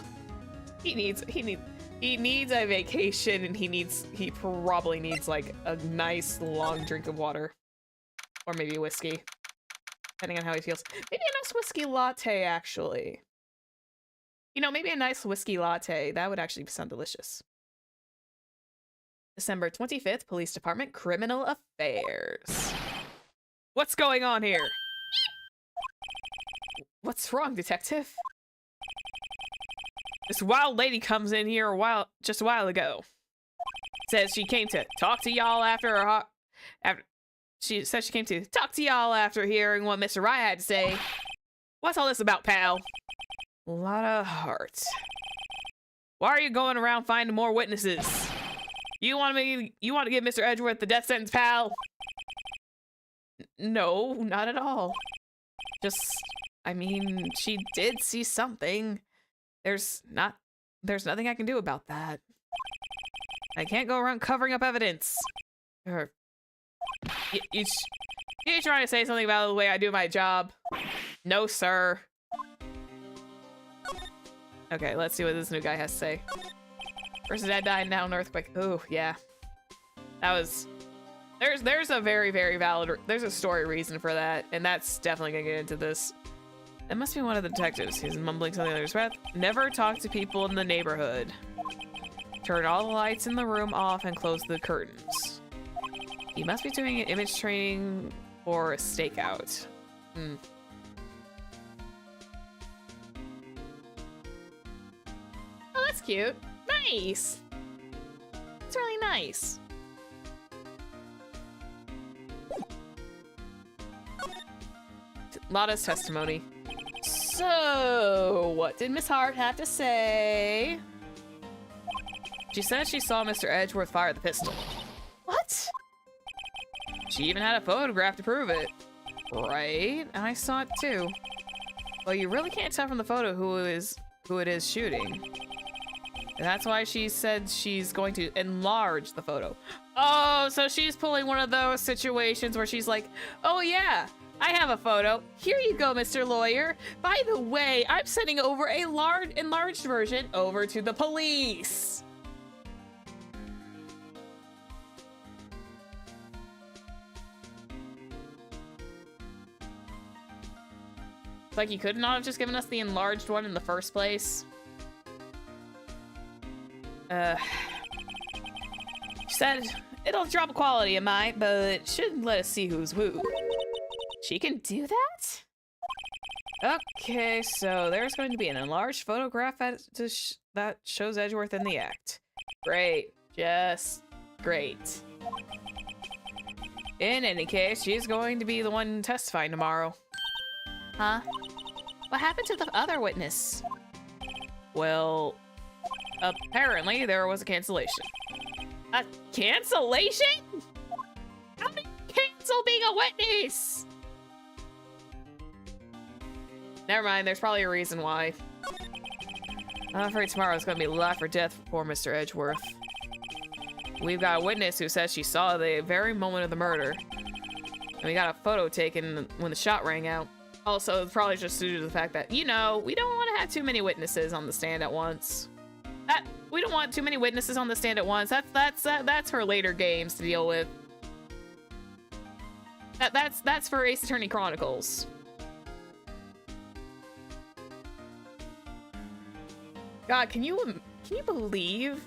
[SPEAKER 1] He needs a vacation, and he probably needs like a nice long drink of water. Or maybe whiskey. Depending on how he feels. Maybe a nice whiskey latte, actually. Maybe a nice whiskey latte. That would actually sound delicious. December 25th, Police Department, Criminal Affairs. What's going on here? What's wrong, Detective? This wild lady comes in here just a while ago. Says she came to talk to y'all after she said she came to talk to y'all after hearing what Mr. Wright had to say. What's all this about, pal? A lot of heart. Why are you going around finding more witnesses? You want to give Mr. Edgeworth the death sentence, pal? No, not at all. She did see something. There's nothing I can do about that. I can't go around covering up evidence. You trying to say something about the way I do my job? No, sir. Okay, let's see what this new guy has to say. First dad died, now an earthquake. Oh, yeah. That was There's a very, very valid, there's a story reason for that, and that's definitely gonna get into this. It must be one of the detectives. He's mumbling something under his breath. Never talk to people in the neighborhood. Turn all the lights in the room off and close the curtains. He must be doing an image training for a stakeout. Hmm. Oh, that's cute. Nice. It's really nice. Lotta's testimony. So, what did Miss Hart have to say? She said she saw Mr. Edgeworth fire the pistol. What? She even had a photograph to prove it. Right? I saw it too. Well, you really can't tell from the photo who it is shooting. And that's why she said she's going to enlarge the photo. Oh, so she's pulling one of those situations where she's like, oh yeah, I have a photo. Here you go, Mr. Lawyer. By the way, I'm sending over a enlarged version over to the police. It's like you could not have just given us the enlarged one in the first place. She said it'll drop quality, it might, but shouldn't let us see who's who. She can do that? Okay, so there's going to be an enlarged photograph that shows Edgeworth in the act. Great. Just great. In any case, she's going to be the one testifying tomorrow. Huh? What happened to the other witness? Well, apparently there was a cancellation. A cancellation? How do you cancel being a witness? Never mind, there's probably a reason why. I'm afraid tomorrow's gonna be life or death for poor Mr. Edgeworth. We've got a witness who says she saw the very moment of the murder. And we got a photo taken when the shot rang out. Also, it's probably just due to the fact that, you know, we don't want to have too many witnesses on the stand at once. We don't want too many witnesses on the stand at once. That's for later games to deal with. That's for Ace Attorney Chronicles. God, can you believe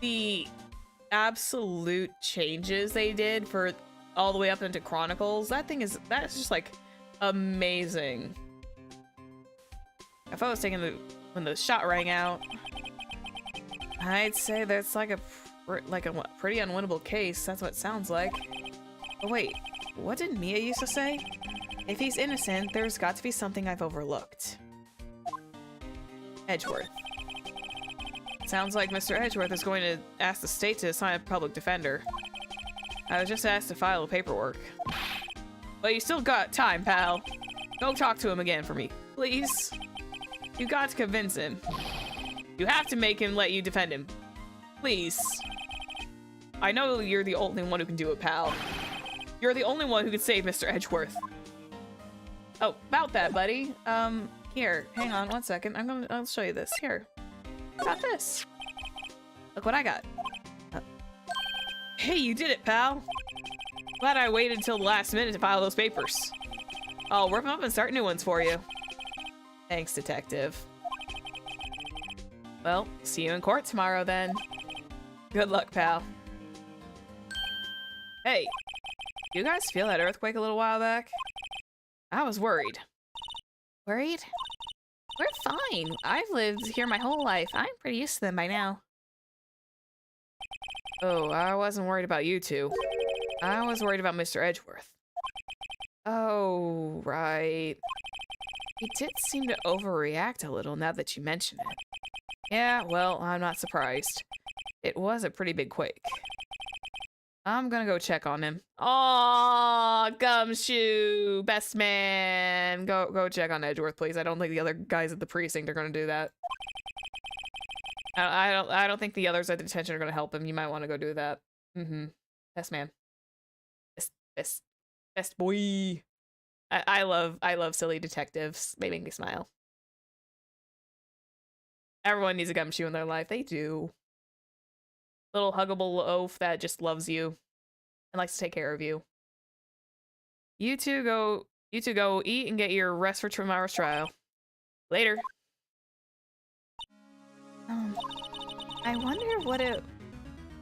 [SPEAKER 1] the absolute changes they did for all the way up into Chronicles? That's just like amazing. If I was taking when the shot rang out, I'd say that's like a pretty unwinnable case. That's what it sounds like. But wait, what did Mia used to say? If he's innocent, there's got to be something I've overlooked. Edgeworth. Sounds like Mr. Edgeworth is going to ask the state to assign a public defender. I was just asked to file the paperwork. But you still got time, pal. Go talk to him again for me, please. You got to convince him. You have to make him let you defend him. Please. I know you're the only one who can do it, pal. You're the only one who can save Mr. Edgeworth. Oh, about that, buddy. Here, hang on one second. I'll show you this. Here. How about this? Look what I got. Hey, you did it, pal. Glad I waited until the last minute to file those papers. I'll rip them up and start new ones for you. Thanks, detective. Well, see you in court tomorrow then. Good luck, pal. Hey, you guys feel that earthquake a little while back? I was worried. Worried? We're fine. I've lived here my whole life. I'm pretty used to them by now. Oh, I wasn't worried about you two. I was worried about Mr. Edgeworth. Oh, right. He did seem to overreact a little now that you mention it. Yeah, well, I'm not surprised. It was a pretty big quake. I'm gonna go check on him. Aw, Gumshoe, best man. Go check on Edgeworth, please. I don't think the other guys at the precinct are gonna do that. I don't think the others at the detention are gonna help him. You might want to go do that. Mm-hmm. Best man. Best boy. I love silly detectives. They make me smile. Everyone needs a Gumshoe in their life. They do. Little huggable oaf that just loves you. and likes to take care of you. You two go eat and get your rest for tomorrow's trial. Later. I wonder what is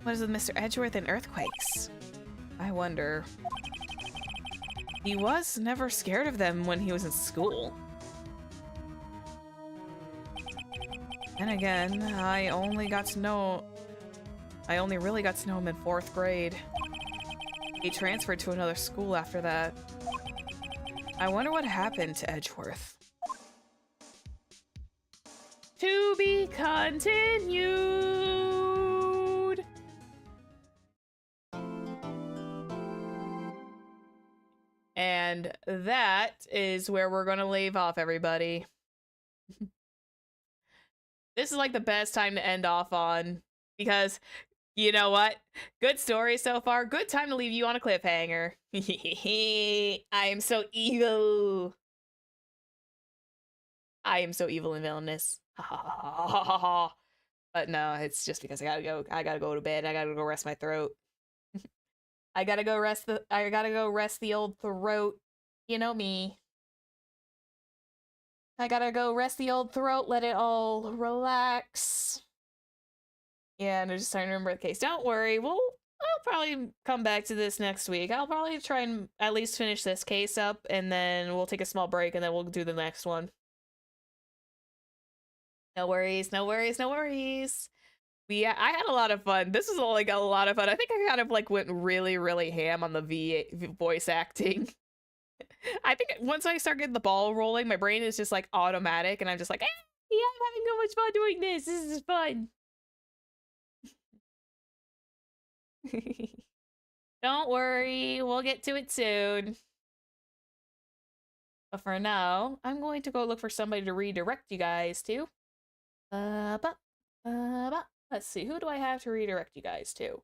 [SPEAKER 1] with Mr. Edgeworth and earthquakes. I wonder. He was never scared of them when he was in school. And again, I only really got to know him in 4th grade. He transferred to another school after that. I wonder what happened to Edgeworth. To be continued. And that is where we're gonna leave off, everybody. This is like the best time to end off on, because you know what? Good story so far. Good time to leave you on a cliffhanger. I am so evil. I am so evil and villainous. But no, it's just because I gotta go to bed. I gotta go rest my throat. I gotta go rest the old throat. You know me. I gotta go rest the old throat, let it all relax. Yeah, and I'm just trying to remember the case. Don't worry, I'll probably come back to this next week. I'll probably try and at least finish this case up, and then we'll take a small break, and then we'll do the next one. No worries, no worries, no worries. Yeah, I had a lot of fun. This was like a lot of fun. I think I kind of like went really, really ham on the voice acting. I think once I start getting the ball rolling, my brain is just like automatic, and I'm just like, yeah, I'm having so much fun doing this. This is fun. Don't worry, we'll get to it soon. But for now, I'm going to go look for somebody to redirect you guys to. Let's see, who do I have to redirect you guys to?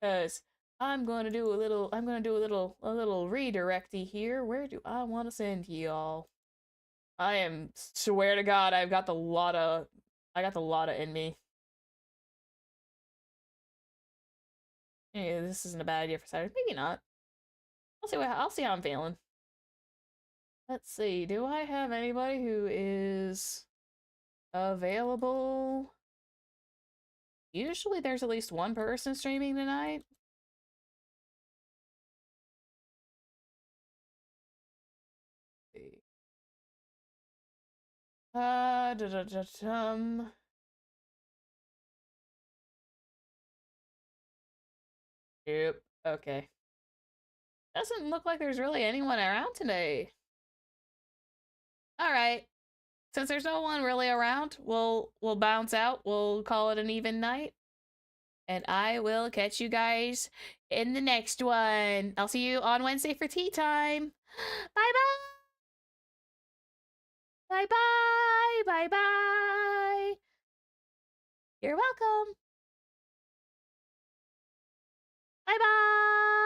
[SPEAKER 1] Because I'm gonna do a little redirecty here. Where do I want to send y'all? Swear to God, I got the lot in me. Hey, this isn't a bad idea for Saturday. Maybe not. I'll see how I'm feeling. Let's see. Do I have anybody who is available? Usually there's at least one person streaming tonight. Yep. Okay. Doesn't look like there's really anyone around today. All right. Since there's no one really around, we'll bounce out. We'll call it an even night. And I will catch you guys in the next one. I'll see you on Wednesday for tea time. Bye-bye. Bye-bye. Bye-bye. You're welcome. Bye-bye.